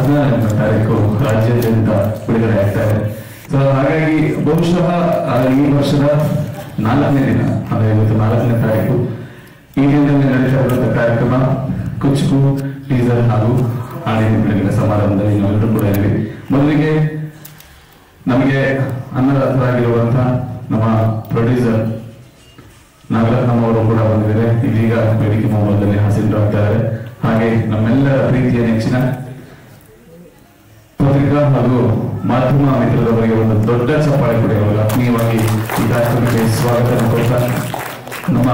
14ನೇ ತಾರೀಕು ರಾಜ್ಯಾದ್ಯಂತ ಬಿಡುಗಡೆ ಆಗ್ತಾರೆ. ಸೊ ಹಾಗಾಗಿ ಬಹುಶಃ ಈ ವರ್ಷದ 4ನೇ ದಿನ ಅಂದ್ರೆ ಇವತ್ತು 4ನೇ ತಾರೀಕು ಈ ದಿನದಲ್ಲಿ ನಡೀತಾ ಇರುವಂತಹ ಕಾರ್ಯಕ್ರಮ ಕುಚುಕು ಟೀಸರ್ ಹಾಗೂ ಹಾಡಿನ ಬಿಡುಗಡೆ ಸಮಾರಂಭದಲ್ಲಿ ನಾವೆಲ್ಲರೂ ಕೂಡ ಇದ್ದೀವಿ. ಮೊದಲಿಗೆ ನಮಗೆ ಅನ್ನದಾತರಾಗಿರುವಂತಹ ನಮ್ಮ ಪ್ರೊಡ್ಯೂಸರ್ ನಾಗರತ್ನಮ್ಮ ಅವರು ಕೂಡ ಬಂದಿದ್ದಾರೆ. ಇದೀಗ ವೇದಿಕೆ ಮುಂಭಾಗದಲ್ಲಿ ಹಾಜರಾಗ್ತಾರೆ. ಹಾಗೆ ನಮ್ಮೆಲ್ಲರ ಪ್ರೀತಿಯ ನೆಚ್ಚಿನ ಪತ್ರಿಕಾ ಹಾಗೂ ಮಾಧ್ಯಮ ಮಿತ್ರರವರಿಗೆ ಒಂದು ದೊಡ್ಡ ಚಪ್ಪಾಳೆ ಕೊಡುವ ಆತ್ಮೀಯವಾಗಿ ಈ ಕಾರ್ಯಕ್ರಮಕ್ಕೆ ಸ್ವಾಗತ ಕೊಡ್ತಾ ನಮ್ಮ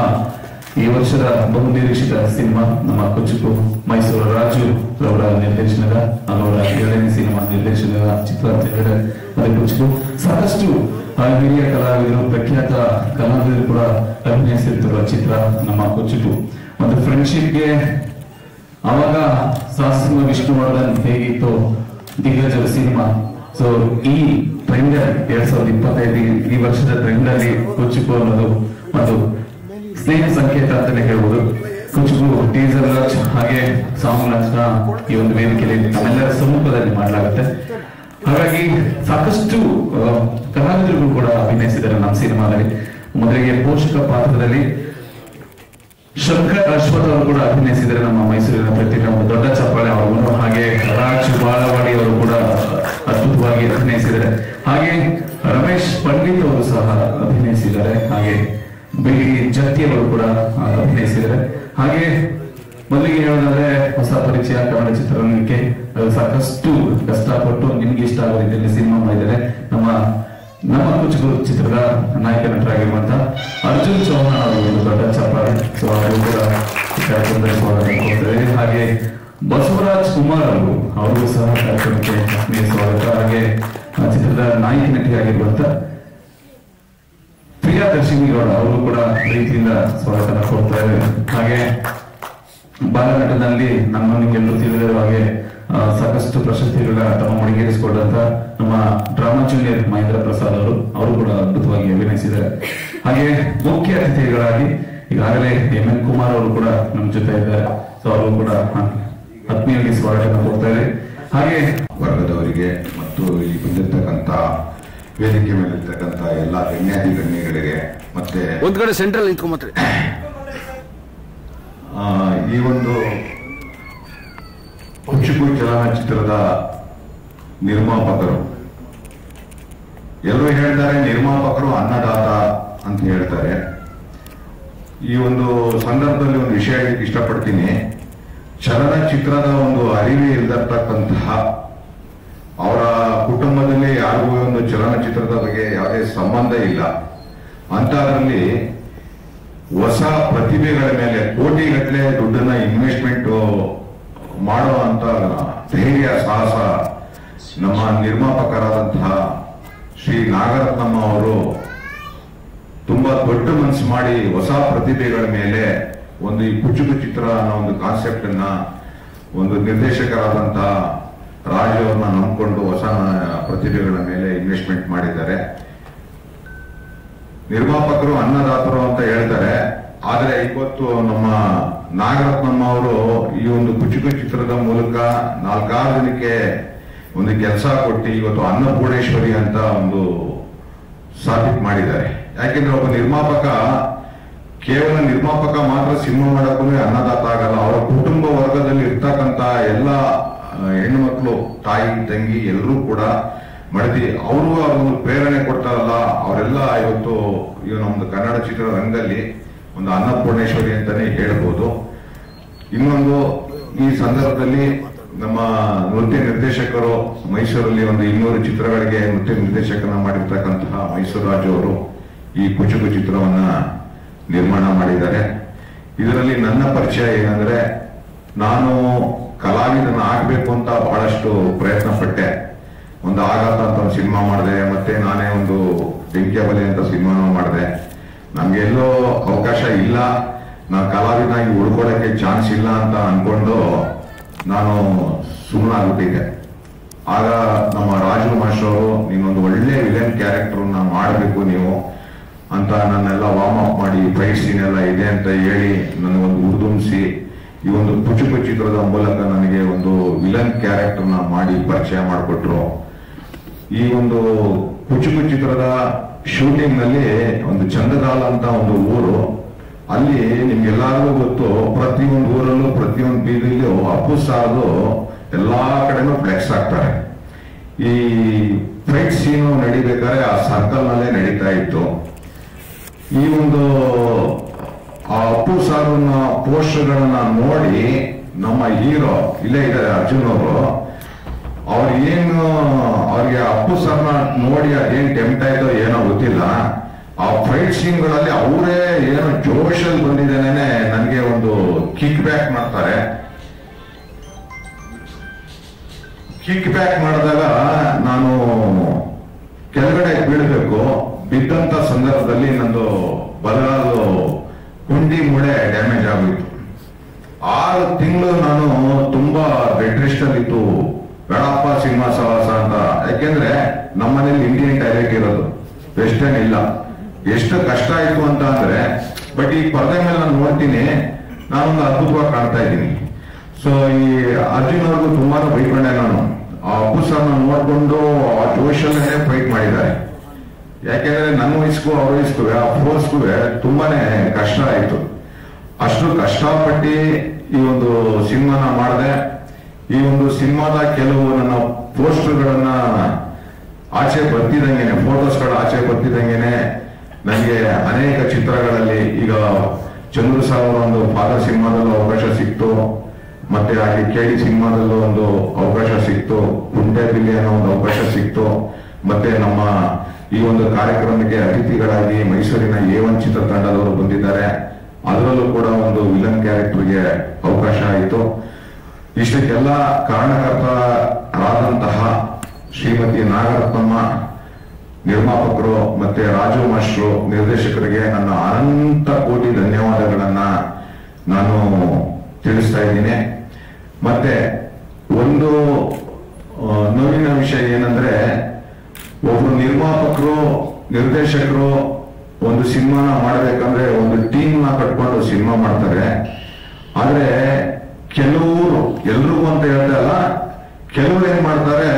ಈ ವರ್ಷದ ಬಹುನಿರೀಕ್ಷಿತ ಸಿನಿಮಾ ನಮ್ಮ ಕುಚುಕು ಮೈಸೂರು ರಾಜು ರವರ ನಿರ್ದೇಶನದ ಅವರ 2ನೇ ಸಿನಿಮಾ ನಿರ್ದೇಶನದ ಚಿತ್ರ ಅಂತ ಹೇಳಿದ್ರೆ ಅದೇ ಕುಚುಕು. ಸಾಕಷ್ಟು ಹಿರಿಯ ಕಲಾವಿದರು ಪ್ರಖ್ಯಾತ ಕಲಾವಿದರು ಕೂಡ ಅಭಿನಯಿಸಿರುವ ಚಿತ್ರ ನಮ್ಮ ಕುಚುಕು. ಒಂದು ಫ್ರೆಂಡ್ಶಿಪ್ಗೆ ಅವಾಗ ಸಾಹಸಿಂಹ ವಿಷ್ಣುವರ್ಧನ್ ಹೇಗಿತ್ತು ದಿಗ್ಗಜ ಸಿನಿಮಾ. ಸೊ ಈ ಟ್ರೆಂಡರ್ 2025 ಈ ವರ್ಷದ ಟ್ರೆಂಡ್ ಅಲ್ಲಿ ಕುಚುಕು ಅನ್ನೋದು ಒಂದು ಸ್ನೇಹ ಸಂಕೇತ ಅಂತಾನೆ ಹೇಳ್ಬೋದು. ಕುಚುಕು ಟೀಸರ್ ಲಾಂಚ್ ಹಾಗೆ ಸಾಂಗ್ ಲಾಂಚ್ ನ ಈ ಒಂದು ವೇದಿಕೆಯಲ್ಲಿ ನಮ್ಮೆಲ್ಲರ ಸಮ್ಮುಖದಲ್ಲಿ ಮಾಡಲಾಗುತ್ತೆ. ಹಾಗಾಗಿ ಸಾಕಷ್ಟು ಕಲಾವಿದರು ಕೂಡ ಅಭಿನಯಿಸಿದ್ದಾರೆ ನಮ್ಮ ಸಿನಿಮಾದಲ್ಲಿ. ಮೊದಲಿಗೆ ಪೋಷಕ ಪಾತ್ರದಲ್ಲಿ ಶಂಕರ್ ಅಶ್ವಥ್ ಅವರು ಕೂಡ ಅಭಿನಯಿಸಿದ್ದಾರೆ. ನಮ್ಮ ಮೈಸೂರಿನ ಪತ್ರಿಕಾ ಒಂದು ದೊಡ್ಡ ಚಪ್ಪಾಳೆ ಅವರು. ಹಾಗೆ ರಾಜ್ ಬಾಳವಾಡಿ ಅವರು ಕೂಡ ಅದ್ಭುತವಾಗಿ ಅಭಿನಯಿಸಿದ್ದಾರೆ. ಹಾಗೆ ರಮೇಶ್ ಪಂಡಿತ್ ಅವರು ಸಹ ಅಭಿನಯಿಸಿದ್ದಾರೆ. ಹಾಗೆ ಬಿಳಿ ಜತ್ತಿ ಅವರು ಕೂಡ ಅಭಿನಯಿಸಿದ್ದಾರೆ. ಹಾಗೆ ಮೊದಲಿಗೆ ಹೇಳೋದಾದ್ರೆ ಹೊಸ ಪರಿಚಯ ಕನ್ನಡ ಚಿತ್ರರಂಗಕ್ಕೆ ಸಾಕಷ್ಟು ಕಷ್ಟಪಟ್ಟು ನಿಮ್ಗೆ ಇಷ್ಟ ಆಗೋ ರೀತಿಯಲ್ಲಿ ಸಿನಿಮಾ ಮಾಡಿದ್ದಾರೆ. ನಮ್ಮ ಕುಚುಕು ಚಿತ್ರದ ನಾಯಕ ನಟರಾಗಿರುವಂತಹ ಅರ್ಜುನ್ ಚೌಹಾಣ್ ಅವರು ಒಂದು ದೊಡ್ಡ ಚಪ್ಪಾಳೆ. ಸೊ ಅವರು ಕೂಡ ಕಾರ್ಯಕ್ರಮದಲ್ಲಿ ಸ್ವಾಗತ ಕೊಡ್ತಾರೆ. ಹಾಗೆ ಬಸವರಾಜ್ ಕುಮಾರ್ ಅವರು ಸಹ ಕಾರ್ಯಕ್ರಮಕ್ಕೆ ಸ್ವಾಗತ. ಹಾಗೆ ಚಿತ್ರದ ನಾಯಕ ನಟಿಯಾಗಿರುವಂತ ಪ್ರಿಯಾದರ್ಶಿನಿ ಗೌಡ ಅವರು ಕೂಡ ಪ್ರೀತಿಯಿಂದ ಸ್ವಾಗತ ಕೊಡ್ತಾರೆ. ಹಾಗೆ ಬಾಲನಟನಲ್ಲಿ ನಮ್ಮನಿಗೆಲ್ಲೂ ತಿಳಿದಿರುವ ಹಾಗೆ ಸಾಕಷ್ಟು ಪ್ರಶಸ್ತಿಗಳ ತಮ್ಮ ಮುಡಿಗೇರಿಸಿಕೊಂಡಂತ ನಮ್ಮ ಡ್ರಾಮಾ ಜೂನಿಯರ್ ಮಹೇಂದ್ರ ಪ್ರಸಾದ್ ಅವರು ಕೂಡ ಅದ್ಭುತವಾಗಿ ಅಭಿನಯಿಸಿದ್ದಾರೆ. ಹಾಗೆ ಮುಖ್ಯ ಅತಿಥಿಗಳಾಗಿ ಈಗಾಗಲೇ ಎಂ ಎನ್ ಕುಮಾರ್ ಅವರು ಕೂಡ ನಮ್ಮ ಜೊತೆ ಇದ್ದಾರೆ. ಸೊ ಅವರು ಕೂಡ ಆತ್ಮೀಯವಾಗಿ ಸ್ವಾಗತ ಕೊಡ್ತಾರೆ. ಹಾಗೆ ವರ್ಗದವರಿಗೆ ಮತ್ತು ಇಲ್ಲಿ ಬಂದಿರತಕ್ಕಂತ ವೇದಿಕೆ ಮೇಲಿರ್ತಕ್ಕಂಥ ಎಲ್ಲ ಗಣ್ಯಾಧಿ ಗಣ್ಯಗಳಿಗೆ ಮತ್ತೆ ಒಂದ್ ಕಡೆ ಸೆಂಟ್ರಲ್ ನಿಂತ್ಕೊಂಡ್ರೆ ಈ ಒಂದು ಕುಚುಕು ಚಲನಚಿತ್ರದ ನಿರ್ಮಾಪಕರು ಎಲ್ಲರೂ ಹೇಳ್ತಾರೆ, ನಿರ್ಮಾಪಕರು ಅನ್ನದಾತ ಅಂತ ಹೇಳ್ತಾರೆ. ಈ ಒಂದು ಸಂದರ್ಭದಲ್ಲಿ ಒಂದು ವಿಷಯ ಹೇಳಲಿಕ್ಕೆ ಇಷ್ಟಪಡ್ತೀನಿ. ಚಲನಚಿತ್ರದ ಒಂದು ಅರಿವೇ ಇಲ್ಲದರ್ತಕ್ಕಂತಹ ಅವರ ಕುಟುಂಬದಲ್ಲಿ ಯಾರಿಗೂ ಒಂದು ಚಲನಚಿತ್ರದ ಬಗ್ಗೆ ಯಾವುದೇ ಸಂಬಂಧ ಇಲ್ಲ ಅಂತದ್ರಲ್ಲಿ ಹೊಸ ಪ್ರತಿಭೆಗಳ ಮೇಲೆ ಕೋಟಿಗಟ್ಟಲೆ ದುಡ್ಡನ್ನ ಇನ್ವೆಸ್ಟ್ಮೆಂಟ್ ಮಾಡುವಂತ ಧೈರ್ಯ ಸಾಹಸ ನಮ್ಮ ನಿರ್ಮಾಪಕರಾದಂತಹ ಶ್ರೀ ನಾಗರತ್ನಮ್ಮ ಅವರು ತುಂಬಾ ದೊಡ್ಡ ಮನಸ್ಸು ಮಾಡಿ ಹೊಸ ಪ್ರತಿಭೆಗಳ ಮೇಲೆ ಒಂದು ಈ ಕುಚುಕು ಚಿತ್ರ ಅನ್ನೋ ಒಂದು ಕಾನ್ಸೆಪ್ಟ್ ಅನ್ನ ಒಂದು ನಿರ್ದೇಶಕರಾದಂತಹ ರಾಜ್ ಅವ್ರನ್ನ ನಂಬಿಕೊಂಡು ಹೊಸ ಪ್ರತಿಭೆಗಳ ಮೇಲೆ ಇನ್ವೆಸ್ಟ್ಮೆಂಟ್ ಮಾಡಿದ್ದಾರೆ. ನಿರ್ಮಾಪಕರು ಅನ್ನದಾತರು ಅಂತ ಹೇಳ್ತಾರೆ, ಆದ್ರೆ ಇವತ್ತು ನಮ್ಮ ನಾಗರತ್ನಮ್ಮ ಅವರು ಈ ಒಂದು ಕುಚುಕು ಚಿತ್ರದ ಮೂಲಕ 4-6 ಜನಕ್ಕೆ ಒಂದು ಕೆಲಸ ಕೊಟ್ಟು ಇವತ್ತು ಅನ್ನಪೂರ್ಣೇಶ್ವರಿ ಅಂತ ಒಂದು ಸಾಬೀತು ಮಾಡಿದ್ದಾರೆ. ಯಾಕೆಂದ್ರೆ ಒಬ್ಬ ನಿರ್ಮಾಪಕ ಕೇವಲ ನಿರ್ಮಾಪಕ ಮಾತ್ರ ಸಿನಿಮಾ ಮಾಡಕ್ಕೂ ಅನ್ನದಾತ ಆಗಲ್ಲ. ಅವರ ಕುಟುಂಬ ವರ್ಗದಲ್ಲಿ ಇರ್ತಕ್ಕಂತ ಎಲ್ಲ ಹೆಣ್ಣು ಮಕ್ಕಳು, ತಾಯಿ ತಂಗಿ ಎಲ್ಲರೂ ಕೂಡ ಮಡದಿ ಅವರು ಒಂದು ಪ್ರೇರಣೆ ಕೊಡ್ತಾರಲ್ಲ, ಅವರೆಲ್ಲ ಇವತ್ತು ನಮ್ದು ಕನ್ನಡ ಚಿತ್ರರಂಗದಲ್ಲಿ ಒಂದು ಅನ್ನಪೂರ್ಣೇಶ್ವರಿ ಅಂತಾನೆ ಹೇಳ್ಬೋದು. ಇನ್ನೊಂದು ಈ ಸಂದರ್ಭದಲ್ಲಿ ನಮ್ಮ ನೃತ್ಯ ನಿರ್ದೇಶಕರು ಮೈಸೂರಲ್ಲಿ ಒಂದು 200 ಚಿತ್ರಗಳಿಗೆ ನೃತ್ಯ ನಿರ್ದೇಶಕನ ಮಾಡಿರ್ತಕ್ಕಂತಹ ಮೈಸೂರು ರಾಜು ಅವರು ಈ ಕುಚುಕು ಚಿತ್ರವನ್ನ ನಿರ್ಮಾಣ ಮಾಡಿದ್ದಾರೆ. ಇದರಲ್ಲಿ ನನ್ನ ಪರಿಚಯ ಏನಂದ್ರೆ, ನಾನು ಕಲಾವಿದನ ಆಗ್ಬೇಕು ಅಂತ ಬಹಳಷ್ಟು ಪ್ರಯತ್ನ ಪಟ್ಟೆ. ಒಂದು ಆಘಾತ ಅಂತ ಒಂದು ಸಿನಿಮಾ ಮಾಡಿದೆ, ಮತ್ತೆ ನಾನೇ ಒಂದು ಬೆಂಕಿಯ ಬಲೆ ಅಂತ ಸಿನಿಮಾನು ಮಾಡಿದೆ. ನಮ್ಗೆ ಎಲ್ಲೋ ಅವಕಾಶ ಇಲ್ಲ, ನಾನು ಕಲಾವಿದನಾಗಿ ಉಳ್ಕೊಳ್ಳೋಕೆ ಚಾನ್ಸ್ ಇಲ್ಲ ಅಂತ ಅನ್ಕೊಂಡು ನಾನು ಸುಮ್ಮನಾಗ್ಬಿಟ್ಟಿದ್ದೆ. ಆಗ ನಮ್ಮ ರಾಜು ಮಾಸ್ಟರ್ ಅವರು, ನೀನೊಂದು ಒಳ್ಳೆ ವಿಲನ್ ಕ್ಯಾರೆಕ್ಟರ್ನ ಮಾಡಬೇಕು ನೀವು ಅಂತ ನನ್ನೆಲ್ಲ ವಾರ್ಮ್ ಅಪ್ ಮಾಡಿ, ಫೈಟ್ ಸೀನ್ ಎಲ್ಲ ಇದೆ ಅಂತ ಹೇಳಿ ನನಗೊಂದು ಹುರಿದುಂಬಿಸಿ ಈ ಒಂದು ಕುಚುಕು ಚಿತ್ರದ ಮೂಲಕ ನನಗೆ ಒಂದು ವಿಲನ್ ಕ್ಯಾರೆಕ್ಟರ್ನ ಮಾಡಿ ಪರಿಚಯ ಮಾಡಿಕೊಟ್ರು. ಈ ಒಂದು ಕುಚುಕು ಚಿತ್ರದ ಶೂಟಿಂಗ್ ನಲ್ಲಿ ಒಂದು ಚಂದಗಾಲ ಅಂತ ಒಂದು ಊರು, ಅಲ್ಲಿ ನಿಮ್ಗೆಲ್ಲರಿಗೂ ಗೊತ್ತು, ಪ್ರತಿಯೊಂದು ಊರಲ್ಲೂ ಪ್ರತಿಯೊಂದು ಬೀದಿಲೂ ಅಪ್ಪು ಸಾರದು ಎಲ್ಲಾ ಕಡೆನೂ ಫ್ಲೆಕ್ಸ್ ಹಾಕ್ತಾರೆ. ಈ ಫೈಟ್ ಸೀನು ನಡಿಬೇಕಾದ್ರೆ ಆ ಸರ್ಕಲ್ ನಲ್ಲೇ ನಡೀತಾ ಇತ್ತು. ಈ ಒಂದು ಆ ಅಪ್ಪು ಸಾರನ್ನ ಪೋಸ್ಟರ್ಗಳನ್ನ ನೋಡಿ ನಮ್ಮ ಹೀರೋ ಇಲ್ಲೇ ಇದ್ದಾರೆ ಅರ್ಜುನ್ ಅವರು, ಅವ್ರಿಗೆ ಅಪ್ಪು ಸರ್ನ ನೋಡಿ ಅದೇನ್ ಟೆಂಪ್ಟ್ ಆಯ್ತೋ ಏನೋ ಗೊತ್ತಿಲ್ಲ, ಆ ಫೈಟ್ ಸೀನ್ಗಳಲ್ಲಿ ಅವರೇ ಏನೋ ಜೋಶಲ್ಲಿ ಬಂದಿದ್ದೇನೆ ನನಗೆ ಒಂದು ಕಿಕ್ ಬ್ಯಾಕ್ ಮಾಡ್ತಾರೆ. ಕಿಕ್ ಬ್ಯಾಕ್ ಮಾಡಿದಾಗ ನಾನು ಕೆಳಗಡೆ ಬೀಳ್ಬೇಕು, ಬಿದ್ದಂತ ಸಂದರ್ಭದಲ್ಲಿ ನಂದು ಬಲಗಾಲು ಕುಂಡಿ ಮೂಳೆ ಡ್ಯಾಮೇಜ್ ಆಗೋಯ್ತು. 6 ತಿಂಗಳು ನಾನು ತುಂಬಾ ಬೆಡ್ ರೆಸ್ಟ್ ಅಲ್ಲಿ ಇತ್ತು, ಬೇಡಪ್ಪ ಸಿನಿಮಾ ಸವಾಸ ಅಂತ. ಯಾಕೆಂದ್ರೆ ನಮ್ಮನೇಲಿ ಇಂಡಿಯನ್ ಟಾಯ್ಲೆಟ್ ಇರೋದು, ವೆಸ್ಟರ್ನ್ ಇಲ್ಲ. ಎಷ್ಟು ಕಷ್ಟ ಆಯ್ತು ಅಂತ ಅಂದ್ರೆ, ಬಟ್ ಈ ಪರದೆ ಮೇಲೆ ನಾನು ನೋಡ್ತೀನಿ, ನಾನೊಂದು ಅದ್ಭುತವಾಗಿ ಕಾಣ್ತಾ ಇದ್ದೀನಿ. ಸೊ ಈ ಅರ್ಜುನ್ ಅವ್ರಿಗೂ ತುಂಬಾನು ಬೈಕೊಂಡೆ ನಾನು. ಆ ಅಪ್ಪು ಸರ್ನ ನೋಡ್ಕೊಂಡು ಆ ಜೋಶಲ್ಲೇ ಫೈಟ್ ಮಾಡಿದ್ದಾರೆ. ಯಾಕೆಂದ್ರೆ ನನ್ನ ವಯಸ್ಸಿಗೂ ಅವ್ರ ವಯಸ್ಸಿಗೂ ಆ ಫೋರ್ಸ್ಗೂ ತುಂಬಾನೇ ಕಷ್ಟ ಆಯ್ತು. ಅಷ್ಟು ಕಷ್ಟಪಟ್ಟು ಈ ಒಂದು ಸಿನಿಮಾನ ಮಾಡಿದೆ. ಈ ಒಂದು ಸಿನಿಮಾದ ಕೆಲವು ನನ್ನ ಪೋಸ್ಟರ್ಗಳನ್ನ ಆಚೆ ಬರ್ತಿದ್ದಂಗೆನೆ, ಫೋಟೋಸ್ಗಳು ಆಚೆ ಬರ್ತಿದ್ದಂಗೆನೆ ನನಗೆ ಅನೇಕ ಚಿತ್ರಗಳಲ್ಲಿ, ಈಗ ಚಂದ್ರು ಸಾವರ ಒಂದು ಫಾದರ್ ಸಿನಿಮಾದಲ್ಲೂ ಅವಕಾಶ ಸಿಕ್ತು, ಮತ್ತೆ ಹಾಗೆ ಕೇಳಿ ಸಿನಿಮಾದಲ್ಲೂ ಒಂದು ಅವಕಾಶ ಸಿಕ್ತು, ಕುಂಟೆ ಬಿಲ್ಲಿ ಅನ್ನೋ ಒಂದು ಅವಕಾಶ ಸಿಕ್ತು. ಮತ್ತೆ ನಮ್ಮ ಈ ಒಂದು ಕಾರ್ಯಕ್ರಮಕ್ಕೆ ಅತಿಥಿಗಳಾಗಿ ಮೈಸೂರಿನ A1 ಚಿತ್ರತಂಡದವರು ಬಂದಿದ್ದಾರೆ, ಅದರಲ್ಲೂ ಕೂಡ ಒಂದು ವಿಲನ್ ಕ್ಯಾರೆಕ್ಟರ್ಗೆ ಅವಕಾಶ ಆಯಿತು. ಇಷ್ಟಕ್ಕೆಲ್ಲ ಕಾರಣಕರ್ತರಾದಂತಹ ಶ್ರೀಮತಿ ನಾಗರತ್ನಮ್ಮ, ನಿರ್ಮಾಪಕರು, ಮತ್ತೆ ರಾಜು ಮಾಸ್ಟ್ರು, ನಿರ್ದೇಶಕರಿಗೆ ನನ್ನ ಅನಂತ ಕೋಟಿ ಧನ್ಯವಾದಗಳನ್ನ ನಾನು ತಿಳಿಸ್ತಾ ಇದ್ದೀನಿ. ಮತ್ತೆ ಒಂದು ನೋವಿನ ವಿಷಯ ಏನಂದ್ರೆ, ಒಬ್ರು ನಿರ್ಮಾಪಕರು, ನಿರ್ದೇಶಕರು ಒಂದು ಸಿನಿಮಾನ ಮಾಡಬೇಕಂದ್ರೆ ಒಂದು ಟೀಮ್ ನ ಕಟ್ಕೊಂಡು ಸಿನಿಮಾ ಮಾಡ್ತಾರೆ. ಆದ್ರೆ ಕೆಲವರು, ಎಲ್ರಿಗೂ ಅಂತ ಹೇಳ್ತಾ ಇಲ್ಲ, ಕೆಲವರು ಏನ್ ಮಾಡ್ತಾರೆ,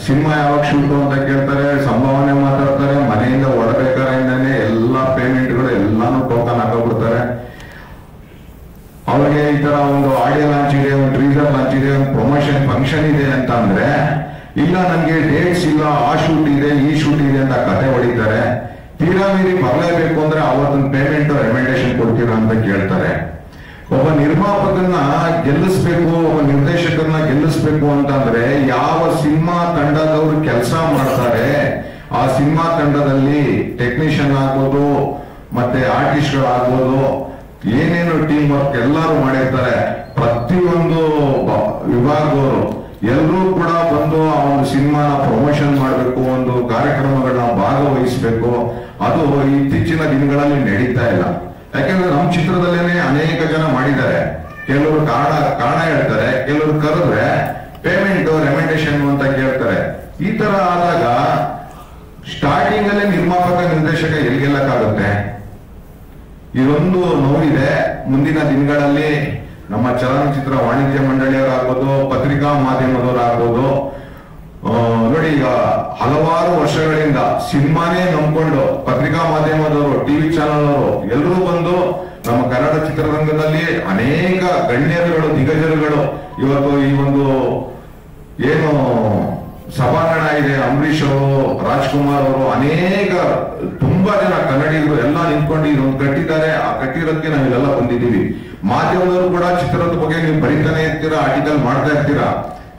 ಸಿನಿಮಾ ಯಾವಾಗ ಶೂಟು ಅಂತ ಕೇಳ್ತಾರೆ, ಸಂಭಾವನೆ ಮಾತಾಡ್ತಾರೆ, ಮನೆಯಿಂದ ಹೊರಬೇಕಾರಿಂದಾನೆ ಎಲ್ಲಾ ಪೇಮೆಂಟ್ಗಳು ಎಲ್ಲಾನು ಟೋಕನ್ ಹಾಕೋಬಿಡ್ತಾರೆ. ಅವ್ರಿಗೆ ಈ ತರ ಒಂದು ಆಡಿಯೋ ಲಾಂಚ್ ಇದೆ, ಒಂದು ಟ್ರೀಸರ್ ಲಾಂಚ್ ಇದೆ, ಒಂದು ಪ್ರಮೋಷನ್ ಫಂಕ್ಷನ್ ಇದೆ ಅಂತ ಅಂದ್ರೆ, ಇಲ್ಲ ನನ್ಗೆ ಡೇಟ್ಸ್ ಇಲ್ಲ, ಆ ಶೂಟ್ ಇದೆ, ಈ ಶೂಟ್ ಇದೆ ಅಂತ ಕತೆ ಹೊಡಿತಾರೆ. ತೀರಾ ಮೀರಿ ಬರಲೇಬೇಕು ಅಂದ್ರೆ ಅವತ್ತೊಂದು ಪೇಮೆಂಟ್ ರೆಮೆಂಡೇಶನ್ ಕೊಡ್ತೀರಾ ಅಂತ ಕೇಳ್ತಾರೆ. ಒಬ್ಬ ನಿರ್ಮಾಪಕನ್ನ ಗೆಲ್ಲಿಸ್ಬೇಕು, ಒಬ್ಬ ನಿರ್ದೇಶಕರನ್ನ ಗೆಲ್ಲಿಸ್ಬೇಕು ಅಂತಂದ್ರೆ ಯಾವ ಸಿನಿಮಾ ತಂಡದವರು ಕೆಲಸ ಮಾಡ್ತಾರೆ, ಆ ಸಿನಿಮಾ ತಂಡದಲ್ಲಿ ಟೆಕ್ನಿಷಿಯನ್ ಆಗ್ಬೋದು, ಮತ್ತೆ ಆರ್ಟಿಸ್ಟ್ಗಳಾಗ್ಬೋದು, ಏನೇನು ಟೀಮ್ ವರ್ಕ್ ಎಲ್ಲರೂ ಮಾಡಿರ್ತಾರೆ. ಪ್ರತಿಯೊಂದು ವಿಭಾಗದವರು ಎಲ್ಲರೂ ಕೂಡ ಬಂದು ಆ ಒಂದು ಸಿನಿಮಾನ ಪ್ರಮೋಷನ್ ಮಾಡಬೇಕು, ಒಂದು ಕಾರ್ಯಕ್ರಮಗಳನ್ನ ಭಾಗವಹಿಸಬೇಕು. ಅದು ಇತ್ತೀಚಿನ ದಿನಗಳಲ್ಲಿ ನಡೀತಾ ಇಲ್ಲ. ಯಾಕೆಂದ್ರೆ ನಮ್ಮ ಚಿತ್ರದಲ್ಲೇನೆ ಅನೇಕ ಜನ ಮಾಡಿದ್ದಾರೆ. ಕೆಲವರು ಕಾರಣ ಹೇಳ್ತಾರೆ, ಕೆಲವರು ಕರೆದ್ರೆ ಪೇಮೆಂಟ್ ರೆಮೆಂಡೇಶನ್ ಅಂತ ಕೇಳ್ತಾರೆ. ಈ ತರ ಆದಾಗ ಸ್ಟಾರ್ಟಿಂಗ್ ಅಲ್ಲೇ ನಿರ್ಮಾಪಕ ನಿರ್ದೇಶಕ ಎಲ್ಲಿಗೆಲ್ಲಕ್ಕಾಗುತ್ತೆ? ಇದೊಂದು ನೋವಿದೆ. ಮುಂದಿನ ದಿನಗಳಲ್ಲಿ ನಮ್ಮ ಚಲನಚಿತ್ರ ವಾಣಿಜ್ಯ ಮಂಡಳಿಯವರಾಗ್ಬೋದು, ಪತ್ರಿಕಾ ಮಾಧ್ಯಮದವರಾಗ್ಬೋದು, ನೋಡಿ ಈಗ ಹಲವಾರು ವರ್ಷಗಳಿಂದ ಸಿನಿಮಾನೇ ನಂಬ್ಕೊಂಡು ಪತ್ರಿಕಾ ಮಾಧ್ಯಮದವರು, ಟಿವಿ ಚಾನಲ್ ಅವರು ಎಲ್ಲರೂ ಬಂದು ನಮ್ಮ ಕನ್ನಡ ಚಿತ್ರರಂಗದಲ್ಲಿ ಅನೇಕ ಗಣ್ಯರುಗಳು, ದಿಗ್ಗಜರುಗಳು ಇವತ್ತು ಈ ಒಂದು ಏನು ಸಭಾಂಗಣ ಇದೆ, ಅಂಬರೀಷ್ ಅವರು, ರಾಜ್ಕುಮಾರ್ ಅವರು, ಅನೇಕ ತುಂಬಾ ಜನ ಕನ್ನಡಿಗರು ಎಲ್ಲ ನಿಂತ್ಕೊಂಡು ಇದೊಂದು ಕಟ್ಟಿದ್ದಾರೆ. ಆ ಕಟ್ಟಿರೋದಕ್ಕೆ ನಾವೆಲ್ಲ ಬಂದಿದ್ದೀವಿ. ಮಾಧ್ಯಮದವರು ಕೂಡ ಚಿತ್ರದ ಬಗ್ಗೆ ನೀವು ಬರೀತಾನೆ ಇರ್ತೀರಾ, ಆರ್ಟಿಕಲ್ ಮಾಡ್ತಾ ಇರ್ತೀರಾ.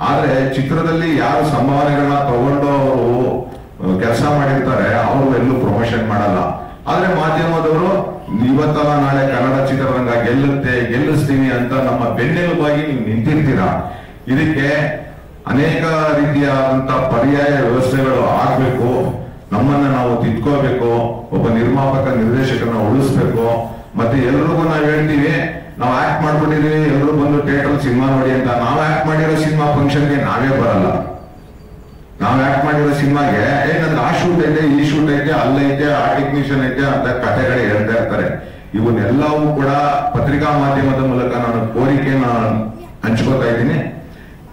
ಆದ್ರೆ ಚಿತ್ರದಲ್ಲಿ ಯಾರು ಸಂಭಾವನೆಗಳನ್ನ ತಗೊಂಡು ಅವರು ಕೆಲಸ ಮಾಡಿರ್ತಾರೆ, ಅವರು ಎಲ್ಲೂ ಪ್ರಮೋಷನ್ ಮಾಡಲ್ಲ. ಆದ್ರೆ ಮಾಧ್ಯಮದವರು ಇವತ್ತಲ್ಲ ನಾಳೆ ಕನ್ನಡ ಚಿತ್ರರಂಗ ಗೆಲ್ಲುತ್ತೆ, ಗೆಲ್ಲಿಸ್ತೀವಿ ಅಂತ ನಮ್ಮ ಬೆನ್ನೆಲುಬಾಗಿ ನೀವು ನಿಂತಿರ್ತೀರಾ. ಇದಕ್ಕೆ ಅನೇಕ ರೀತಿಯಾದಂತ ಪರ್ಯಾಯ ವ್ಯವಸ್ಥೆಗಳು ಆಗ್ಬೇಕು. ನಮ್ಮನ್ನ ನಾವು ತಿದ್ಕೋಬೇಕು, ಒಬ್ಬ ನಿರ್ಮಾಪಕ ನಿರ್ದೇಶಕರನ್ನ ಉಳಿಸ್ಬೇಕು. ಮತ್ತೆ ಎಲ್ರಿಗೂ ನಾವ್ ಹೇಳ್ತೀವಿ, ನಾವು ಆಕ್ಟ್ ಮಾಡ್ಬಿಟ್ಟಿದೀವಿ, ಎಲ್ಲರೂ ಬಂದು ಥಿಯೇಟರ್ ಸಿನಿಮಾ ನೋಡಿ ಅಂತ. ನಾವು ಆಕ್ಟ್ ಮಾಡಿರೋ ಸಿನಿಮಾ ಫಂಕ್ಷನ್ಗೆ ನಾವೇ ಬರಲ್ಲ. ನಾವು ಆಕ್ಟ್ ಮಾಡಿರೋ ಸಿನಿಮಾಗೆ ಏನಂದ್ರೆ ಆ ಶೂಟ್ ಐತೆ, ಈ ಶೂಟ್ ಐತೆ, ಅಲ್ಲೈತೆ, ಆ ಟೆಕ್ನಿಷಿಯನ್ ಐತೆ ಅಂತ ಕಥೆಗಳೇ ಹೇಳ್ತಾ ಇರ್ತಾರೆ. ಇವನ್ನೆಲ್ಲವೂ ಕೂಡ ಪತ್ರಿಕಾ ಮಾಧ್ಯಮದ ಮೂಲಕ ನಾನು ಕೋರಿಕೆನ ಹಂಚ್ಕೋತಾ ಇದ್ದೀನಿ.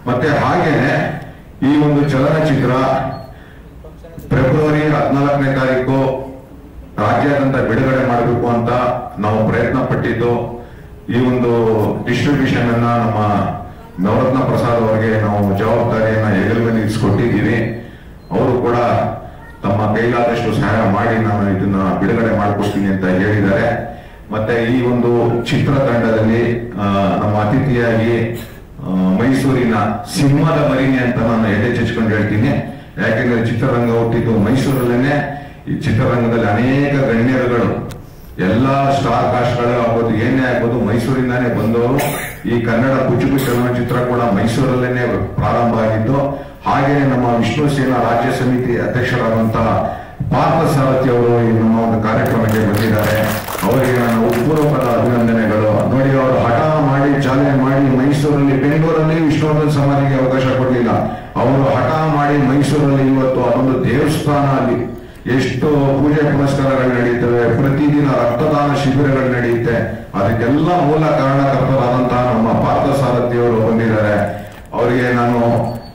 ಮತ್ತೆ ಹಾಗೇನೆ ಈ ಒಂದು ಚಲನಚಿತ್ರ ಫೆಬ್ರವರಿ 14ನೇ ತಾರೀಕು ರಾಜ್ಯಾದ್ಯಂತ ಬಿಡುಗಡೆ ಮಾಡಬೇಕು ಅಂತ ನಾವು ಪ್ರಯತ್ನ ಪಟ್ಟಿದ್ದು. ಈ ಒಂದು ಡಿಸ್ಟ್ರಿಬ್ಯೂಷನ್ ಅನ್ನ ನಮ್ಮ ನವರತ್ನ ಪ್ರಸಾದ್ ಅವರಿಗೆ ನಾವು ಜವಾಬ್ದಾರಿಯನ್ನ ಹೆಗಲ ಮೇಲೆ ಇರಿಸಿಕೊಟ್ಟಿದ್ದೀವಿ. ಅವರು ಕೂಡ ತಮ್ಮ ಕೈಲಾದಷ್ಟು ಸಹಾಯ ಮಾಡಿ ನಾನು ಇದನ್ನ ಬಿಡುಗಡೆ ಮಾಡಿಕೊಡ್ತೀನಿ ಅಂತ ಹೇಳಿದ್ದಾರೆ. ಮತ್ತೆ ಈ ಒಂದು ಚಿತ್ರತಂಡದಲ್ಲಿ ನಮ್ಮ ಅತಿಥಿಯಾಗಿ ಮೈಸೂರಿನ ಸಿಂಹದ ಮರಿನೆ ಅಂತ ನಾನು ಎದೆ ಚಚ್ಕೊಂಡು ಹೇಳ್ತೀನಿ. ಯಾಕೆಂದ್ರೆ ಚಿತ್ರರಂಗ ಹುಟ್ಟಿದ್ದು ಮೈಸೂರಲ್ಲೇನೆ. ಈ ಚಿತ್ರರಂಗದಲ್ಲಿ ಅನೇಕ ಗಣ್ಯರುಗಳು ಎಲ್ಲಾ ಸ್ಟಾರ್ ಕಾಸ್ಟ್ಗಳು ಆಗ್ಬೋದು, ಏನೇ ಆಗ್ಬೋದು, ಮೈಸೂರಿಂದಾನೇ ಬಂದವರು. ಈ ಕನ್ನಡ ಕುಚುಕು ಚಲನಚಿತ್ರ ಕೂಡ ಮೈಸೂರಲ್ಲೇನೆ ಪ್ರಾರಂಭ ಆಗಿದ್ದು. ಹಾಗೆಯೇ ನಮ್ಮ ವಿಷ್ಣು ಸೇನಾ ರಾಜ್ಯ ಸಮಿತಿ ಅಧ್ಯಕ್ಷರಾದಂತಹ ಪಾರ್ಥ ಸಾರಥಿ ಅವರು ಈ ನಮ್ಮ ಒಂದು ಕಾರ್ಯಕ್ರಮಕ್ಕೆ ಬಂದಿದ್ದಾರೆ. ಅವರಿಗೆ ನಾನು ಪೂರ್ವಕದ ಅಭಿನಂದನೆಗಳು. ನೋಡಿ, ಅವರು ಹಠ ಮಾಡಿ ಚಾಲನೆ ಮಾಡಿ ಮೈಸೂರಲ್ಲಿ, ಬೆಂಗಳೂರಲ್ಲಿ ವಿಷ್ಣುವರ್ಧನ್ ಸಮಾಧಿಗೆ ಅವಕಾಶ ಕೊಡಲಿಲ್ಲ. ಅವರು ಹಠ ಮಾಡಿ ಮೈಸೂರಲ್ಲಿ ಇವತ್ತು ಅದೊಂದು ದೇವಸ್ಥಾನ, ಅಲ್ಲಿ ಎಷ್ಟು ಪೂಜೆ ಪುನಸ್ಕಾರಗಳು ನಡೆಯುತ್ತವೆ, ಪ್ರತಿದಿನ ರಕ್ತದಾನ ಶಿಬಿರಗಳು ನಡೆಯುತ್ತೆ. ಅದಕ್ಕೆಲ್ಲ ಮೂಲ ಕಾರಣಕರ್ತರಾದಂತಹ ನಮ್ಮ ಪಾರ್ಥ ಸಾರಥಿ ಅವರು ಬಂದಿದ್ದಾರೆ. ಅವರಿಗೆ ನಾನು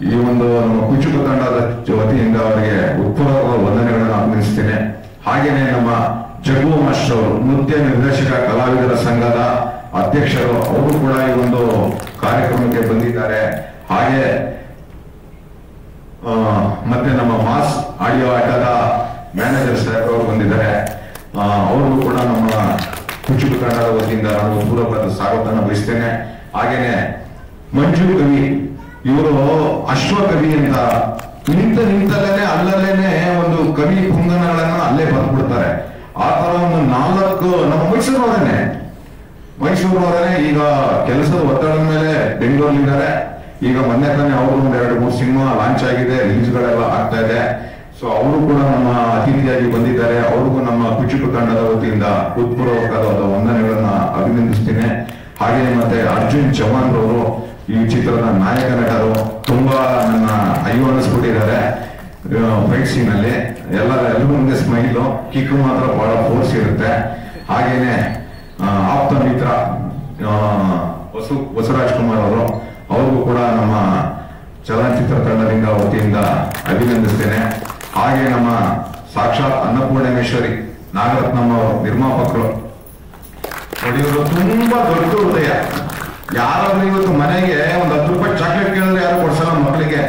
ಈ ಒಂದು ನಮ್ಮ ಕುಚುಕು ತಂಡದ ವತಿಯಿಂದ ಅವರಿಗೆ ಉತ್ಪೂರ್ವಕ ವಂದನೆಗಳನ್ನು ಅಭಿನಯಿಸ್ತೇನೆ. ಹಾಗೇನೆ ನಮ್ಮ ಜಗ್ಗು ಮಾಸ್ಟರ್ ಅವರು, ನೃತ್ಯ ನಿರ್ದೇಶಕ ಕಲಾವಿದರ ಸಂಘದ ಅಧ್ಯಕ್ಷರು, ಅವರು ಕೂಡ ಈ ಒಂದು ಕಾರ್ಯಕ್ರಮಕ್ಕೆ ಬಂದಿದ್ದಾರೆ. ಹಾಗೆ ಮತ್ತೆ ನಮ್ಮ ಮಾಸ್ ಆಡಿಯೋ ಆಟದ ಮ್ಯಾನೇಜರ್ ಸಾಹೇಬ್ ಅವರು ಬಂದಿದ್ದಾರೆ. ಅವ್ರಿಗೂ ಕೂಡ ನಮ್ಮ ಕುಚುಕು ತಂಡದ ವತಿಯಿಂದ ನಾನು ಪೂರ್ವಕವಾದ ಸ್ವಾಗತನ ಬಯಸ್ತೇನೆ. ಹಾಗೇನೆ ಮಂಜು ಕವಿ, ಇವರು ಅಶ್ವಕವಿ ಅಂತ ನಿಂತಲ್ಲೇನೆ ಅಲ್ಲಲ್ಲೇನೆ ಒಂದು ಕವಿ ಪುಂಗನಗಳನ್ನ ಅಲ್ಲೇ ಬರ್ಬಿಡ್ತಾರೆ. ಆ ತರ ಒಂದು 4 ನಮ್ಮ ಮೈಸೂರವರೇ ಈಗ ಕೆಲಸದ ಒತ್ತಡದ ಮೇಲೆ ಬೆಂಗಳೂರಲ್ಲಿದ್ದಾರೆ. ಈಗ ಮೊನ್ನೆ ತಾನೇ ಅವರು ಒಂದು 2-3 ಸಿನಿಮಾ ಲಾಂಚ್ ಆಗಿದೆ, ರಿಲೀಸ್ಗಳೆಲ್ಲ ಆಗ್ತಾ ಇದೆ. ಸೊ ಅವರು ಕೂಡ ನಮ್ಮ ಅತಿಥಿಯಾಗಿ ಬಂದಿದ್ದಾರೆ. ಅವ್ರಿಗೂ ನಮ್ಮ ಕುಚುಕು ತಂಡದ ವತಿಯಿಂದ ಹೃತ್ಪೂರ್ವಕವಾದ ವಂದನೆಗಳನ್ನ ಅಭಿನಂದಿಸ್ತೇನೆ. ಹಾಗೆ ಮತ್ತೆ ಅರ್ಜುನ್ ಚೌಹಾಣ್ ರವರು ಈ ಚಿತ್ರದ ನಾಯಕ ನಟರು, ತುಂಬಾ ನನ್ನ ಅಯ್ಯೋ ಅನ್ನಿಸ್ಬಿಟ್ಟಿದ್ದಾರೆ ಫೈಟ್ ಸೀನ್ ಅಲ್ಲಿ. ಎಲ್ಲರೂ ಮುಂದೆ ಸ್ಮೈಲು, ಕಿಕ್ ಮಾತ್ರ ಬಹಳ ಫೋರ್ಸ್ ಇರುತ್ತೆ. ಹಾಗೇನೆ ಆಪ್ತ ಮಿತ್ರ ಬಸವರಾಜ್ ಕುಮಾರ್ ಅವರು, ಅವ್ರಿಗೂ ಕೂಡ ನಮ್ಮ ಚಲನಚಿತ್ರ ತಂಡದಿಂದ ವತಿಯಿಂದ ಅಭಿನಂದಿಸ್ತೇನೆ. ಹಾಗೆ ನಮ್ಮ ಸಾಕ್ಷಾತ್ ಅನ್ನಪೂರ್ಣೇಶ್ವರಿ ನಾಗರತ್ನಮ್ಮ ಅವರು ನಿರ್ಮಾಪಕರು. ನೋಡಿದ್ರು ತುಂಬಾ ದೊಡ್ಡ ಹೃದಯ. ಯಾರಾದ್ರೂ ಇವತ್ತು ಮನೆಗೆ ಒಂದು 10 ರೂಪಾಯಿ ಚಾಕ್ಲೇಟ್ ಕೇಳಿದ್ರೆ ಯಾರು ಕೊಡ್ಸಲ್ಲ ಮಕ್ಕಳಿಗೆ.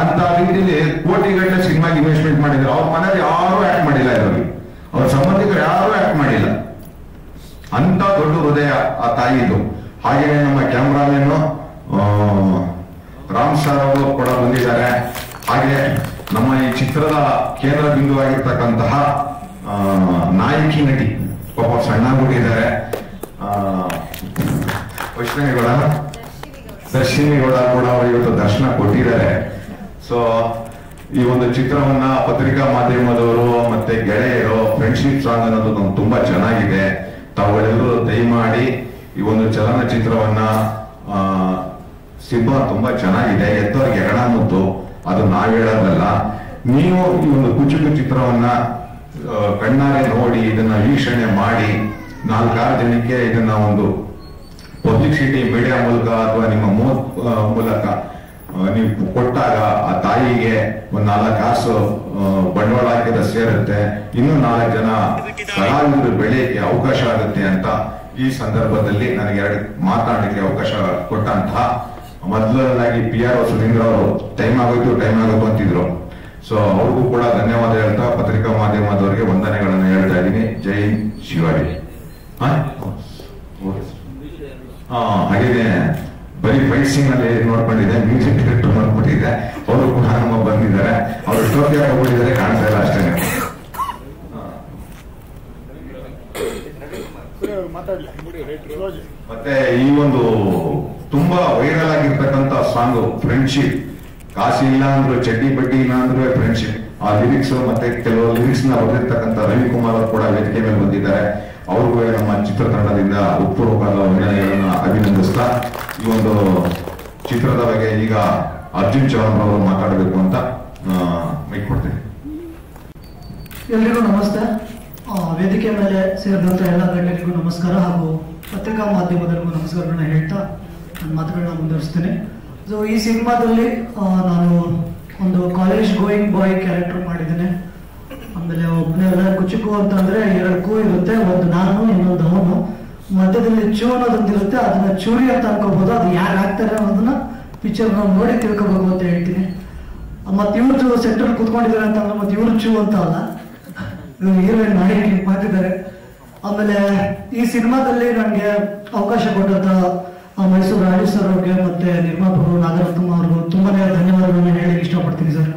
ಅಂತ ರೀತಿಯಲ್ಲಿ ಕೋಟಿಗಟ್ಟಲೆ ಸಿನಿಮಾಗೆ ಇನ್ವೆಸ್ಟ್ಮೆಂಟ್ ಮಾಡಿದ್ರು. ಅವ್ರ ಮನೆಯಲ್ಲಿ ಯಾರು ಆಕ್ಟ್ ಮಾಡಿಲ್ಲ, ಇದರಲ್ಲಿ ಅವ್ರ ಸಂಬಂಧಿಕರು ಯಾರು ಆಕ್ಟ್ ಮಾಡಿಲ್ಲ. ಅಂತ ದೊಡ್ಡ ಹೃದಯ ಆ ತಾಯಿದು. ಹಾಗೆ ನಮ್ಮ ಕ್ಯಾಮ್ರಾಮನ್ ರಾಮ್ ಸರ್ ಅವರು ಕೂಡ ಬಂದಿದ್ದಾರೆ. ಹಾಗೆ ನಮ್ಮ ಈ ಚಿತ್ರದ ಕೇಂದ್ರ ಬಿಂದುವಾಗಿರ್ತಕ್ಕಂತಹ ನಾಯಕಿ ನಟಿ, ಪಾಪ ಸಣ್ಣಾಗ್ಬಿಟ್ಟಿದ್ದಾರೆ, ದರ್ಶಿನಿಗೌಡ ಕೂಡ ಅವರು ಇವತ್ತು ದರ್ಶನ ಕೊಟ್ಟಿದ್ದಾರೆ. ಸೊ ಈ ಒಂದು ಚಿತ್ರವನ್ನ ಪತ್ರಿಕಾ ಮಾಧ್ಯಮದವರು ಮತ್ತೆ ಗೆಳೆಯರು ಫ್ರೆಂಡ್ಶಿಪ್ ಸಾಂಗ್ ಅನ್ನೋದು ತುಂಬಾ ಚೆನ್ನಾಗಿದೆ. ತಾವುಗಳೆಲ್ಲರೂ ದಯಮಾಡಿ ಈ ಒಂದು ಚಲನಚಿತ್ರವನ್ನ ಸಿನಿಮಾ ತುಂಬಾ ಚೆನ್ನಾಗಿದೆ. ಎತ್ತವರಿಗೆ ಹೆಣ ಮುದ್ದು, ಅದು ನಾವ್ ಹೇಳೋದಲ್ಲ. ನೀವು ಈ ಒಂದು ಕುಚುಕು ಚಿತ್ರವನ್ನ ಕಣ್ಣಾರೆ ನೋಡಿ ಇದನ್ನ ವೀಕ್ಷಣೆ ಮಾಡಿ 4-6 ಜನಕ್ಕೆ ಇದನ್ನ ಒಂದು ಪಬ್ಲಿಸಿಟಿ ಮೀಡಿಯಾ ಮೂಲಕ ಅಥವಾ ನಿಮ್ಮ ಮೂಲಕ ನೀವು ಕೊಟ್ಟಾಗ ಆ ತಾಯಿಗೆ ಒಂದು 4 ಕಾಸು ಬಂಡವಾಳ ಹಾಕಿದ ಸೇರುತ್ತೆ, ಇನ್ನೂ 4 ಜನ ಕಲಾವಿದರು ಬೆಳೆಯಕ್ಕೆ ಅವಕಾಶ ಆಗುತ್ತೆ ಅಂತ ಈ ಸಂದರ್ಭದಲ್ಲಿ ನನಗೆ 2 ಮಾತನಾಡಲಿಕ್ಕೆ ಅವಕಾಶ ಕೊಟ್ಟಂತಹ ಮೊದಲನಾಗಿ PRO ಸುರೇಂದ್ರ ಅವರು ಟೈಮ್ ಆಗೋಯ್ತು ಅಂತಿದ್ರು. ಸೊ ಅವ್ರಿಗೂ ಕೂಡ ಧನ್ಯವಾದ ಹೇಳ್ತಾ ಪತ್ರಿಕಾ ಮಾಧ್ಯಮದವರಿಗೆ ವಂದನೆಗಳನ್ನು ಹೇಳ್ತಾ ಇದ್ದೀನಿ. ಜೈ ಶಿವಾಜಿ. ಹಾಗೆ ಬರೀ ಫೈಟ್ ಸೀನ್ ಅಲ್ಲಿ ನೋಡ್ಕೊಂಡಿದ್ದೆ, ಮ್ಯೂಸಿಕ್ ಡೈರೆಕ್ಟರ್ ನೋಡ್ಬಿಟ್ಟಿದ್ದೆ, ಅವರು ಕೂಡ ನಮ್ಮ ಬಂದಿದ್ದಾರೆ. ಅವರು ಟೋಪಿ ಹಾಕೊಂಡಿದ್ದಾರೆ, ಕಾಣ್ತಾ ಇಲ್ಲ ಅಷ್ಟೇ. ಮತ್ತೆ ಈ ಒಂದು ತುಂಬಾ ವೈರಲ್ ಆಗಿರ್ತಕ್ಕಂಥ ಸಾಂಗ್ ಫ್ರೆಂಡ್ಶಿಪ್, ಕಾಸು ಇಲ್ಲ ಅಂದ್ರು ಚಡ್ಡಿ ಬಡ್ಡಿ ಇಲ್ಲ ಅಂದ್ರೂ ಫ್ರೆಂಡ್ಶಿಪ್, ಆ ಲಿರಿಕ್ಸ್ ಮತ್ತೆ ಕೆಲವು ಲಿರಿಕ್ಸ್ ನ ಬರೆದಿರ್ತಕ್ಕಂಥ ರವಿಕುಮಾರ್ ಅವರು ಕೂಡ ವೇದಿಕೆ ಮೇಲೆ ಬಂದಿದ್ದಾರೆ. ಅವ್ರಿಗೂ ನಮ್ಮ ಚಿತ್ರತಂಡದಿಂದ ಉತ್ಪೂರ್ವಕವಾದ ವಂದನೆಗಳನ್ನ ಅಭಿನಂದಿಸ್ತಾ ಈ ಒಂದು ಚಿತ್ರದ ಬಗ್ಗೆ ಈಗ ಅರ್ಜುನ್ ಚೌಹಾಣ್ ಅವರು ಮಾತಾಡಬೇಕು ಅಂತ ಮೈಕ್ ಕೊಡ್ತೇನೆ. ಎಲ್ರಿಗೂ ನಮಸ್ತೆ. ವೇದಿಕೆ ಮೇಲೆ ಸೇರಿದಂತ ಎಲ್ಲ ಗಣ್ಯರಿಗೂ ನಮಸ್ಕಾರ ಹಾಗೂ ಪತ್ರಿಕಾ ಮಾಧ್ಯಮದವರಿಗೂ ನಮಸ್ಕಾರಗಳನ್ನ ಹೇಳ್ತಾ ನನ್ನ ಮಾತುಗಳನ್ನ ಮುಂದುವರಿಸ್ತೇನೆ. ಸೊ ಈ ಸಿನಿಮಾದಲ್ಲಿ ನಾನು ಒಂದು ಕಾಲೇಜ್ ಗೋಯಿಂಗ್ ಬಾಯ್ ಕ್ಯಾರೆಕ್ಟರ್ ಮಾಡಿದ್ದೇನೆ. ಆಮೇಲೆ ಒಬ್ಬನೇ ಎಲ್ಲರಿಗೂ ಚಿಕ್ಕು ಅಂತಂದ್ರೆ 2 ಕೂ ಇರುತ್ತೆ, ಒಂದು ನಾನು ಇನ್ನೊಂದು ಅವನು, ಮಧ್ಯದಲ್ಲಿ ಚೂ ಅನ್ನೋದೊಂದು ಇರುತ್ತೆ, ಅದನ್ನ ಚೂರಿ ಅಂತ ಅನ್ಕೋಬಹುದು. ಅದು ಯಾರು ಆಗ್ತಾರೆ ಅನ್ನೋದನ್ನ ಪಿಕ್ಚರ್ ನಾವು ನೋಡಿ ತಿಳ್ಕೋಬೇಕು ಅಂತ ಹೇಳ್ತೀನಿ. ಮತ್ತೆ ಇವ್ರು ಸೆಂಟ್ರಲ್ ಕುತ್ಕೊಂಡಿದ್ದಾರೆ ಅಂತಂದ್ರೆ ಮತ್ತೆ ಇವ್ರು ಚೂ ಅಂತ ಅಲ್ಲ, ಹೀರೋಯಿನ್ ಮಾಡಿ ಮಾಡ್ತಿದ್ದಾರೆ. ಆಮೇಲೆ ಈ ಸಿನಿಮಾದಲ್ಲಿ ನನಗೆ ಅವಕಾಶ ಕೊಟ್ಟಂತ ಮೈಸೂರು ರಾಜು ಸರ್ ಅವ್ರಿಗೆ ಮತ್ತೆ ನಿರ್ಮಾಪಕರು ನಾಗರತ್ನಮ್ಮ ಅವ್ರಿಗೂ ತುಂಬಾನೇ ಧನ್ಯವಾದಗಳನ್ನು ಹೇಳಲಿಕ್ಕೆ ಇಷ್ಟಪಡ್ತೀನಿ ಸರ್.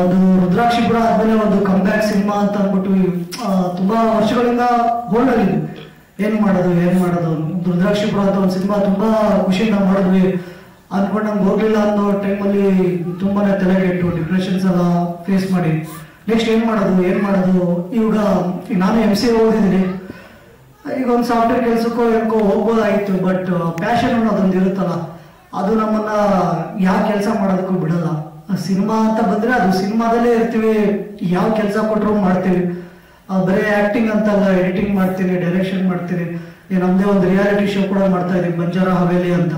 ಅದು ರುದ್ರಾಕ್ಷಿಪುರ ಆದ್ಮೇಲೆ ಒಂದು ಕಂಬ್ಯಾಕ್ ಸಿನಿಮಾ ಅಂತ ಅಂದ್ಬಿಟ್ಟು ತುಂಬಾ ವರ್ಷಗಳಿಂದ ಹೋಲ್ಡ್ ಆಗಿದ್ವಿ, ಏನ್ ಮಾಡೋದು ರುದ್ರಾಕ್ಷಿಪುರ ಅಂತ ಒಂದು ಸಿನಿಮಾ ತುಂಬಾ ಖುಷಿಯಿಂದ ಮಾಡಿದ್ವಿ. ಅನ್ಕೊಂಡು ನಮ್ಗೆ ಹೋಗ್ಲಿಲ್ಲ ಅನ್ನೋ ಟೈಮಲ್ಲಿ ತುಂಬಾನೇ ತಲೆಗೆಟ್ಟು ಡಿಪ್ರೆಷನ್ಸ್ ಎಲ್ಲ ಫೇಸ್ ಮಾಡಿ ನೆಕ್ಸ್ಟ್ ಏನ್ ಮಾಡೋದು ಇವಾಗ ನಾನು MCA ಓದಿದ್ದೀನಿ, ಈಗ ಒಂದು ಸಾಫ್ಟ್ವೇರ್ ಕೆಲಸಕ್ಕೋ ಏನಕ್ಕೋ ಹೋಗ್ಬೋದಾಗಿತ್ತು. ಬಟ್ ಪ್ಯಾಷನ್ ಅನ್ನೋದೊಂದು ಇರುತ್ತಲ್ಲ, ಅದು ನಮ್ಮನ್ನ ಯಾವ ಕೆಲಸ ಮಾಡೋದಕ್ಕೂ ಬಿಡಲ್ಲ. ಸಿನಿಮಾ ಅಂತ ಬಂದ್ರೆ ಅದು ಸಿನಿಮಾದಲ್ಲೇ ಇರ್ತೀವಿ, ಯಾವ ಕೆಲಸ ಕೊಟ್ಟರು ಮಾಡ್ತೀವಿ. ಬರೀ ಆಕ್ಟಿಂಗ್ ಅಂತಲ್ಲ, ಎಡಿಟಿಂಗ್ ಮಾಡ್ತೀನಿ, ಡೈರೆಕ್ಷನ್ ಮಾಡ್ತೀನಿ, ನಮ್ದೇ ಒಂದು ರಿಯಾಲಿಟಿ ಶೋ ಕೂಡ ಮಾಡ್ತಾ ಇದ್ದೀವಿ, ಬಂಜಾರ ಹವೇಲಿ ಅಂತ.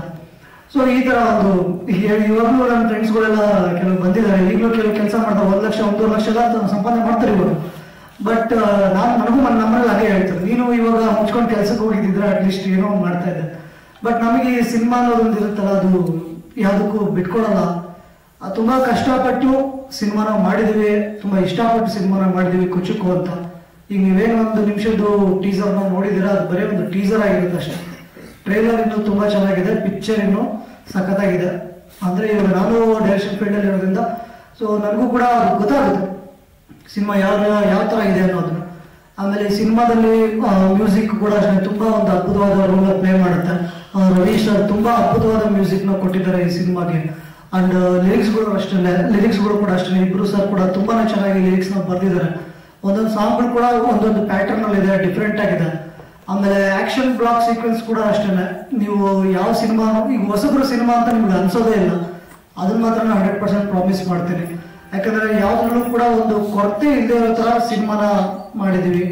ಸೊ ಈ ತರ ಒಂದು ಇವಾಗಲೂ ನನ್ನ ಫ್ರೆಂಡ್ಸ್ಗಳೆಲ್ಲ ಕೆಲವು ಬಂದಿದ್ದಾರೆ, ಈಗಲೂ ಕೆಲವು ಕೆಲಸ ಮಾಡ್ತಾರೆ, 1 ಲಕ್ಷ 1.5 ಲಕ್ಷ ಎಲ್ಲ ಸಂಪಾದನೆ ಮಾಡ್ತಾರೆ ಇವರು. ಬಟ್ ನನಗೂ ನಮ್ಮಲ್ಲಿ ಹಾಗೆ ಹೇಳ್ತಾರೆ, ನೀನು ಇವಾಗ ಮುಚ್ಕೊಂಡು ಕೆಲ್ಸಕ್ಕೆ ಹೋಗಿದ್ದಿದ್ರೆ ಅಟ್ಲೀಸ್ಟ್ ಏನೋ ಒಂದು ಮಾಡ್ತಾ ಇದ್ದೆ. ಬಟ್ ನಮಗೆ ಸಿನಿಮಾ ಅನ್ನೋದೊಂದು ಇರುತ್ತಲ್ಲ, ಅದು ಯಾವುದಕ್ಕೂ ಬಿಟ್ಕೊಡಲ್ಲ. ತುಂಬಾ ಕಷ್ಟಪಟ್ಟು ಸಿನಿಮಾನ ಮಾಡಿದೀವಿ, ತುಂಬಾ ಇಷ್ಟಪಟ್ಟು ಸಿನಿಮಾನ ಮಾಡಿದೀವಿ ಕುಚುಕು ಅಂತ. ಈಗ ನೀವೇನು 1 ನಿಮಿಷದ್ದು ಟೀಸರ್ ನೋಡಿದಿರಾ, ಅದು ಬರೀ ಒಂದು ಟೀಸರ್ ಆಗಿರುತ್ತೆ ಅಷ್ಟೇ. ಟ್ರೈಲರ್ ಇನ್ನೂ ತುಂಬಾ ಚೆನ್ನಾಗಿದೆ, ಪಿಕ್ಚರ್ ಇನ್ನೂ ಸಖತ್ತಾಗಿದೆ. ಅಂದ್ರೆ ಇವಾಗ ನಾನು ಡೈರೆಕ್ಷನ್ ಫೀಲ್ಡ್ ಅಲ್ಲಿ ಇರೋದ್ರಿಂದ ಸೊ ನನಗೂ ಕೂಡ ಗೊತ್ತಾಗುತ್ತೆ ಸಿನಿಮಾ ಯಾವ ತರ ಇದೆ ಅನ್ನೋದನ್ನ. ಆಮೇಲೆ ಈ ಸಿನಿಮಾದಲ್ಲಿ ಮ್ಯೂಸಿಕ್ ಕೂಡ ಅಷ್ಟೇ ತುಂಬಾ ಒಂದು ಅದ್ಭುತವಾದ ರೋಲ್ ಪ್ಲೇ ಮಾಡುತ್ತೆ. ರವಿ ಸರ್ ತುಂಬಾ ಅದ್ಭುತವಾದ ಮ್ಯೂಸಿಕ್ ನ ಕೊಟ್ಟಿದ್ದಾರೆ ಈ ಸಿನಿಮಾಗೆ. ಅಂಡ್ ಲಿರಿಕ್ಸ್ಗಳು ಕೂಡ ಅಷ್ಟೇ, ಇಬ್ರು ಸರ್ ಕೂಡ ತುಂಬಾನೇ ಚೆನ್ನಾಗಿ ಲಿರಿಕ್ಸ್ ನ ಬರ್ದಿದ್ದಾರೆ. ಒಂದೊಂದು ಸಾಂಗ್ಗಳು ಕೂಡ ಒಂದೊಂದು ಪ್ಯಾಟರ್ನ್ ಅಲ್ಲಿ ಇದೆ, ಡಿಫ್ರೆಂಟ್ ಆಗಿದೆ. ಆಮೇಲೆ ಆಕ್ಷನ್ ಬ್ಲಾಕ್ ಸೀಕ್ವೆನ್ಸ್ ಕೂಡ ಅಷ್ಟೇನೆ, ನೀವು ಯಾವ ಸಿನಿಮಾ ಈಗ ಹೊಸಬ್ರು ಸಿನಿಮಾ ಅಂತ ನಿಮ್ಗೆ ಅನ್ಸೋದೇ ಇಲ್ಲ, ಅದನ್ನ ಮಾತ್ರ ನಾನು 100% ಪ್ರಾಮಿಸ್ ಮಾಡ್ತೀನಿ. ಯಾಕಂದ್ರೆ ಯಾವ್ದ್ರಲ್ಲೂ ಕೂಡ ಒಂದು ಕೊರತೆ ಇಲ್ಲದೆ ಇರೋ ತರ ಸಿನಿಮಾನ ಮಾಡಿದೀವಿ.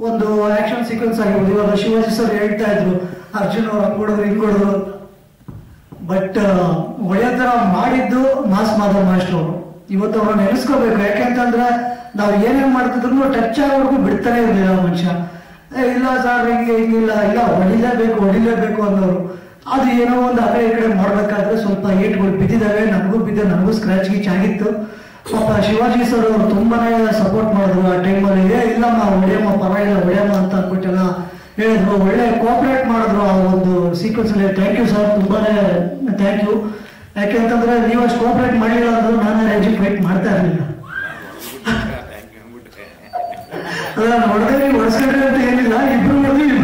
ಒಂದು ಆಕ್ಷನ್ ಸೀಕ್ವೆನ್ಸ್ ಆಗಿರ್ಬೋದು, ಇವಾಗ ಶಿವಾಜಿ ಸರ್ ಹೇಳ್ತಾ ಇದ್ರು ಅರ್ಜುನ್ ಅವ್ರು ಹಂಗೊಡೋರು ಹಿಂಗೊಡೋರು, ಬಟ್ ಒಳ್ಳೆ ತರ ಮಾಡಿದ್ದು ಮಾಸ್ ಮಾಧವ್ ಮಾಸ್ಟರ್ ಅವರು. ಇವತ್ತು ಅವ್ರನ್ನ ನೆನೆಸ್ಕೋಬೇಕು, ಯಾಕೆಂತಂದ್ರೆ ನಾವು ಏನೇನ್ ಮಾಡ್ತಿದ್ರು ಟಚ್ ಆಗೋರ್ಗು ಬಿಡ್ತಾನೆ ಇರ್ಲಿಲ್ಲ ಮನುಷ್ಯ. ಇಲ್ಲ ಸರ್ ಹಿಂಗಿಲ್ಲ ಹೊಡಿಲೇಬೇಕು ಅನ್ನೋರು. ಅದು ಏನೋ ಒಂದು ಆ ಕಡೆ ಮಾಡ್ಬೇಕಾದ್ರೆ ಸ್ವಲ್ಪ ಏಟ್ಗಳು ಬಿದ್ದಿದ್ದಾವೆ, ನನಗೂ ಸ್ಕ್ರಾಚ್ ಗೀಚ್ ಆಗಿತ್ತು. ಪಾಪ ಶಿವಾಜಿ ಸರ್ ಅವರು ತುಂಬಾನೇ ಸಪೋರ್ಟ್ ಮಾಡಿದ್ರು ಆ ಟೈಮಲ್ಲಿ. ಇಲ್ಲಮ್ಮ ಹೊಡೆಯಮ್ಮ ಪರವಾಗಿಲ್ಲ ಅಂತ ಅಂದ್ಬಿಟ್ಟೆಲ್ಲ ಹೇಳಿದ್ರು, ಒಳ್ಳೆ ಕೋಆಪರೇಟ್ ಮಾಡಿದ್ರು ಆ ಒಂದು ಸೀಕ್ವೆನ್ಸ್ ಅಲ್ಲಿ. ಥ್ಯಾಂಕ್ ಯು ಸರ್, ತುಂಬಾನೇ ಥ್ಯಾಂಕ್ ಯು. ಯಾಕೆಂತಂದ್ರೆ ನೀವು ಅಷ್ಟು ಕೋಆಪರೇಟ್ ಮಾಡಿಲ್ಲ ಅಂದ್ರೂ ನಾನು ರೇಂಜ್ ಫೈಟ್ ಮಾಡ್ತಾ ಇರಲಿಲ್ಲ. ಹೊಡೆಸ್ಕೊಂಡ್ರೆ ಅಂತ ಏನಿಲ್ಲ, ಇಬ್ರು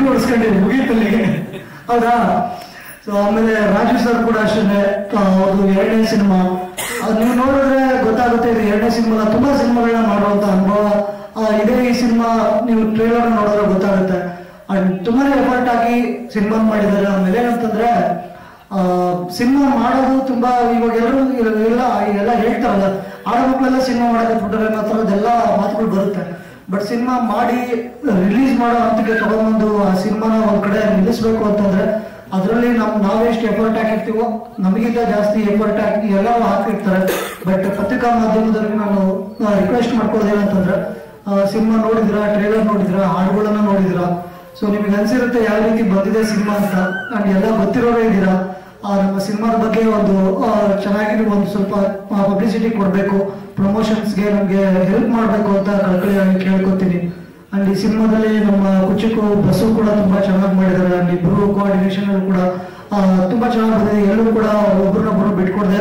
ಹೊಡೆಸ್ಕೊಂಡ್ರಿ ಮುಗೀತಲ್ಲಿಗೆ, ಹೌದಾ. ಸೊ ಆಮೇಲೆ ರಾಜು ಸರ್ ಕೂಡ ಅಷ್ಟೇ, ಅವ್ರದ್ದು 2ನೇ ಸಿನಿಮಾ. ಅದು ನೀವು ನೋಡಿದ್ರೆ ಗೊತ್ತಾಗುತ್ತೆ, ಇದು 2ನೇ ಸಿನಿಮಾ. ತುಂಬಾ ಸಿನಿಮಾಗಳನ್ನ ಮಾಡುವಂತ ಅನುಭವ ಇದೇ ಈ ಸಿನಿಮಾ. ನೀವು ಟ್ರೇಲರ್ ನೋಡಿದ್ರೆ ಗೊತ್ತಾಗುತ್ತೆ. ತುಂಬಾನೇ ಎಫರ್ಟ್ ಆಗಿ ಸಿನಿಮಾ ಮಾಡಿದ್ದಾರೆ. ಆಮೇಲೆ ಏನಂತಂದ್ರೆ ಸಿನಿಮಾ ಮಾಡೋದು ತುಂಬಾ, ಇವಾಗ ಎಲ್ಲ ಹೇಳ್ತಾರಲ್ಲ, ಆಡೋ ಮಕ್ಕಳೆಲ್ಲ ಸಿನಿಮಾ ಮಾಡಕ್ಕೆ ಬಿಟ್ಟರೆ ಮಾತ್ರ ಅದೆಲ್ಲ ಮಾತುಗಳು ಬರುತ್ತೆ. ಬಟ್ ಸಿನಿಮಾ ಮಾಡಿ ರಿಲೀಸ್ ಮಾಡೋ ಹಂತಕ್ಕೆ ತಗೊಂಡ್ಬಂದು ಆ ಸಿನಿಮಾನ ಒಂದ್ ಕಡೆ ನಿಲ್ಲಿಸ್ಬೇಕು ಅಂತಂದ್ರೆ ಅದರಲ್ಲಿ ನಾವೆಷ್ಟು ಎಫರ್ಟ್ ಹಾಕಿರ್ತೀವೋ ನಮಗಿಂತ ಜಾಸ್ತಿ ಎಫರ್ಟ್ ಹಾಕಿ ಎಲ್ಲರೂ ಹಾಕಿರ್ತಾರೆ. ಬಟ್ ಪತ್ರಿಕಾ ಮಾಧ್ಯಮದಲ್ಲಿ ನಾನು ರಿಕ್ವೆಸ್ಟ್ ಮಾಡ್ಕೊಳ್ಳೋದೇನಂತಂದ್ರೆ, ಸಿನಿಮಾ ನೋಡಿದಿರಾ, ಟ್ರೇಲರ್ ನೋಡಿದಿರಾ, ಹಾಡುಗಳನ್ನ ನೋಡಿದಿರಾ, ಸೊ ನಿಮಗೆ ಅನ್ಸಿರುತ್ತೆ ಯಾವ ರೀತಿ ಬಂದಿದೆ ಸಿನಿಮಾ ಅಂತ. ಅಂಡ್ ಎಲ್ಲ ಗೊತ್ತಿರೋರೇ ಇದ್ದೀರಾ. ನಮ್ಮ ಸಿನಿಮಾದ ಬಗ್ಗೆ ಒಂದು ಚೆನ್ನಾಗಿ ಒಂದು ಸ್ವಲ್ಪ ಪಬ್ಲಿಸಿಟಿ ಕೊಡಬೇಕು, ಪ್ರಮೋಷನ್ಸ್ಗೆ ನಮಗೆ ಹೆಲ್ಪ್ ಮಾಡಬೇಕು ಅಂತ ಕಳ್ಕಳಿಯಾಗಿ ಕೇಳ್ಕೊತೀನಿ. ಅಂಡ್ ಈ ಸಿನಿಮಾದಲ್ಲಿ ನಮ್ಮ ಕುಚಿಕು ಬಸ್ಸು ಕೂಡ ತುಂಬಾ ಚೆನ್ನಾಗಿ ಮಾಡಿದ್ದಾರೆ. ಅಂಡ್ ಇಬ್ರು ಕೋಆರ್ಡಿನೇಷನ್ ಕೂಡ ತುಂಬಾ ಚೆನ್ನಾಗಿ ಬಂದಿದೆ. ಎಲ್ಲರೂ ಕೂಡ ಒಬ್ರನ್ನೊಬ್ರು ಬಿಟ್ಕೊಡ್ದೆ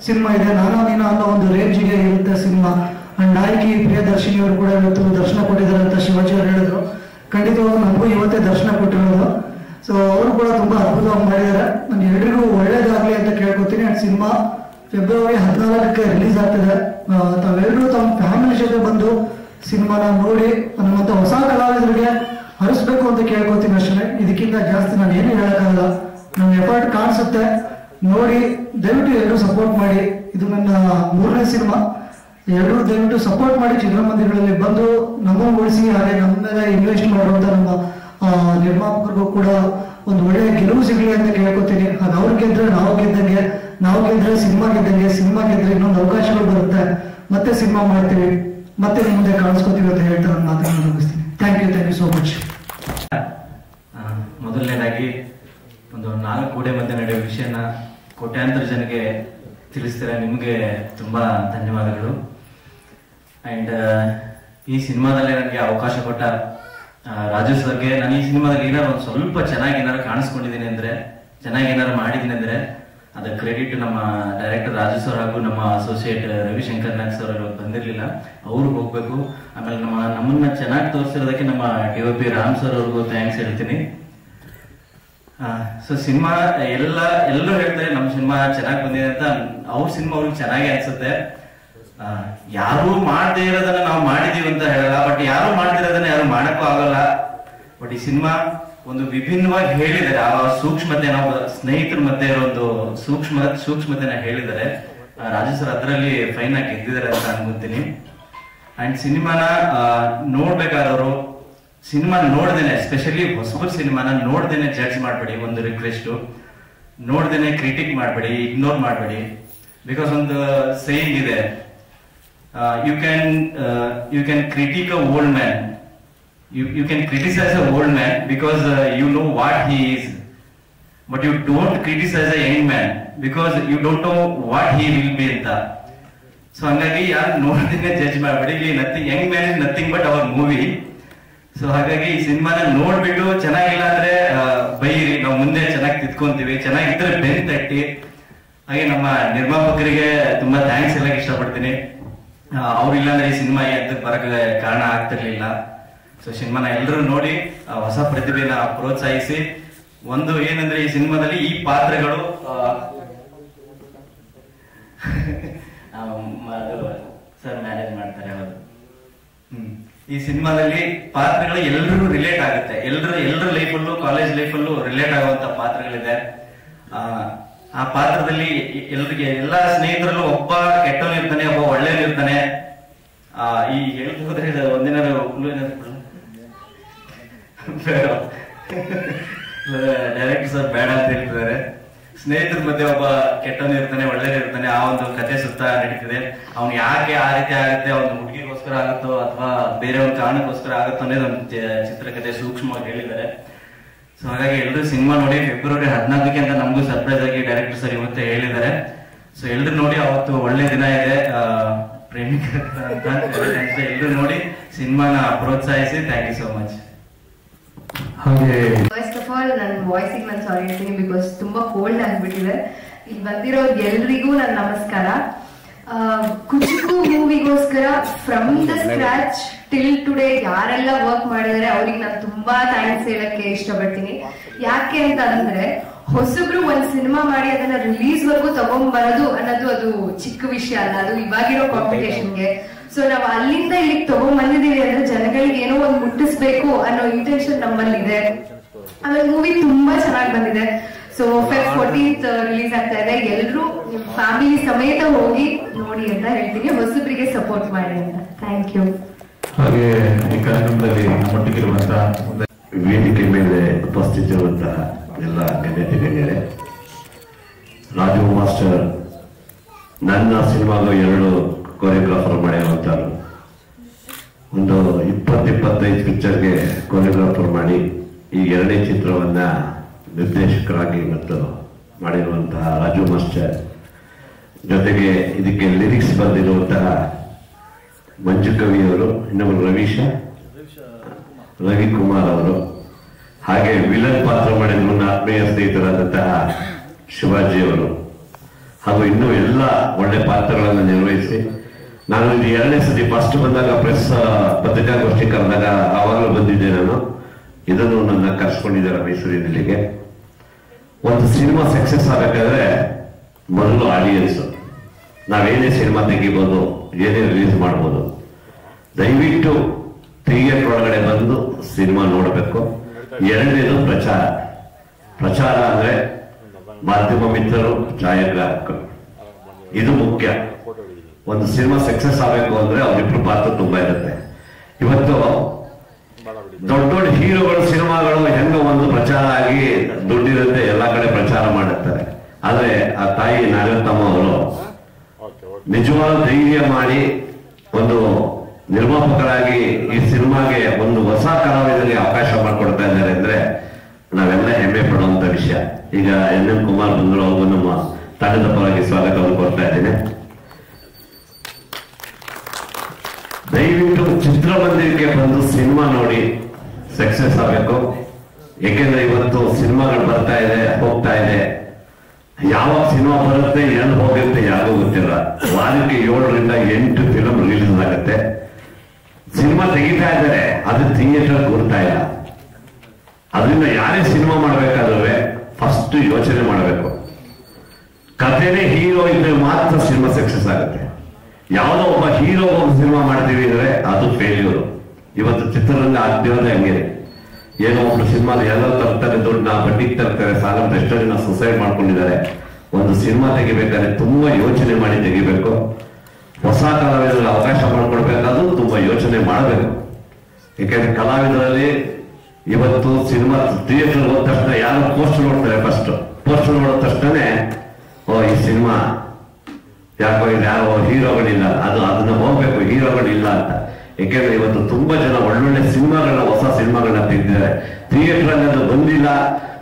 ಸಿನಿಮಾ ಇದೆ. ನೀನು ಅನ್ನೋ ಒಂದು ರೇಂಜ್ಗೆ ಇರುತ್ತೆ ಸಿನಿಮಾ. ಅಂಡ್ ನಾಯಕಿ ಪ್ರಿಯದರ್ಶಿನಿ ಅವರು ಕೂಡ ಇವತ್ತು ದರ್ಶನ ಕೊಟ್ಟಿದ್ದಾರೆ ಅಂತ ಶಿವಾಜಿ ಅವರು ಹೇಳಿದ್ರು. ಖಂಡಿತವಾಗೂ ನಮಗೂ ಇವತ್ತೇ ದರ್ಶನ ಕೊಟ್ಟಿರೋದು. ಸೊ ಅವರು ಕೂಡ ತುಂಬಾ ಅದ್ಭುತವಾಗಿ ಮಾಡಿದ್ದಾರೆ. ನಾನು ಎಲ್ರಿಗೂ ಒಳ್ಳೇದಾಗ್ಲಿ ಅಂತ ಕೇಳ್ಕೊತೀನಿ. ಅಂಡ್ ಸಿನಿಮಾ ಫೆಬ್ರವರಿ 14ಕ್ಕೆ ರಿಲೀಸ್ ಆಗ್ತಿದೆ. ತಾವೆಲ್ಲರೂ ತಮ್ಮ ಫ್ಯಾಮಿಲಿ ಜೊತೆ ಬಂದು ಸಿನಿಮಾನ ನೋಡಿ ನಮ್ಮಂತ ಹೊಸ ಕಲಾವಿದರಿಗೆ ಹರಿಸ್ಬೇಕು ಅಂತ ಕೇಳ್ಕೊತೀನಿ ಅಷ್ಟೇ. ಇದಕ್ಕಿಂತ ಜಾಸ್ತಿ ನಾನು ಏನು ಹೇಳಕ್ಕಾಗಲ್ಲ. ನನ್ನ ಎಫರ್ಟ್ ಕಾಣಿಸುತ್ತೆ, ನೋಡಿ ದಯವಿಟ್ಟು ಎಲ್ಲರೂ ಸಪೋರ್ಟ್ ಮಾಡಿ. ಇದು ನನ್ನ 3ನೇ ಸಿನಿಮಾ. ಎಲ್ಲರೂ ದಯವಿಟ್ಟು ಸಪೋರ್ಟ್ ಮಾಡಿ, ಚಿತ್ರಮಂದಿರಗಳಲ್ಲಿ ಬಂದು ನಮ್ಮನ್ನು ಉಳಿಸಿ, ಹಾಗೆ ನಮ್ಮ ಮೇಲೆ ಇನ್ವೆಸ್ಟ್ ಮಾಡುವಂತ ನಮ್ಮ ನಿರ್ಮಾಪಕರಿಗೂ ಕೂಡ ಒಂದು ಒಳ್ಳೆಯ ಗೆಲುವು ಸಿಗಲಿ ಅಂತ ಕೇಳ್ಕೊತೀನಿ. ಅದು ಅವ್ರು ಗೆದ್ರೆ ನಾವು ಗೆದ್ದಂಗೆ. ನಾವು ಗೆದ್ರೆ ಸಿನಿಮಾ ಗೆದ್ದಂಗೆ, ಸಿನಿಮಾ ಗೆದ್ರೆ ಇನ್ನೊಂದು ಅವಕಾಶಗಳು ಬರುತ್ತೆ, ಮತ್ತೆ ಸಿನಿಮಾ ಮಾಡ್ತೀವಿ, ಮತ್ತೆ ನಿಮ್ಮ ಮುಂದೆ ಕಾಣಿಸ್ಕೋತೀವಿ ಅಂತ ಹೇಳ್ತಾ ನನ್ನ ಮಾತನ್ನು ಮುಗಿಸ್ತೀನಿ. Thank you so much. ಮೊದಲನೇದಾಗಿ ಒಂದು 4 ಗೋಡೆ ಮಧ್ಯೆ ನಡೆಯುವ ವಿಷಯನ ಕೋಟ್ಯಾಂತರ ಜನಕ್ಕೆ ತಿಳಿಸ್ತೀರಾ, ನಿಮಗೆ ತುಂಬಾ ಧನ್ಯವಾದಗಳು. ಅಂಡ್ ಈ ಸಿನಿಮಾದಲ್ಲಿ ನನಗೆ ಅವಕಾಶ ಕೊಟ್ಟ ರಾಜು ಸರ್ಗೆ, ನಾನು ಈ ಸಿನಿಮಾದಲ್ಲಿ ಏನಾದ್ರು ಒಂದು ಸ್ವಲ್ಪ ಚೆನ್ನಾಗಿ ಏನಾದ್ರು ಕಾಣಿಸ್ಕೊಂಡಿದ್ದೀನಿ ಅಂದ್ರೆ, ಚೆನ್ನಾಗಿ ಏನಾದ್ರು ಮಾಡಿದ್ದೀನಿ ಅಂದ್ರೆ ಅದ ಕ್ರೆಡಿಟ್ ನಮ್ಮ ಡೈರೆಕ್ಟರ್ ರಾಜು ಸರ್ ಹಾಗೂ ನಮ್ಮ ಅಸೋಸಿಯೇಟ್ ರವಿಶಂಕರ್ ನಾಗ್ ಸರ್ ಬಂದಿರ್ಲಿಲ್ಲ, ಅವ್ರಿಗೆ ಹೋಗ್ಬೇಕು. ಆಮೇಲೆ ನಮ್ಮನ್ನ ಚೆನ್ನಾಗಿ ತೋರಿಸಿರೋದಕ್ಕೆ ನಮ್ಮ DOP ರಾಮ್ ಸರ್ ಅವ್ರಿಗೂ ಥ್ಯಾಂಕ್ಸ್ ಹೇಳ್ತೀನಿ. ಸೊ ಸಿನಿಮಾ ಎಲ್ಲರೂ ಹೇಳ್ತಾರೆ ನಮ್ಮ ಸಿನಿಮಾ ಚೆನ್ನಾಗಿ ಬಂದಿದೆ ಅಂತ, ಅವ್ರ ಸಿನಿಮಾ ಅವ್ರಿಗೆ ಚೆನ್ನಾಗಿ ಅನ್ಸುತ್ತೆ. ಯಾರು ಮಾಡದೇ ಇರೋದನ್ನ ನಾವು ಮಾಡಿದೀವಿ ಅಂತ ಹೇಳಲ್ಲ, ಬಟ್ ಯಾರು ಮಾಡ್ತಿರೋದನ್ನ ಯಾರು ಮಾಡಕ್ಕೂ ಆಗಲ್ಲ. ಬಟ್ ಈ ಸಿನಿಮಾ ಒಂದು ವಿಭಿನ್ನವಾಗಿ ಹೇಳಿದ್ದಾರೆ, ಆ ಸೂಕ್ಷ್ಮತೆ, ನಾವು ಸ್ನೇಹಿತರ ಮಧ್ಯೆ ಇರೋ ಒಂದು ಸೂಕ್ಷ್ಮತೆನ ಹೇಳಿದ್ದಾರೆ. ರಾಜು ಸರ್ ಅದರಲ್ಲಿ ಫೈನ್ ಆಗಿ ಗೆದ್ದಿದ್ದಾರೆ ಅಂತ ಅನ್ಕೊಂತೀನಿ. ಅಂಡ್ ಸಿನಿಮಾನ ನೋಡ್ಬೇಕಾದವರು ಸಿನಿಮಾ ನೋಡ್ದೇನೆ, ಎಸ್ಪೆಷಲಿ ಹೊಸಬರ್ ಸಿನಿಮಾನ ನೋಡ್ದೇನೆ ಜಡ್ಜ್ ಮಾಡ್ಬೇಡಿ. ಒಂದು ರಿಕ್ವೆಸ್ಟ್, ನೋಡ್ದೇನೆ ಕ್ರಿಟಿಕ್ ಮಾಡ್ಬೇಡಿ, ಇಗ್ನೋರ್ ಮಾಡ್ಬೇಡಿ. ಬಿಕಾಸ್ ಒಂದು ಸೇಯಿಂಗ್ ಇದೆ, you can critic a old man, you can criticize a old man because you know what he is, but you don't criticize a young man because you don't know what he will be anta. So hangagi yaar nodidine judge ಮಾಡಬೇಡಿ. nothing, young man is nothing but our movie. So ಹಾಗಾಗಿ ಈ ಸಿನಿಮಾನ ನೋಡ್ಬಿಟ್ಟು ಚೆನ್ನಾಗಿಲ್ಲ ಅಂದ್ರೆ ಬೈರಿ, ನಾವು ಮುಂದೆ ಚೆನ್ನಾಗಿ ತಿದ್ಕೊಂತೀವಿ, ಚೆನ್ನಾಗಿದ್ರೆ ಬೆನ್ ತಟ್ಟಿ. ಹಾಗೆ ನಮ್ಮ ನಿರ್ಮಾಪಕರಿಗೆ ತುಂಬಾ ಥ್ಯಾಂಕ್ಸ್ ಹೇಳಕ್ ಇಷ್ಟಪಡ್ತೀನಿ. ಅವ್ರಿಲ್ಲ ಅಂದ್ರೆ ಈ ಸಿನಿಮಾ ಎದ್ದಕ್ಕೆ ಬರಕ್ಕೆ ಕಾರಣ ಆಗ್ತಿರ್ಲಿಲ್ಲ. ಸೊ ಸಿನಿಮಾನ ಎಲ್ಲರೂ ನೋಡಿ ಹೊಸ ಪ್ರತಿಭೆನ ಪ್ರೋತ್ಸಾಹಿಸಿ. ಒಂದು ಏನಂದ್ರೆ ಈ ಸಿನಿಮಾದಲ್ಲಿ ಈ ಪಾತ್ರಗಳು ಸರ್ ಮ್ಯಾನೇಜ್ ಮಾಡ್ತಾರೆ ಅವರು. ಈ ಸಿನಿಮಾದಲ್ಲಿ ಪಾತ್ರಗಳು ಎಲ್ಲರೂ ರಿಲೇಟ್ ಆಗುತ್ತೆ, ಎಲ್ಲರ ಲೈಫಲ್ಲೂ, ಕಾಲೇಜ್ ಲೈಫಲ್ಲೂ ರಿಲೇಟ್ ಆಗುವಂತ ಪಾತ್ರಗಳಿದೆ. ಆ ಪಾತ್ರದಲ್ಲಿ ಎಲ್ರಿಗೆ, ಎಲ್ಲಾ ಸ್ನೇಹಿತರಲ್ಲೂ ಒಬ್ಬ ಕೆಟ್ಟವನು ಇರ್ತಾನೆ, ಒಬ್ಬ ಒಳ್ಳೆಯವನು ಇರ್ತಾನೆ. ಈ ಹೇಳ್ತಾ ಹೋದ್ರೆ ಒಂದಿನ ಡೈರೆಕ್ಟರ್ ಸರ್ ಬೇಡ ಅಂತ ಹೇಳ್ತಿದ್ದಾರೆ. ಸ್ನೇಹಿತರ ಮಧ್ಯೆ ಒಬ್ಬ ಕೆಟ್ಟವನು ಇರ್ತಾನೆ, ಒಳ್ಳೆಯ ಇರ್ತಾನೆ, ಆ ಒಂದು ಕತೆ ಸುತ್ತ ನಡೀತಿದೆ. ಅವ್ನು ಯಾಕೆ ಆ ರೀತಿ ಆಗುತ್ತೆ, ಅವ್ನ ಹುಡುಗಿಗೋಸ್ಕರ ಆಗುತ್ತೋ ಅಥವಾ ಬೇರೆ ಒಂದು ಕಾರಣಕ್ಕೋಸ್ಕರ ಆಗುತ್ತೋ ಅನ್ನೋದು ಒಂದು ಚಿತ್ರಕಥೆ ಸೂಕ್ಷ್ಮವಾಗಿ ಹೇಳಿದ್ದಾರೆ. ಸೊ ಹಾಗಾಗಿ ಎಲ್ಲರೂ ಸಿನಿಮಾ ನೋಡಿ ಫೆಬ್ರವರಿ 14ಕ್ಕೆ ಅಂತ ನಮಗೂ ಸರ್ಪ್ರೈಸ್ ಆಗಿ ಡೈರೆಕ್ಟರ್ ಸರ್ ಇವತ್ತೇ ಹೇಳಿದ್ದಾರೆ. ಸೊ ಎಲ್ಲರೂ ನೋಡಿ, ಅವತ್ತು ಒಳ್ಳೆ ದಿನ ಇದೆ ಪ್ರೇಮಿಕರ ಅಂತ. ಎಲ್ಲರೂ ನೋಡಿ ಸಿನಿಮಾನ ಪ್ರೋತ್ಸಾಹಿಸಿ. Thank you so much. First of all ನನ್ನ ವಾಯ್ಸಿಗೆ ನಾನು ಸಾರಿ ಹೇಳ್ತೀನಿ, ಬಿಕಾಸ್ ತುಂಬಾ ಕೋಲ್ಡ್ ಆಗ್ಬಿಟ್ಟಿದೆ. ಇಲ್ಲಿ ಬಂದಿರೋ ಎಲ್ರಿಗೂ ನನ್ನ ನಮಸ್ಕಾರ. ಕುಚುಕು ಮೂವಿಗೋಸ್ಕರ from the scratch till today ಯಾರೆಲ್ಲ ವರ್ಕ್ ಮಾಡಿದಾರೆ ಅವ್ರಿಗೆ ನಾನು ತುಂಬಾ ಥ್ಯಾಂಕ್ಸ್ ಹೇಳಕ್ಕೆ ಇಷ್ಟಪಡ್ತೀನಿ. ಯಾಕೆ ಅಂತ ಅಂದ್ರೆ, ಹೊಸಬ್ರು ಒಂದ್ ಸಿನಿಮಾ ಮಾಡಿ ಅದನ್ನ ರಿಲೀಸ್ ವರ್ಗೂ ತಗೊಂಡ್ಬರೋದು ಅನ್ನೋದು ಅದು ಚಿಕ್ಕ ವಿಷಯ ಅಲ್ಲ, ಅದು ಇವಾಗಿರೋ ಕಾಂಪಿಟೇಷನ್ಗೆ. ಸೊ ನಾವು ಅಲ್ಲಿಂದ ಇಲ್ಲಿಗೆ ತಗೊಂಡ್ ಬಂದಿದೀವಿ ಅಂದ್ರೆ ಜನಗಳಿಗೆ ಏನೋ ಒಂದು ಮುಟ್ಟಿಸ್ಬೇಕು ಅನ್ನೋ ಇಂಟೆನ್ಷನ್ ನಮ್ಮಲ್ಲಿದೆ. ಆಮೇಲೆ ಮೂವಿ ತುಂಬಾ ಚೆನ್ನಾಗಿ ಬಂದಿದೆ. ಸೊ Feb 14th ರಿಲೀಸ್ ಆಗ್ತಾ ಇದೆ. ಎಲ್ರು ನಿಮ್ ಫ್ಯಾಮಿಲಿ ಸಮೇತ ಹೋಗಿ ನೋಡಿ ಅಂತ ಹೇಳ್ತೀನಿ. ಹೊಸಬ್ರಿಗೆ ಸಪೋರ್ಟ್ ಮಾಡಿ ಅಂತ. Thank you. ಹಾಗೆ ಈ ಕಾರ್ಯಕ್ರಮದಲ್ಲಿ ನಮ್ಮೊಟ್ಟಿಗಿರುವಂತಹ ವೇದಿಕೆ ಮೇಲೆ ಉಪಸ್ಥಿತಿರುವಂತಹ ಎಲ್ಲ ಗಣ್ಯರೇ, ರಾಜು ಮಾಸ್ಟರ್ ನನ್ನ ಸಿನಿಮಾಗ 2 ಕೊರಿಯೋಗ್ರಾಫರ್ ಮಾಡಿರುವಂತರು. ಒಂದು 20-25 ಪಿಕ್ಚರ್ಗೆ ಕೊರಿಯೋಗ್ರಾಫರ್ ಮಾಡಿ ಈ 2ನೇ ಚಿತ್ರವನ್ನ ನಿರ್ದೇಶಕರಾಗಿ ಮತ್ತು ಮಾಡಿರುವಂತಹ ರಾಜು ಮಾಸ್ಟರ್, ಜೊತೆಗೆ ಇದಕ್ಕೆ ಲಿರಿಕ್ಸ್ ಬಂದಿರುವಂತಹ ಮಂಜು ಕವಿ ಅವರು, ಇನ್ನೊಬ್ಬರು ರವಿಕುಮಾರ್ ಅವರು, ಹಾಗೆ ವಿಲನ್ ಪಾತ್ರ ಮಾಡಿದ ನನ್ನ ಆತ್ಮೀಯ ಸ್ನೇಹಿತರಾದಂತಹ ಶಿವಾಜಿ ಅವರು, ಹಾಗೂ ಇನ್ನೂ ಎಲ್ಲ ಒಳ್ಳೆ ಪಾತ್ರಗಳನ್ನು ನಿರ್ವಹಿಸಿ, ನಾನು ಇದು 2ನೇ ಸತಿ ಫಸ್ಟ್ ಬಂದಾಗ ಪ್ರೆಸ್ ಪತ್ರಿಕಾಗೋಷ್ಠಿ ಕರೆದಾಗ ಆವಾಗಲೂ ಬಂದಿದ್ದೆ ನಾನು. ಇದನ್ನು ನನ್ನ ಕರ್ಸ್ಕೊಂಡಿದ್ದಾರೆ ಮೈಸೂರಿನಲ್ಲಿಗೆ. ಒಂದು ಸಿನಿಮಾ ಸಕ್ಸಸ್ ಆಗಬೇಕಾದ್ರೆ ಮೊದಲು ಆಡಿಯನ್ಸ್, ನಾವೇನೇ ಸಿನಿಮಾ ತೆಗಿಬೋದು, ಏನೇ ರಿಲೀಸ್ ಮಾಡ್ಬೋದು, ದಯವಿಟ್ಟು ಥಿಯೇಟರ್ ಒಳಗಡೆ ಬಂದು ಸಿನಿಮಾ ನೋಡಬೇಕು. 2ನೇದು ಪ್ರಚಾರ ಅಂದ್ರೆ ಮಾಧ್ಯಮ ಮಿತ್ರರು, ಛಾಯಾಗ್ರಾಹಕರು, ಇದು ಮುಖ್ಯ. ಒಂದು ಸಿನಿಮಾ ಸಕ್ಸಸ್ ಆಗಬೇಕು ಅಂದ್ರೆ ಅವರಿಬ್ರು ಪಾತ್ರ ತುಂಬಾ ಇರುತ್ತೆ. ಇವತ್ತು ದೊಡ್ಡ ಹೀರೋಗಳು ಸಿನಿಮಾಗಳು ಹೆಂಗ ಒಂದು ಪ್ರಚಾರ ಆಗಿ ದುಡ್ಡಿರುತ್ತೆ, ಎಲ್ಲಾ ಕಡೆ ಪ್ರಚಾರ ಮಾಡುತ್ತಾರೆ. ಆದ್ರೆ ಆ ತಾಯಿ ನಾಗರತ್ನಮ್ಮ ಅವರು ನಿಜವಾದ ಧೈರ್ಯ ಮಾಡಿ ಒಂದು ನಿರ್ಮಾಪಕರಾಗಿ ಈ ಸಿನಿಮಾಗೆ ಒಂದು ಹೊಸ ಕಲಾವಿದರಿಗೆ ಅವಕಾಶ ಮಾಡಿಕೊಡ್ತಾ ಇದ್ದಾರೆ ಅಂದ್ರೆ ನಾವೆಲ್ಲ ಹೆಮ್ಮೆ ಪಡುವಂತ ವಿಷಯ. ಈಗ NM ಕುಮಾರ್ ಬಂದ್ರು, ಅವರು ನಮ್ಮ ತಂಡದ ಪರವಾಗಿ ಸ್ವಾಗತವನ್ನು ಕೊಡ್ತಾ ಇದ್ದೇನೆ. ದಯವಿಟ್ಟು ಚಿತ್ರಮಂದಿರಕ್ಕೆ ಬಂದು ಸಿನಿಮಾ ನೋಡಿ ಸಕ್ಸಸ್ ಆಗಬೇಕು. ಏಕೆಂದ್ರೆ ಇವತ್ತು ಸಿನಿಮಾಗಳು ಬರ್ತಾ ಇದೆ, ಹೋಗ್ತಾ ಇದೆ. ಯಾವಾಗ ಸಿನಿಮಾ ಬರುತ್ತೆ, ಎಲ್ಲಿ ಹೋಗುತ್ತೆ ಯಾರಿಗೂ ಗೊತ್ತಿಲ್ಲ. ವಾರಕ್ಕೆ 7 ರಿಂದ 8 ಫಿಲಂ ರಿಲೀಸ್ ಆಗುತ್ತೆ. ಸಿನಿಮಾ ತೆಗಿತಾ ಇದ್ದಾರೆ, ಅದು ಥಿಯೇಟರ್ ಕೂರ್ತಾ ಇಲ್ಲ. ಅದರಿಂದ ಯಾರೇ ಸಿನಿಮಾ ಮಾಡ್ಬೇಕಾದ್ರೆ ಫಸ್ಟ್ ಯೋಚನೆ ಮಾಡಬೇಕು. ಕಥೆನೇ ಹೀರೋ ಇದ್ರೆ ಮಾತ್ರ ಸಿನಿಮಾ ಸಕ್ಸಸ್ ಆಗುತ್ತೆ. ಯಾವುದೋ ಒಬ್ಬ ಹೀರೋ ಒಂದು ಸಿನಿಮಾ ಮಾಡ್ತೀವಿ ಅಂದ್ರೆ ಅದು ಫೇಲ್ಯೂರ್. ಇವತ್ತು ಚಿತ್ರರಂಗ ಆಗ್ತಿರೋದೇ ಹಂಗೆ. ಏನೋ ಒಬ್ರು ಸಿನಿಮಾದ ಎಲ್ಲ ತರ್ತಾರೆ, ದುಡ್ಡನ್ನ ಬಡ್ಡಿಗೆ ತರ್ತಾರೆ, ಸಾಲ ಎಷ್ಟೋ ಜನ ಸುಸೈಡ್ ಮಾಡ್ಕೊಂಡಿದ್ದಾರೆ. ಒಂದು ಸಿನಿಮಾ ತೆಗಿಬೇಕಾದ್ರೆ ತುಂಬಾ ಯೋಚನೆ ಮಾಡಿ ತೆಗಿಬೇಕು. ಹೊಸ ಕಲಾವಿದರಿಗೆ ಅವಕಾಶ ಮಾಡ್ಕೊಡ್ಬೇಕಾದ್ರೂ ತುಂಬಾ ಯೋಚನೆ ಮಾಡಬೇಕು. ಯಾಕಂದ್ರೆ ಕಲಾವಿದರಲ್ಲಿ ಇವತ್ತು ಸಿನಿಮಾ ಥಿಯೇಟರ್ ಹೋದ ತಕ್ಷಣ ಯಾರು ಪೋಸ್ಟ್ ನೋಡ್ತಾರೆ, ಫಸ್ಟ್ ಪೋಸ್ಟ್ ನೋಡಿದ ತಕ್ಷಣನೇ ಈ ಸಿನಿಮಾ ಯಾಕೋ ಇಲ್ಲಿ ಯಾರೋ ಹೀರೋಗಳಿಲ್ಲ, ಅದನ್ನ ಹೋಗ್ಬೇಕು, ಹೀರೋಗಳಿಲ್ಲ ಅಂತ. ಯಾಕೆಂದ್ರೆ ಇವತ್ತು ತುಂಬಾ ಜನ ಒಳ್ಳೊಳ್ಳೆ ಸಿನಿಮಾಗಳನ್ನ, ಹೊಸ ಸಿನಿಮಾಗಳನ್ನ ತೆಗೆದಿದ್ದಾರೆ. ಥಿಯೇಟರ್ ಅಲ್ಲಿ ಅದು ಬಂದಿಲ್ಲ,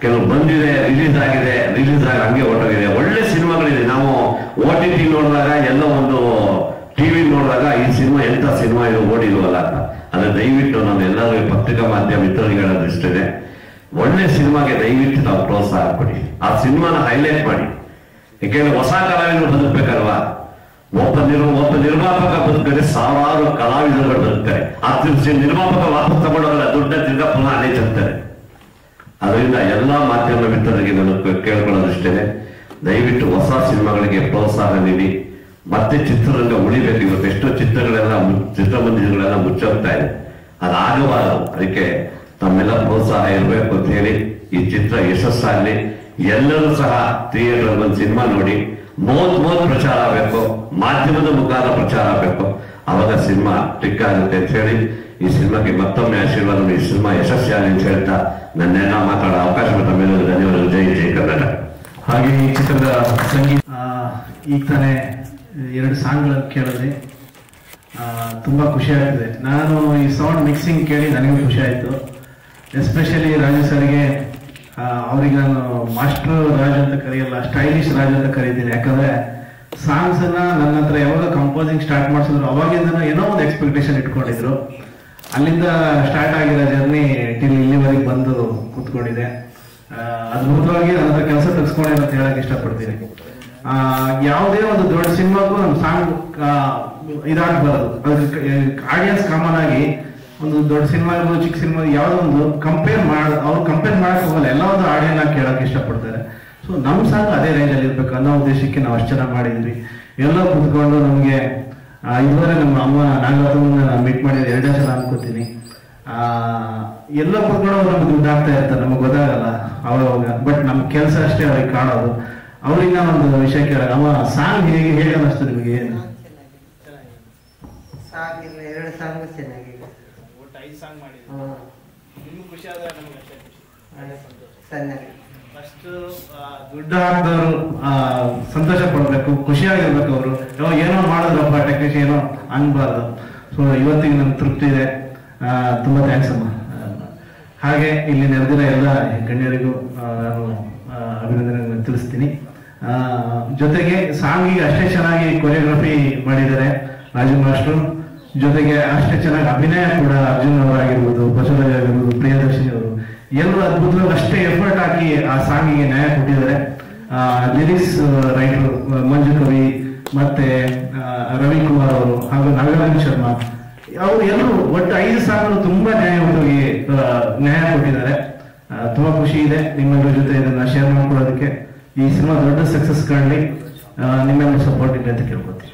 ಕೆಲವು ಬಂದಿದೆ, ರಿಲೀಸ್ ಆಗಿದೆ, ಹಂಗೆ ಹೊರಟೋಗಿದೆ. ಒಳ್ಳೆ ಸಿನಿಮಾಗಳಿದೆ. ನಾವು OTT ನೋಡಿದಾಗ, ಎಲ್ಲ ಒಂದು ಟಿವಿ ನೋಡಿದಾಗ ಈ ಸಿನಿಮಾ ಎಂತ ಸಿನಿಮಾ ಇದು ಓಡಿಲ್ವಲ್ಲ ಅಂತ. ಅದ್ರ ದಯವಿಟ್ಟು ನಾನು ಎಲ್ಲರೂ ಪತ್ರಿಕಾ ಮಾಧ್ಯಮ ಮಿತ್ರರಿಗೆ ಹೇಳೋದಿಷ್ಟೇ, ಒಳ್ಳೆ ಸಿನಿಮಾಗೆ ದಯವಿಟ್ಟು ನಾವು ಪ್ರೋತ್ಸಾಹ ಕೊಡಿ. ಆ ಸಿನಿಮಾನ ಹೈಲೈಟ್ ಮಾಡಿ. ಯಾಕೆಂದ್ರೆ ಹೊಸ ಕಲಾವಿದರು ಬದುಕಬೇಕಲ್ವಾ. ಒಬ್ಬ ನಿರ್ಮಾಪಕ ಬದುಕರೆ ಸಾವಿರಾರು ಕಲಾವಿದರುಗಳು ಬದುಕ್ತಾರೆ. ಆ ನಿರ್ಮಾಪಕ ವಾಪಸ್ ತಗೊಂಡೋಗಲ್ಲ, ದುಡ್ಡ ತಿರ್ಗಾ ಪುನಃ ಅದೇ ಚೆಲ್ತಾರೆ. ಅದರಿಂದ ಎಲ್ಲಾ ಮಾಧ್ಯಮ ಮಿತ್ರರಿಗೆ ನಾನು ಕೇಳ್ಕೊಳ್ಳೋದಿಷ್ಟೇ, ದಯವಿಟ್ಟು ಹೊಸ ಸಿನಿಮಾಗಳಿಗೆ ಪ್ರೋತ್ಸಾಹ ನೀಡಿ. ಮತ್ತೆ ಚಿತ್ರರಂಗ ಉಳಿಬೇಕು. ಇವತ್ತು ಎಷ್ಟೋ ಚಿತ್ರಮಂದಿರಗಳೆಲ್ಲ ಮುಚ್ಚೋಗ್ತಾ ಇದೆ, ಅದಾಗಬಾರದು. ಅದಕ್ಕೆ ತಮ್ಮೆಲ್ಲ ಪ್ರೋತ್ಸಾಹ ಇರಬೇಕು ಅಂತ ಹೇಳಿ, ಈ ಚಿತ್ರ ಯಶಸ್ಸಾಗಲಿ. ಎಲ್ಲರೂ ಸಹ ಥಿಯೇಟರ್ ಒಂದು ಸಿನಿಮಾ ನೋಡಿ ಮೋದ್ ಪ್ರಚಾರ ಆಗಬೇಕು, ಮಾಧ್ಯಮದ ಮುಖಾಂತರ ಪ್ರಚಾರ ಆಗಬೇಕು. ಅವಾಗ ಸಿನಿಮಾ ಕ್ಲಿಕ್ ಆಗುತ್ತೆ ಅಂತ ಹೇಳಿ ಈ ಸಿನಿಮಾಗೆ ಮತ್ತೊಮ್ಮೆ ಆಶೀರ್ವಾದ. ಈ ಸಿನಿಮಾ ಯಶಸ್ವಿಯಾಗಲಿ ಅಂತ ಹೇಳ್ತಾ ನನ್ನೆಲ್ಲ ಮಾತಾಡೋ ಅವಕಾಶ ತಮ್ಮೆಲ್ಲರೂ ಧನ್ಯವಾದಗಳು. ಜೈ ಜೈ ಕನ್ನಡ. ಹಾಗೆ ಈ ಚಿತ್ರದ ಸಂಗೀತ ಈಗ ತಾನೇ 2 ಸಾಂಗ್ಗಳನ್ನು ಕೇಳಿದೆ, ತುಂಬಾ ಖುಷಿ ಆಗ್ತದೆ. ನಾನು ಈ ಸೌಂಡ್ ಮಿಕ್ಸಿಂಗ್ ಕೇಳಿ ನನಗೂ ಖುಷಿ ಆಯ್ತು. ಎಸ್ಪೆಷಲಿ ರಾಜು ಸರ್ಗೆ, ಅವ್ರಿಗೆ ನಾನು ಮಾಸ್ಟರ್ ರಾಜ್ ಅಂತ ಕರೆಯಲ್ಲ, ಸ್ಟೈಲಿಶ್ ರಾಜ್ ಅಂತ ಕರೀತೀನಿ. ಯಾಕಂದ್ರೆ ಸಾಂಗ್ಸ್ ಅನ್ನ ನನ್ನ ಹತ್ರ ಯಾವಾಗ ಕಂಪೋಸಿಂಗ್ ಸ್ಟಾರ್ಟ್ ಮಾಡಿಸಿದ್ರು ಅವಾಗಿಂದ ಏನೋ ಒಂದು ಎಕ್ಸ್ಪೆಕ್ಟೇಷನ್ ಇಟ್ಕೊಂಡಿದ್ರು. ಅಲ್ಲಿಂದ ಸ್ಟಾರ್ಟ್ ಆಗಿರೋ ಜರ್ನಿ ಇಲ್ಲಿವರೆಗೆ ಬಂದು ಕೂತ್ಕೊಂಡಿದೆ. ಅದ್ಭುತವಾಗಿ ನನ್ನ ಹತ್ರ ಕೆಲಸ ತೆಗೆಸ್ಕೊಂಡೆ ಅಂತ ಹೇಳಕ್ ಇಷ್ಟಪಡ್ತೀನಿ. ಯಾವುದೇ ಒಂದು ದೊಡ್ಡ ಸಿನಿಮಾಗೂ ನಮ್ಮ ಸಾಂಗ್ ಇದಾಗಬಾರದು. ಅದಕ್ಕೆ ಆಡಿಯನ್ಸ್ ಕಾಮನ್ ಆಗಿ ಒಂದು ದೊಡ್ಡ ಸಿನಿಮಾ ಇರ್ಬೋದು, ಚಿಕ್ಕ ಸಿನಿಮಾ, ಯಾವುದೋ ಒಂದು ಅವ್ರು ಕಂಪೇರ್ ಮಾಡಕ್ ಹೋಗಲ್ಲ. ಎಲ್ಲ ಒಂದು ಆಡಿಯನ್ ಆಗಿ ಕೇಳಕ್ ಇಷ್ಟಪಡ್ತಾರೆ. ಸೊ ನಮ್ಮ ಸಾಂಗ್ ಅದೇ ರೇಂಜಲ್ಲಿ ಇರ್ಬೇಕು ಅನ್ನೋ ಉದ್ದೇಶಕ್ಕೆ ನಾವು ಅಷ್ಟು ಚೆನ್ನಾಗಿ ಮಾಡಿದ್ವಿ. ಎಲ್ಲ ಕುತ್ಕೊಂಡು ನಮ್ಗೆ ಇದುವರೆ ನಮ್ಮ ಅಮ್ಮ ನಾಗರತ್ನಮ್ಮನ ಮೀಟ್ ಮಾಡಿದ್ರೆ 2 ಸಲ ಅನ್ಕೋತೀನಿ. ಎಲ್ಲ ಕುತ್ಕೊಂಡು ನಮ್ಗೆ ದುಡ್ಡಾಗ್ತಾ ಇರ್ತಾರೆ, ನಮಗೆ ಗೊತ್ತಾಗಲ್ಲ ಅವಾಗ. ಬಟ್ ನಮ್ ಕೆಲಸ ಅಷ್ಟೇ ಅವ್ರಿಗೆ ಕಾಣೋದು. ಅವ್ರಿಗೆ ಒಂದು ವಿಷಯ ಕೇಳೋಣ, ಅಮ್ಮ ಸಾಂಗ್ ಹೇಗೆ ಅನ್ನಿಸ್ತು ನಿಮಗೆ? ಸಾಂಗ್ ಇಲ್ಲ, 2 ಸಾಂಗ್ ಚೆನ್ನಾಗಿದೆ. ಒಟ್ಟು 5 ಸಾಂಗ್ ಮಾಡಿದ್ರು. ನಿಮ್ಗೆ ಖುಷಿ ಆದ್ರೆ ನಮ್ಗೆ ಅಷ್ಟೇ ಖುಷಿ. ಫಸ್ಟ್ ದುಡ್ಡು ಹಾಕಿದವರು ಸಂತೋಷ ಪಡ್ಬೇಕು, ಖುಷಿಯಾಗಿರ್ಬೇಕು. ಅವರು ಏನೋ ಮಾಡಿದ್ರಪ್ಪ ಟೆಕ್ನಿಷಿಯನ್ ಏನೋ ಅನ್ಬಾರ್ದು. ಸೊ ಇವತ್ತಿಗೆ ನಮ್ಗೆ ತೃಪ್ತಿ ಇದೆ. ತುಂಬಾ ಥ್ಯಾಂಕ್ಸ್ ಅಮ್ಮ. ಹಾಗೆ ಇಲ್ಲಿ ನೆರೆದಿರೋ ಎಲ್ಲ ಗಣ್ಯರಿಗೂ ನಾನು ಅಭಿನಂದನೆ ತಿಳಿಸ್ತೀನಿ. ಜೊತೆಗೆ ಸಾಂಗಿಗೆ ಅಷ್ಟೇ ಚೆನ್ನಾಗಿ ಕೊರಿಯೋಗ್ರಫಿ ಮಾಡಿದ್ದಾರೆ ರಾಜು ಮಾಸ್ಟರ್. ಜೊತೆಗೆ ಅಷ್ಟೇ ಚೆನ್ನಾಗಿ ಅಭಿನಯ ಕೂಡ ಅರ್ಜುನ್ ಅವರಾಗಿರ್ಬೋದು, ಬಸವರಾಜ್ ಆಗಿರ್ಬೋದು, ಪ್ರಿಯದರ್ಶಿನಿ ಅವರು ಎಲ್ಲರೂ ಅದ್ಭುತವಾಗಿ ಅಷ್ಟೇ ಎಫರ್ಟ್ ಹಾಕಿ ಆ ಸಾಂಗಿಗೆ ನ್ಯಾಯ ಕೊಟ್ಟಿದ್ದಾರೆ. ಲಿರಿಕ್ಸ್ ರೈಟರ್ ಮಂಜು ಕವಿ, ಮತ್ತೆ ರವಿಕುಮಾರ್ ಅವರು ಹಾಗೂ ನಾಗರಾಜ್ ಶರ್ಮಾ ಅವರು ಎಲ್ಲರೂ ಒಟ್ಟು 5 ಸಾಂಗ್ಗಳು ತುಂಬಾ ನ್ಯಾಯವಾಗಿ ನ್ಯಾಯ ಕೊಟ್ಟಿದ್ದಾರೆ. ತುಂಬಾ ಖುಷಿ ಇದೆ ನಿಮ್ಮೆಲ್ಲರ ಜೊತೆ ಇದನ್ನ ಶೇರ್ ಮಾಡ್ಕೊಳ್ಳೋದಕ್ಕೆ. ಈ ಸಿನಿಮಾ ದೊಡ್ಡ ಸಕ್ಸಸ್ ಕಾಣಲಿ, ನಿಮ್ಮೆಲ್ಲರ ಸಪೋರ್ಟ್ ಇದೆ ಅಂತ ಕೇಳ್ಕೊತೀನಿ.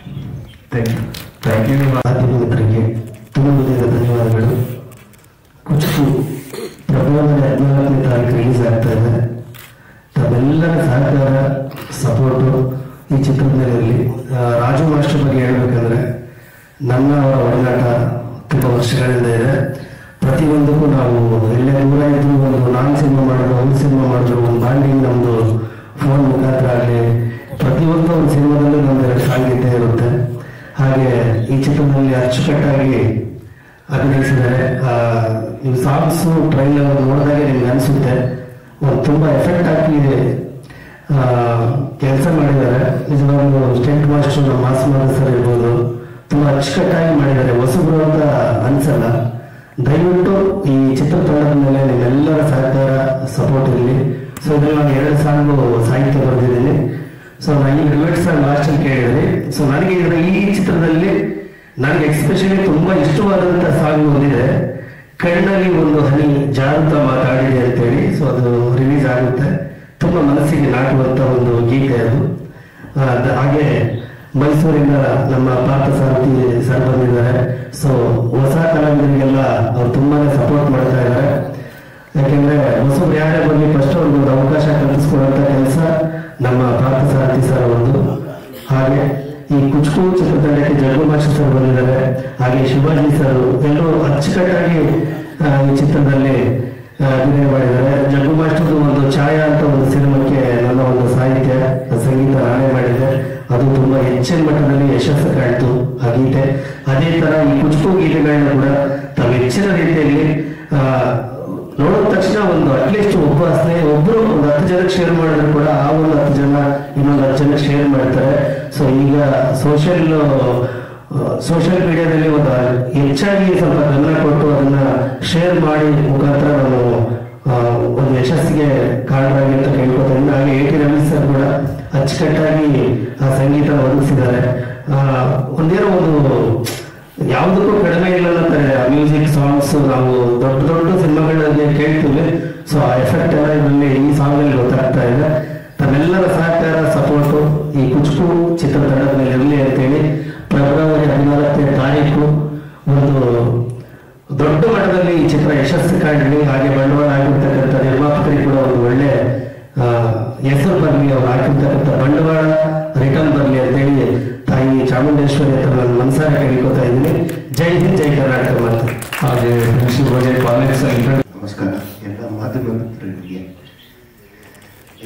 Thank you. ಮಾಧ್ಯಮದವರಿಗೆ ತುಂಬ ಧನ್ಯವಾದಗಳು. ಕುಚುಕು ಫೆಬ್ರವರಿ 14ನೇ ತಾರೀಕು ರಿಲೀಸ್ ಆಗ್ತಾ ಇದೆ. ತಮ್ಮೆಲ್ಲರ ಸಹಕಾರ ಸಪೋರ್ಟು ಈ ಚಿತ್ರದಲ್ಲಿ. ರಾಜು ಮಾಸ್ಟರ್ ಬಗ್ಗೆ ಹೇಳ್ಬೇಕಂದ್ರೆ ನನ್ನ ಅವರ ಒಡನಾಟ ತುಂಬ ವರ್ಷಗಳಿಂದ ಇದೆ. ಪ್ರತಿಯೊಂದಕ್ಕೂ ನಾವು ಎಲ್ಲೇ ದೂರ ಇದ್ರು, ಒಂದು ನಾನು ಸಿನಿಮಾ ಮಾಡಿದ್ರು, ಒಂದು ಸಿನಿಮಾ ಮಾಡಿದ್ರು, ಒಂದು ಬಾಂಡಿಂಗ್ ನಮ್ಮದು ಫೋನ್ ಮುಖಾಂತರ ಆಗಲಿ ಪ್ರತಿಯೊಂದು ಒಂದು ಸಿನಿಮಾದಲ್ಲೂ ನಮ್ದು ಸಾಂಗೀತ್ಯ ಇರುತ್ತೆ. ಹಾಗೆ ಈ ಚಿತ್ರದಲ್ಲಿ ಅಚ್ಚುಕಟ್ಟಾಗಿ ಅಭಿನಯಿಸಿದ್ದಾರೆ. ನೀವು ಸಾಂಗ್ಸು ಟ್ರೈಲರ್ ನೋಡಿದಾಗೆ ನಿಮ್ಗೆ ಅನಿಸುತ್ತೆ ಒಂದು ತುಂಬ ಎಫೆಕ್ಟ್ ಆಗಿ ಕೆಲಸ ಮಾಡಿದ್ದಾರೆ. ನಿಜವಾಗ್ಲೂ ಸ್ಟೆಂಟ್ ಮಾಸ್ಟರ್ ನಮ್ಮ ಮಾಸಮಾದ ಸರ್ ಇರ್ಬೋದು, ತುಂಬ ಅಚ್ಚುಕಟ್ಟಾಗಿ ಮಾಡಿದ್ದಾರೆ. ಹೊಸಬ್ರು ಅಂತ ಅನ್ಸಲ್ಲ. ದಯವಿಟ್ಟು ಈ ಚಿತ್ರತಂಡದ ಮೇಲೆ ನಿಮ್ಮೆಲ್ಲರ ಸಹಕಾರ ಸಪೋರ್ಟ್ ಇರಲಿ. ಸೊ ಇದ್ರಲ್ಲಿ ನಾನು 2 ಸಾಂಗು ಸಾಹಿತ್ಯ ಬರೆದಿದ್ದೀನಿ. ಸೊ ನಾನು ಈ ರಿವೇಟ್ ಸಾಂಗ್ ಲಾಸ್ಟಲ್ಲಿ ಕೇಳಿದ್ರಿ. ಸೊ ನನಗೆ ಈ ಚಿತ್ರದಲ್ಲಿ ನನಗೆ ಎಕ್ಸ್ಪೆಷಲಿ ತುಂಬಾ ಇಷ್ಟವಾದಂತ ಸಾಂಗ್ ಒಂದಿದೆ, ಕಣ್ಣಲ್ಲಿ ಒಂದು ಹನಿ ಜಾರುತ್ತಾ ಮಾತಾಡಿದೆ ಅಂತೇಳಿ. ಸೊ ಅದು ರಿಲೀಸ್ ಆಗುತ್ತೆ. ತುಂಬಾ ಮನಸ್ಸಿಗೆ ನಾಟುವಂತ ಒಂದು ಗೀತೆ ಅದು. ಹಾಗೆ ಮೈಸೂರಿನ ನಮ್ಮ ಪಾರ್ಥಸಾರಥಿ ಸರ್ ಬಂದಿದ್ದಾರೆ. ಸೊ ಹೊಸ ಕಲಾವಿದರಿಗೆಲ್ಲ ಅವ್ರು ತುಂಬಾನೇ ಸಪೋರ್ಟ್ ಮಾಡ್ತಾ ಇದ್ದಾರೆ. ಯಾಕೆಂದ್ರೆ ಹೊಸಬ್ರು ಯಾರೇ ಬಂದು ಫಸ್ಟ್ ಒಂದು ಅವಕಾಶ ಕಲ್ಪಿಸ್ಕೊಡುವಂತ ಕೆಲಸ ನಮ್ಮ ಪಾರ್ಥಸಾರಥಿ ಸರ್ ಒಂದು. ಹಾಗೆ ಈ ಕುಚ್ಕು ಚಿತ್ರತಂಡಕ್ಕೆ ಜಗ್ಗುಮಾಷಿ ಸರ್ ಬಂದಿದ್ದಾರೆ. ಹಾಗೆ ಶಿವಾಜಿ ಸರ್ ಎಲ್ಲರೂ ಅಚ್ಚುಕಟ್ಟಾಗಿ ಈ ಚಿತ್ರದಲ್ಲಿ ಅಭಿನಯ ಮಾಡಿದ್ದಾರೆ. ಜಗ್ಗುಮಾಸ್ಟರ್ದು ಒಂದು ಛಾಯಾ ಅಂತ ಒಂದು ಸಿನಿಮಾಕ್ಕೆ ನನ್ನ ಒಂದು ಸಾಹಿತ್ಯ ಸಂಗೀತ ನಾನೇ ಮಾಡಿದ್ದೆ. ಅದು ತುಂಬಾ ಹೆಚ್ಚಿನ ಮಟ್ಟದಲ್ಲಿ ಯಶಸ್ಸು ಕಾಣ್ತು ಆ ಗೀತೆ. ಅದೇ ತರ ಈ ಕುಚ್ಕು ಗೀತೆಗಳನ್ನ ಕೂಡ ತಾವು ಹೆಚ್ಚಿನ ರೀತಿಯಲ್ಲಿ ನೋಡಿದ ತಕ್ಷಣ ಒಂದು ಅಟ್ಲೀಸ್ಟ್ ಒಬ್ರು ಒಂದು 10 ಜನಕ್ಕೆ ಶೇರ್ ಮಾಡಿದ್ರು ಕೂಡ ಆ ಒಂದು 10 ಜನ ಇನ್ನೊಂದು 10 ಜನಕ್ಕೆ ಶೇರ್ ಮಾಡ್ತಾರೆ. ಸೊ ಈಗ ಸೋಷಿಯಲ್ ಮೀಡಿಯಾದಲ್ಲಿ ಒಂದು ಹೆಚ್ಚಾಗಿ ಸ್ವಲ್ಪ ಗಮನ ಕೊಟ್ಟು ಅದನ್ನ ಶೇರ್ ಮಾಡಿ ಮುಖಾಂತರ ನಾವು ಒಂದು ಯಶಸ್ಸಿಗೆ ಕಾರಣರಾಗಿ ಅಂತ ಕೇಳ್ಕೊತಾ ಇದ್ದೀನಿ. ಹಾಗೆ A.T. ರಮೇಶ್ ಸರ್ ಕೂಡ ಅಚ್ಚುಕಟ್ಟಾಗಿ ಆ ಸಂಗೀತ ಒದಗಿಸಿದ್ದಾರೆ. ಒಂದೇನೋ ಒಂದು ಯಾವುದಕ್ಕೂ ಕಡಿಮೆ ಇಲ್ಲ ಅಂತಾರೆ ಮ್ಯೂಸಿಕ್ ಸಾಂಗ್ಸ್. ನಾವು ದೊಡ್ಡ ದೊಡ್ಡ ಸಿನಿಮಾಗಳಲ್ಲಿ ಕೇಳ್ತೀವಿ. ಸೊ ಆ ಎಫೆಕ್ಟ್ ಎಲ್ಲ ಇದರಲ್ಲಿ ಈ ಸಾಂಗ್ ಅಲ್ಲಿ ಗೊತ್ತಾಗ್ತಾ ಇದೆ. ತಮ್ಮೆಲ್ಲರ ಸಹಕಾರ ಸಪೋರ್ಟು ಈ ಕುಚ್ಕು ಚಿತ್ರತಂಡದ ಮೇಲೆ ಇರಲಿ ಅಂತೇಳಿ ಫೆಬ್ರವರಿ 14ನೇ ತಾರೀಕು ಒಂದು ದೊಡ್ಡ ಮಟ್ಟದಲ್ಲಿ ಈ ಚಿತ್ರ ಯಶಸ್ಸು ಕಾಣಲಿ. ಹಾಗೆ ಬಂಡವಾಳ ಆಗಿರ್ತಕ್ಕಂಥ ನಿರ್ಮಾಪಕರಿಗೆ ಕೂಡ ಒಂದು ಒಳ್ಳೆ ಹೆಸರು ಬರಲಿ, ಅವ್ರು ಹಾಕಿರ್ತಕ್ಕಂಥ ಬಂಡವಾಳ ರಿಟರ್ನ್ ಬರಲಿ ಅಂತೇಳಿ ತಾಯಿ ಚಾಮುಂಡೇಶ್ವರಿ ಹತ್ರ ನಾನು ಮನಸಾರ ಕೇಳ್ಕೊತಾ ಇದ್ದೀನಿ. ಜೈ ಹಿಂದ್, ಜೈ ಕರ್ನಾಟಕ ಮಾತು. ಹಾಗೆ ನಮಸ್ಕಾರ ಎಲ್ಲ ಮಾಧ್ಯಮ ಮಿತ್ರರಿಗೆ.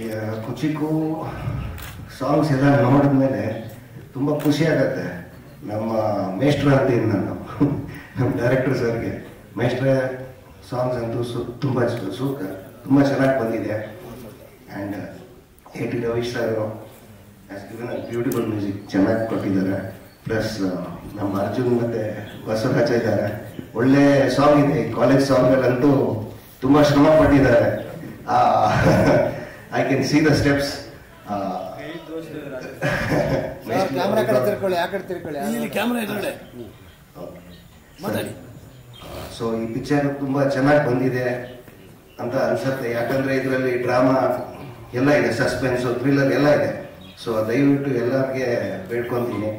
ಈಗ ಕುಚಿಕು ಸಾಂಗ್ಸ್ ಎಲ್ಲ ನೋಡಿದ್ಮೇಲೆ ತುಂಬ ಖುಷಿ ಆಗತ್ತೆ. ನಮ್ಮ ಮೇಷ್ಟ್ರ ಅಂತೀನಿ ನಾನು, ನಮ್ಮ ಡೈರೆಕ್ಟರ್ ಸರ್ಗೆ. ಮೇಷ್ಟ್ರ ಸಾಂಗ್ಸ್ ಅಂತೂ ತುಂಬ ತುಂಬ ಚೆನ್ನಾಗಿ ಬಂದಿದೆ. And A.T. Ravish sir beautiful music ಚೆನ್ನಾಗಿ ಕೊಟ್ಟಿದ್ದಾರೆ. ಪ್ಲಸ್ ನಮ್ಮ ಅರ್ಜುನ್ ಮತ್ತೆ ಬಸವರಾಜ ಇದ್ದಾರೆ. ಒಳ್ಳೆ ಸಾಂಗ್ ಇದೆ. ಕಾಲೇಜ್ ಸಾಂಗಲ್ಲಂತೂ ತುಂಬ ಶ್ರಮ ಪಟ್ಟಿದ್ದಾರೆ. I can see the steps. So ಈ ಪಿಕ್ಚರ್ ತುಂಬಾ ಚೆನ್ನಾಗಿ ಬಂದಿದೆ ಅಂತ ಅನ್ಸುತ್ತೆ. ಯಾಕಂದ್ರೆ ಇದರಲ್ಲಿ ಡ್ರಾಮಾ ಎಲ್ಲ ಇದೆ, ಸಸ್ಪೆನ್ಸ್, ಥ್ರಿಲ್ಲರ್ ಎಲ್ಲ ಇದೆ. ಸೊ ದಯವಿಟ್ಟು ಎಲ್ಲರಿಗೆ ಬೇಡ್ಕೊಂತೀನಿ,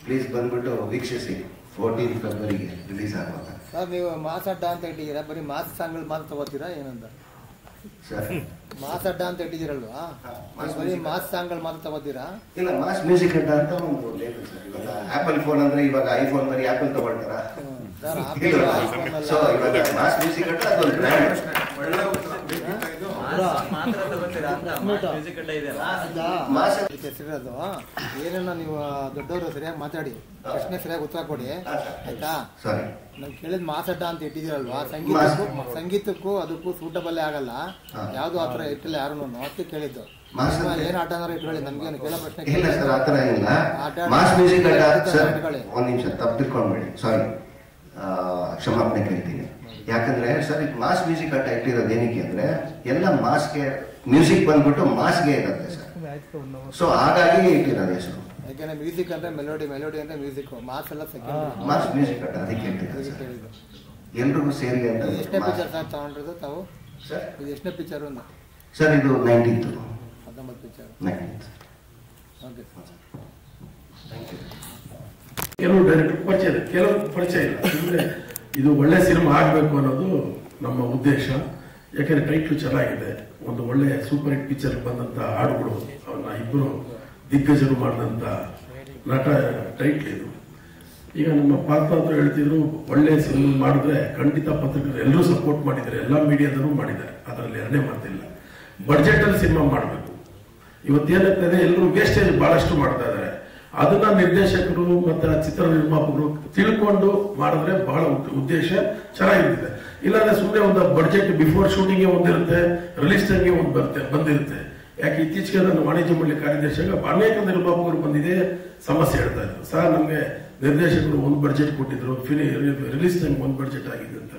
ಪ್ಲೀಸ್ ಬಂದ್ಬಿಟ್ಟು ವೀಕ್ಷಿಸಿ. 14 ಫೆಬ್ರವರಿಗೆ ರಿಲೀಸ್ ಆಗುವಾಗ. ಸರ್ ನೀವು ಮಾಸ್ ಅಡ್ಡ ಅಂತ ಇಟ್ಟಿದ್ದೀರಾ, ಬರೀ ಮಾಸ್ ಸಾಂಗ್ಗಳು ಮಾತ್ರ ತಗೋತೀರಾ ಏನಂತ? ಸರ್ ಮಾಸ್ ಅಡ್ಡ ಅಂತ ಇಟ್ಟಿದ್ದೀರಲ್ವಾ, ಬರೀ ಮಾಸ್ ಸಾಂಗ್ಗಳು ಮಾತ್ರ ತಗೋತೀರಾ? ಇಲ್ಲ, ಮಾಸ್ ಮ್ಯೂಸಿಕ್ ಅಡ್ಡ ಅಂತ ಒಂದು ಲೇಬಲ್ ಸರ್. ಇವಾಗ ಆಪಲ್ ಫೋನ್ ಅಂದ್ರೆ ಇವಾಗ ಐಫೋನ್ ಬರೀ ಆಪಲ್ ತಗೊಳ್ತಾರ. ಸೊ ಇವಾಗ ಮಾಸ್ ಮ್ಯೂಸಿಕ್ ಅಡ್ಡ ಅದೊಂದು ಬ್ರ್ಯಾಂಡ್. ಹೆಸರಿರೋದು ಏನೇನೋ ನೀವು ದೊಡ್ಡವರು ಸರಿಯಾಗಿ ಮಾತಾಡಿ, ಪ್ರಶ್ನೆ ಸರಿಯಾಗಿ ಉತ್ತರ ಕೊಡಿ ಆಯ್ತಾ? ನಾವು ಕೇಳಿದ್ ಮಾಸಡ್ಡ ಅಂತ ಇಟ್ಟಿದ್ದೀರಲ್ವಾ, ಸಂಗೀತಕ್ಕೂ ಅದಕ್ಕೂ ಸೂಟಬಲ್ಲೇ ಆಗಲ್ಲ. ಯಾವ್ದು ಆತರ ಇಟ್ಟಿಲ್ಲ ಯಾರು, ಅದಕ್ಕೆ ಕೇಳಿದ್ದು. ಏನ್ ಆಟ ಅಂದ್ರೆ ಇಟ್ಕೊಳ್ಳಿ, ನಮ್ಗೇನು ಕೇಳೋ ಪ್ರಶ್ನೆ ಇಲ್ಲ ಸರ್, ಆತರ ಇಲ್ಲ. ಮಾಸ್ ಮ್ಯೂಸಿಕ್ ಒಂದ್ ನಿಮಿಷ ತಪ್ಪು ತಿಳ್ಕೊಂಡ್ಬೇಡಿ, ಸಾರಿ, ಕ್ಷಮಾಪಣೆ ಕೇಳ್ತೀನಿ. ಯಾಕಂದ್ರೆ ಸರ್ ಈಗ ಮಾಸ್ ಮ್ಯೂಸಿಕ್ ಅಡ್ಡ ಇಟ್ಟಿರೋದು ಏನಕ್ಕೆ ಅಂದ್ರೆ ಎಲ್ಲ ಮಾಸ್ಗೆ ಮ್ಯೂಸಿಕ್ ಬಂದ್ಬಿಟ್ಟು ಮಾಸ್ಗೆ ಇರುತ್ತೆ ಸರ್. ಸೊ ಹಾಗಾಗಿ ಇಟ್ಟಿರೋದು ಹೆಸರು. ಯಾಕಂದ್ರೆ ಮ್ಯೂಸಿಕ್ ಅಂದ್ರೆ ಮೆಲೋಡಿ, ಮೆಲೋಡಿ ಅಂದ್ರೆ ಮ್ಯೂಸಿಕ್, ಮಾಸ್ ಎಲ್ಲ ಮಾಸ್ ಮ್ಯೂಸಿಕ್ ಅಡ್ಡ ಅದಕ್ಕೆ ಇಟ್ಟಿರೋದು. ಎಲ್ರಿಗೂ ಸೇರಿ ಅಂತ. ಎಷ್ಟನೇ ಪಿಕ್ಚರ್ ಸರ್ ತಗೊಂಡಿರೋದು ತಾವು? ಸರ್ ಇದು ಎಷ್ಟನೇ ಪಿಕ್ಚರ್? ಸರ್ ಇದು 19th. 19th picture. 19th. Okay, thank you. ಕೆಲವು ಡೈರೆಕ್ಟರ್ ಪರಿಚಯ ಇದೆ, ಕೆಲವು ಪರಿಚಯ ಇಲ್ಲ. ಅಂದರೆ ಇದು ಒಳ್ಳೆ ಸಿನಿಮಾ ಆಗಬೇಕು ಅನ್ನೋದು ನಮ್ಮ ಉದ್ದೇಶ. ಯಾಕೆಂದರೆ ಟೈಟ್ಲು ಚೆನ್ನಾಗಿದೆ, ಒಂದು ಒಳ್ಳೆ ಸೂಪರ್ ಹಿಟ್ ಪಿಕ್ಚರ್ ಬಂದಂಥ ಹಾಡುಗಳು, ಅವನ್ನ ಇಬ್ಬರು ದಿಗ್ಗಜರು ಮಾಡಿದಂಥ ನಟ ಟೈಟ್ಲ್ ಇದು. ಈಗ ನಮ್ಮ ಪಾತ್ರ ಅಂತ ಹೇಳ್ತಿದ್ರು, ಒಳ್ಳೆ ಸಿನಿಮಾ ಮಾಡಿದ್ರೆ ಖಂಡಿತ ಪತ್ರಿಕೆಗಳು ಎಲ್ಲರೂ ಸಪೋರ್ಟ್ ಮಾಡಿದ್ದಾರೆ, ಎಲ್ಲ ಮೀಡಿಯಾದವರು ಮಾಡಿದ್ದಾರೆ, ಅದರಲ್ಲಿ ಎರಡನೇ ಮಾತಿಲ್ಲ. ಬಡ್ಜೆಟಲ್ಲಿ ಸಿನಿಮಾ ಮಾಡಬೇಕು. ಇವತ್ತೇನಾಗ್ತದೆ, ಎಲ್ಲರೂ ವೇಸ್ಟೇಜ್ ಬಹಳಷ್ಟು ಮಾಡ್ತಾ ಇದ್ದಾರೆ. ಅದನ್ನ ನಿರ್ದೇಶಕರು ಮತ್ತೆ ಚಿತ್ರ ನಿರ್ಮಾಪಕರು ತಿಳ್ಕೊಂಡು ಮಾಡಿದ್ರೆ ಬಹಳ ಉದ್ದೇಶ ಚೆನ್ನಾಗಿರುತ್ತೆ. ಇಲ್ಲಾಂದ್ರೆ ಸುಮ್ಮನೆ ಒಂದು ಬಡ್ಜೆಟ್ ಬಿಫೋರ್ ಶೂಟಿಂಗ್ ಒಂದಿರುತ್ತೆ, ರಿಲೀಸ್ ಟೈಮ್ಗೆ ಒಂದು ಬಂದಿರುತ್ತೆ. ಯಾಕೆ ಇತ್ತೀಚೆಗೆ ನಾನು ವಾಣಿಜ್ಯ ಮಂಡಳಿ ಕಾರ್ಯದರ್ಶಿಯಾಗ ಅನೇಕ ನಿರ್ಮಾಪಕರು ಬಂದಿದೆ ಸಮಸ್ಯೆ ಹೇಳ್ತಾ ಇದ್ರು, ಸರ್ ನಮ್ಗೆ ನಿರ್ದೇಶಕರು ಒಂದು ಬಡ್ಜೆಟ್ ಕೊಟ್ಟಿದ್ರು, ರಿಲೀಸ್ ಟೈಮ್ ಒಂದು ಬಡ್ಜೆಟ್ ಆಗಿದೆ ಅಂತ.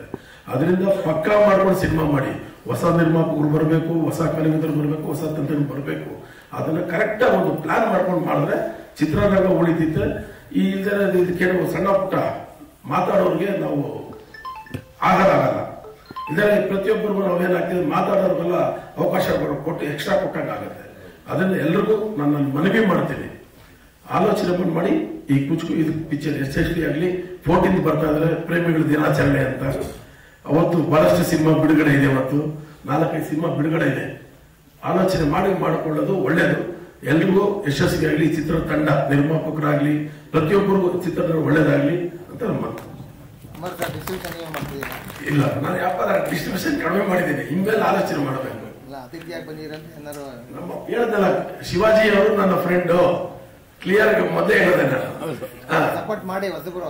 ಅದರಿಂದ ಪಕ್ಕಾ ಮಾಡ್ಕೊಂಡು ಸಿನಿಮಾ ಮಾಡಿ, ಹೊಸ ನಿರ್ಮಾಪಕರು ಬರಬೇಕು, ಹೊಸ ಕಲಾವಿದರು ಬರಬೇಕು, ಹೊಸ ತಂತ್ರಜ್ಞರು ಬರಬೇಕು. ಅದನ್ನ ಕರೆಕ್ಟ್ ಆಗಿ ಒಂದು ಪ್ಲಾನ್ ಮಾಡ್ಕೊಂಡು ಮಾಡಿದ್ರೆ ಚಿತ್ರರಂಗ ಉಳಿತಿತ್ತು. ಈ ಕೆಲವು ಸಣ್ಣ ಪುಟ್ಟ ಮಾತಾಡೋರಿಗೆ ನಾವು ಆಗಲ್ಲ. ಇದರ ಪ್ರತಿಯೊಬ್ಬರಿಗೂ ನಾವೇನಾಗ್ತದೆ, ಮಾತಾಡೋರಿಗೆಲ್ಲ ಅವಕಾಶ ಕೊಟ್ಟು ಎಕ್ಸ್ಟ್ರಾ ಕೊಟ್ಟಂಗೆ ಆಗುತ್ತೆ. ಅದನ್ನ ಎಲ್ರಿಗೂ ನಾನು ಮನವಿ ಮಾಡ್ತೀನಿ, ಆಲೋಚನೆ ಮಾಡಿ ಈ ಕುಚುಕು ಇದು ಪಿಕ್ಚರ್ ಎಸ್ಪೆಷಲಿ ಆಗಲಿ 14th ಬರ್ತಾ ಇದ್ರೆ ಪ್ರೇಮಿಗಳ ದಿನಾಚರಣೆ ಅಂತ. ಅವತ್ತು ಬಹಳಷ್ಟು ಸಿನಿಮಾ ಬಿಡುಗಡೆ ಇದೆ, ಅವತ್ತು 4-5 ಸಿನಿಮಾ ಬಿಡುಗಡೆ ಇದೆ. ಆಲೋಚನೆ ಮಾಡಿಕೊಳ್ಳೋದು ಒಳ್ಳೇದು. ಎಲ್ರಿಗೂ ಯಶಸ್ವಿಯಾಗಲಿ, ಚಿತ್ರ ತಂಡ ನಿರ್ಮಾಪಕರಾಗ್ಲಿ ಪ್ರತಿಯೊಬ್ಬರಿಗೂ ಚಿತ್ರರಂಗ ಒಳ್ಳೇದಾಗ್ಲಿ ಅಂತ ನಮ್ಮ ಇಲ್ಲ. ನಾನು ವ್ಯಾಪಾರ ಡಿಸ್ಟ್ರಿಬ್ಯೂಷನ್ ಕಡಿಮೆ ಮಾಡಿದ್ದೀನಿ, ಇನ್ಮೇಲೆ ಆಲೋಚನೆ ಮಾಡಬೇಕು. ನಮ್ಮ ಹೇಳದಲ್ಲ, ಶಿವಾಜಿ ಅವರು ನನ್ನ ಫ್ರೆಂಡ್, ಕ್ಲಿಯರ್ ಮೊದಲೇ ಹೇಳಿದೆ ನಾನು.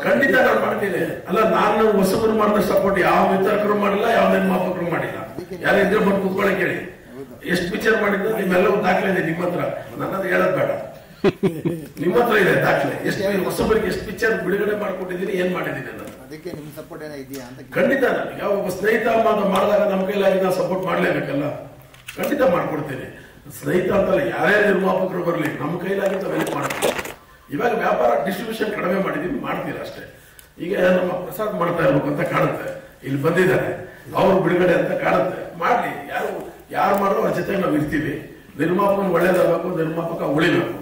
ಖಂಡಿತ ನಾನು ಮಾಡ್ತೀನಿ. ಅಲ್ಲ, ನಾನು ಹೊಸಬರು ಮಾಡಿದ ಸಪೋರ್ಟ್ ಯಾವ ವಿತರಕರು ಮಾಡಿಲ್ಲ, ಯಾವ ನಿರ್ಮಾಪಕರು ಮಾಡಿಲ್ಲ. ಯಾರಿದ್ರೆ ಬಂದು ಕೂತ್ಕೊಳ್ಳಿ ಕೇಳಿ, ಎಷ್ಟು ಪಿಕ್ಚರ್ ಮಾಡಿದ್ದು ನಿಮ್ಮೆಲ್ಲವೂ ದಾಖಲೆ ಇದೆ ನಿಮ್ಮ ಹತ್ರ. ನನ್ನದು ಹೇಳೋದ್ ಬೇಡ, ನಿಮ್ಮ ಹತ್ರ ಇದೆ ದಾಖಲೆ. ಎಷ್ಟು ಹೊಸಬರಿಗೆ ಎಷ್ಟು ಪಿಕ್ಚರ್ ಬಿಡುಗಡೆ ಮಾಡ್ಕೊಟ್ಟಿದ್ದೀನಿ, ಏನ್ ಮಾಡಿದ್ದೀನಿ ನಾನು. ಅದಕ್ಕೆ ನಿಮ್ ಸಪೋರ್ಟ್ ಏನೋ ಇದೆಯಾ ಅಂತ. ಖಂಡಿತ ಯಾವ ಒಬ್ಬ ಸ್ನೇಹಿತ ಮಾಡಿದಾಗ ನಮ್ಮ ಕೈಲಾಗಿ ನಾವು ಸಪೋರ್ಟ್ ಮಾಡ್ಲೇಬೇಕಲ್ಲ. ಖಂಡಿತ ಮಾಡ್ಕೊಡ್ತೀನಿ. ಸ್ನೇಹಿತ ಅಂತಲ್ಲ, ಯಾರೇ ನಿರ್ಮಾಪಕರು ಬರಲಿ ನಮ್ಮ ಕೈಲಾಗಿ ಹೆಲ್ಪ್ ಮಾಡ್ತೀವಿ. ಇವಾಗ ವ್ಯಾಪಾರ ಡಿಸ್ಟ್ರಿಬ್ಯೂಷನ್ ಕಡಿಮೆ ಮಾಡಿದೀವಿ, ಮಾಡ್ತೀರಾ ಅಷ್ಟೇ. ಈಗ ನಮ್ಮ ಪ್ರಸಾದ್ ಮಾಡ್ತಾ ಇರ್ಬೇಕು ಅಂತ ಕಾಣುತ್ತೆ, ಇಲ್ಲಿ ಬಂದಿದ್ದಾರೆ ಅವ್ರು ಬಿಡುಗಡೆ ಅಂತ ಕಾಣುತ್ತೆ. ಮಾಡ್ಲಿ, ಯಾರು ಮಾಡೋ ಅವ್ರ ಜೊತೆಗೆ ನಾವು ಇರ್ತೀವಿ. ನಿರ್ಮಾಪಕ ಒಳ್ಳೇದಾಗಬೇಕು, ನಿರ್ಮಾಪಕ ಉಳಿಬೇಕು.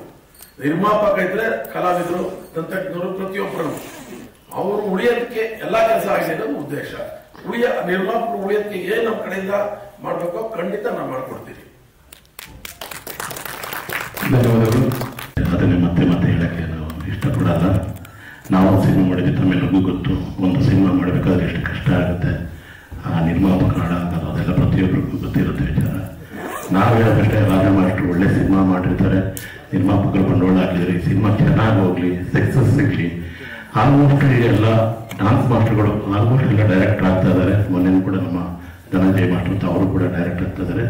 ನಿರ್ಮಾಪಕ ಇದ್ರೆ ಕಲಾವಿದರು, ತಂತ್ರಜ್ಞರು ಪ್ರತಿಯೊಬ್ಬರು ಅವರು ಉಳಿಯೋದಕ್ಕೆ ಎಲ್ಲಾ ಕೆಲಸ ಆಗಿದೆ ಅನ್ನೋದು ಉದ್ದೇಶ. ನಿರ್ಮಾಪಕರು ಉಳಿಯೋದಕ್ಕೆ ಏನ್ ನಮ್ಮ ಕಡೆಯಿಂದ ಮಾಡ್ಬೇಕೋ ಖಂಡಿತ ನಾವು ಮಾಡ್ಕೊಡ್ತೀವಿ. ಧನ್ಯವಾದಗಳು. ಅದನ್ನೇ ಮತ್ತೆ ಹೇಳಕ್ಕೆ ನಾವು ಇಷ್ಟಪಡಲ್ಲ. ನಾವು ಸಿನಿಮಾ ಮಾಡಿದ್ವಿ, ತಮ್ಮೆಲ್ಲರಿಗೂ ಗೊತ್ತು. ಒಂದು ಸಿನಿಮಾ ಮಾಡಬೇಕಾದ್ರೆ ಎಷ್ಟು ಕಷ್ಟ ಆಗುತ್ತೆ, ಆ ನಿರ್ಮಾಪಕ ಹಾಳಾಗೋದು ಅದೆಲ್ಲ ಪ್ರತಿಯೊಬ್ಬರಿಗೂ ಗೊತ್ತಿರುತ್ತೆ ವಿಚಾರ. ನಾವು ಹೇಳೋದಷ್ಟೇ, ರಾಜ ಮಾಸ್ಟರ್ ಒಳ್ಳೆ ಸಿನಿಮಾ ಮಾಡಿರ್ತಾರೆ, ನಿರ್ಮಾಪಕರು ಬಂಡವಾಳ ಹಾಕಿದ್ರೆ ಸಿನಿಮಾ ಚೆನ್ನಾಗಿ ಹೋಗ್ಲಿ, ಸಕ್ಸಸ್ ಸಿಗ್ಲಿ. ಆಲ್ಮೋಸ್ಟ್ ಎಲ್ಲ ಡಾನ್ಸ್ ಮಾಸ್ಟರ್ಗಳು ಆಲ್ಮೋಸ್ಟ್ ಎಲ್ಲ ಡೈರೆಕ್ಟರ್ ಆಗ್ತಾ ಇದ್ದಾರೆ. ಮೊನ್ನೆ ಕೂಡ ನಮ್ಮ ಧನಂಜಯ ಮಾಸ್ಟರ್ ಅಂತ ಅವರು ಕೂಡ ಡೈರೆಕ್ಟ್ ಆಗ್ತಾ ಇದ್ದಾರೆ.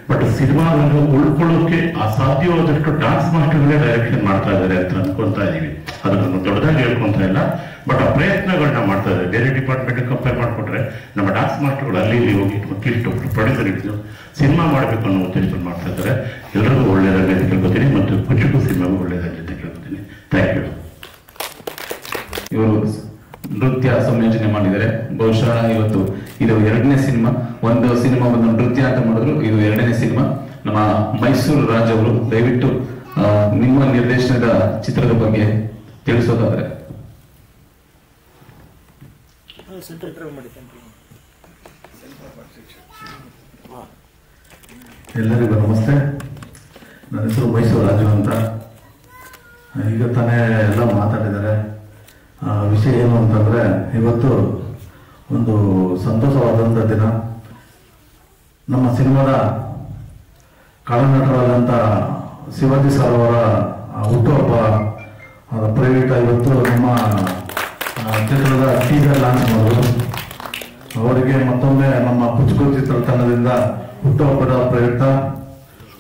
ಬಟ್ ಸಿನಿಮಾವನ್ನು ಉಳ್ಕೊಳ್ಳೋಕೆ ಅಸಾಧ್ಯವಾದಷ್ಟು ಡಾನ್ಸ್ ಮಾಸ್ಟರ್ಗಳೇ ಡೈರೆಕ್ಷನ್ ಮಾಡ್ತಾ ಇದ್ದಾರೆ ಅಂತ ಅನ್ಕೊಂತಾ ಇದೀವಿ. ಅದು ನಮ್ಮ ದೊಡ್ಡದಾಗಿ ಹೇಳ್ಕೊಂತ ಇಲ್ಲ, ಬಟ್ ಆ ಪ್ರಯತ್ನಗಳನ್ನ ಮಾಡ್ತಾ ಇದ್ದಾರೆ. ಬೇರೆ ಡಿಪಾರ್ಟ್ಮೆಂಟ್ ಕಂಪೇರ್ ಮಾಡಿಕೊಟ್ರೆ ನಮ್ಮ ಡಾನ್ಸ್ ಮಾಸ್ಟರ್ಗಳು ಅಲ್ಲಿ ಇಲ್ಲಿ ಹೋಗಿ ಅಟ್ಲೀಸ್ಟ್ ಪ್ರೊಡ್ಯೂಸರ್ ಇಟ್ಟು ಸಿನಿಮಾ ಮಾಡಬೇಕು ಅನ್ನೋ ಉದ್ದೇಶದಲ್ಲಿ ಮಾಡ್ತಾ ಇದ್ದಾರೆ. ಎಲ್ಲರಿಗೂ ಒಳ್ಳೆಯದಾಗಲಿ ಅಂತ ಕೇಳ್ಕೊತೀನಿ, ಮತ್ತು ಕುಚುಕು ಸಿನಿಮಾಗೂ ಒಳ್ಳೆಯದಾಗಲಿ ಅಂತ ಕೇಳ್ಕೊತೀನಿ. Thank you. ಇವರು ನೃತ್ಯ ಸಂಯೋಜನೆ ಮಾಡಿದ್ದಾರೆ. ಬಹುಶಃ ಇವತ್ತು ಇದು 2ನೇ ಸಿನಿಮಾ. ಒಂದು ಸಿನಿಮಾ ಒಂದು ನೃತ್ಯ ಅಂತ ಮಾಡಿದ್ರು, ಇದು 2ನೇ ಸಿನಿಮಾ. ನಮ್ಮ ಮೈಸೂರು ರಾಜ್ ಅವರು ದಯವಿಟ್ಟು ನಿಮ್ಮ ನಿರ್ದೇಶನದ ಚಿತ್ರದ ಬಗ್ಗೆ ತಿಳಿಸೋದಾದ್ರೆ. ಎಲ್ಲರಿಗೂ ನಮಸ್ತೆ. ನನ್ನ ಹೆಸರು ಮೈಸೂರು ರಾಜು ಅಂತ. ಈಗ ತಾನೇ ಎಲ್ಲ ಮಾತಾಡಿದ್ದಾರೆ. ವಿಷಯ ಏನು ಅಂತಂದ್ರೆ, ಇವತ್ತು ಒಂದು ಸಂತೋಷವಾದಂಥ ದಿನ. ನಮ್ಮ ಸಿನಿಮಾದ ಕಳನಟರಾದಂಥ ಶಿವಾಜಿ ಸರ್ ಅವರ ಹುಟ್ಟುಹಬ್ಬ ಪ್ರೈವೇಟ್ ಇವತ್ತು ನಮ್ಮ ಚಿತ್ರದ ಟೀಸರ್ ಲಾಂಚ್ ಮಾಡಿದ್ರು. ಅವರಿಗೆ ಮತ್ತೊಮ್ಮೆ ನಮ್ಮ ಕುಚುಕು ಚಿತ್ರ ತಂಡದಿಂದ ಹುಟ್ಟುಹಬ್ಬದ ಪ್ರಯುಕ್ತ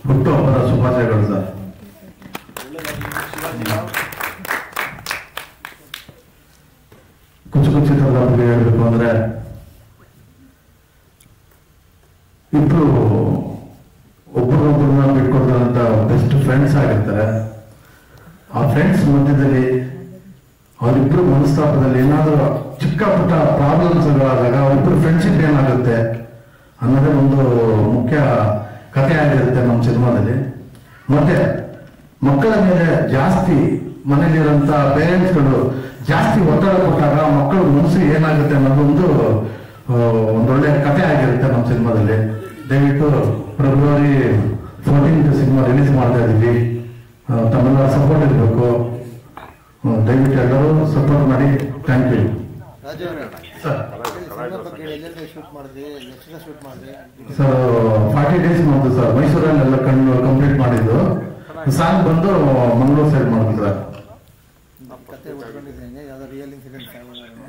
ಹುಟ್ಟುಹಬ್ಬದ ಶುಭಾಶಯಗಳು ಸರ್. ಕುಚುಕು ಚಿತ್ರದ ಬಗ್ಗೆ ಹೇಳಬೇಕು ಅಂದ್ರೆ, ಇಬ್ರು ಒಬ್ಬರೊಬ್ಬರನ್ನ ಬಿಟ್ಕೊಳ್ತಾರಂತ ಬೆಸ್ಟ್ ಫ್ರೆಂಡ್ಸ್ ಆಗಿರ್ತಾರೆ. ಆ ಫ್ರೆಂಡ್ಸ್ ಮಧ್ಯದಲ್ಲಿ ಅವರಿಬ್ರು ಮನಸ್ತಾಪದಲ್ಲಿ ಏನಾದರೂ ಚಿಕ್ಕ ಪುಟ್ಟ ಪ್ರಾಬ್ಲಮ್ಸ್ಗಳಾದಾಗ ಅವರಿಬ್ರು ಫ್ರೆಂಡ್ಶಿಪ್ ಏನಾಗುತ್ತೆ ಅನ್ನೋದೇ ಒಂದು ಮುಖ್ಯ ಕಥೆ ಆಗಿರುತ್ತೆ ನಮ್ಮ ಸಿನಿಮಾದಲ್ಲಿ. ಮತ್ತೆ ಮಕ್ಕಳ ಮೇಲೆ ಜಾಸ್ತಿ ಮನೇಲಿರುವಂತ ಪೇರೆಂಟ್ಸ್ಗಳು ಜಾಸ್ತಿ ಒತ್ತಡ ಕೊಟ್ಟಾಗ ಮಕ್ಕಳ ಮನಸ್ಸು ಏನಾಗುತ್ತೆ ಅನ್ನೋದೊಂದು ಒಂದೊಳ್ಳೆ ಕಥೆ ಆಗಿರುತ್ತೆ ನಮ್ಮ ಸಿನಿಮಾದಲ್ಲಿ. ದಯವಿಟ್ಟು ಫೆಬ್ರವರಿ 14th ಸಿನಿಮಾ ರಿಲೀಸ್ ಮಾಡ್ತಾ ಇದ್ದೀವಿ. ತಮ್ಮೆಲ್ಲರ ಸಪೋರ್ಟ್ ಇರಬೇಕು. ದಯವಿಟ್ಟು ಎಲ್ಲರೂ ಸಪೋರ್ಟ್ ಮಾಡಿ. Thank you sir. ಶೂಟ್ ಮಾಡಿದ್ರಿ, ಎಷ್ಟು ಶೂಟ್ ಮಾಡಿದ್ರಿ ಸರ್? 40 days ಮಾಡ್ದು ಸರ್. ಮೈಸೂರಲ್ಲೆಲ್ಲ ಕಂಪ್ಲೀಟ್ ಮಾಡಿದ್ದು. ಸಾಂಗ್ ಬಂದು ಮಂಗಳೂರು ಸೈಡ್ ಮಾಡಿದ್ರು ಸರ್. ಕತೆ ಉಟ್ಕೊಂಡಿದ್ದೇನೆ, ಯಾವ್ದೋ ರಿಯಲ್ ಇನ್ಸಿಡೆಂಟ್?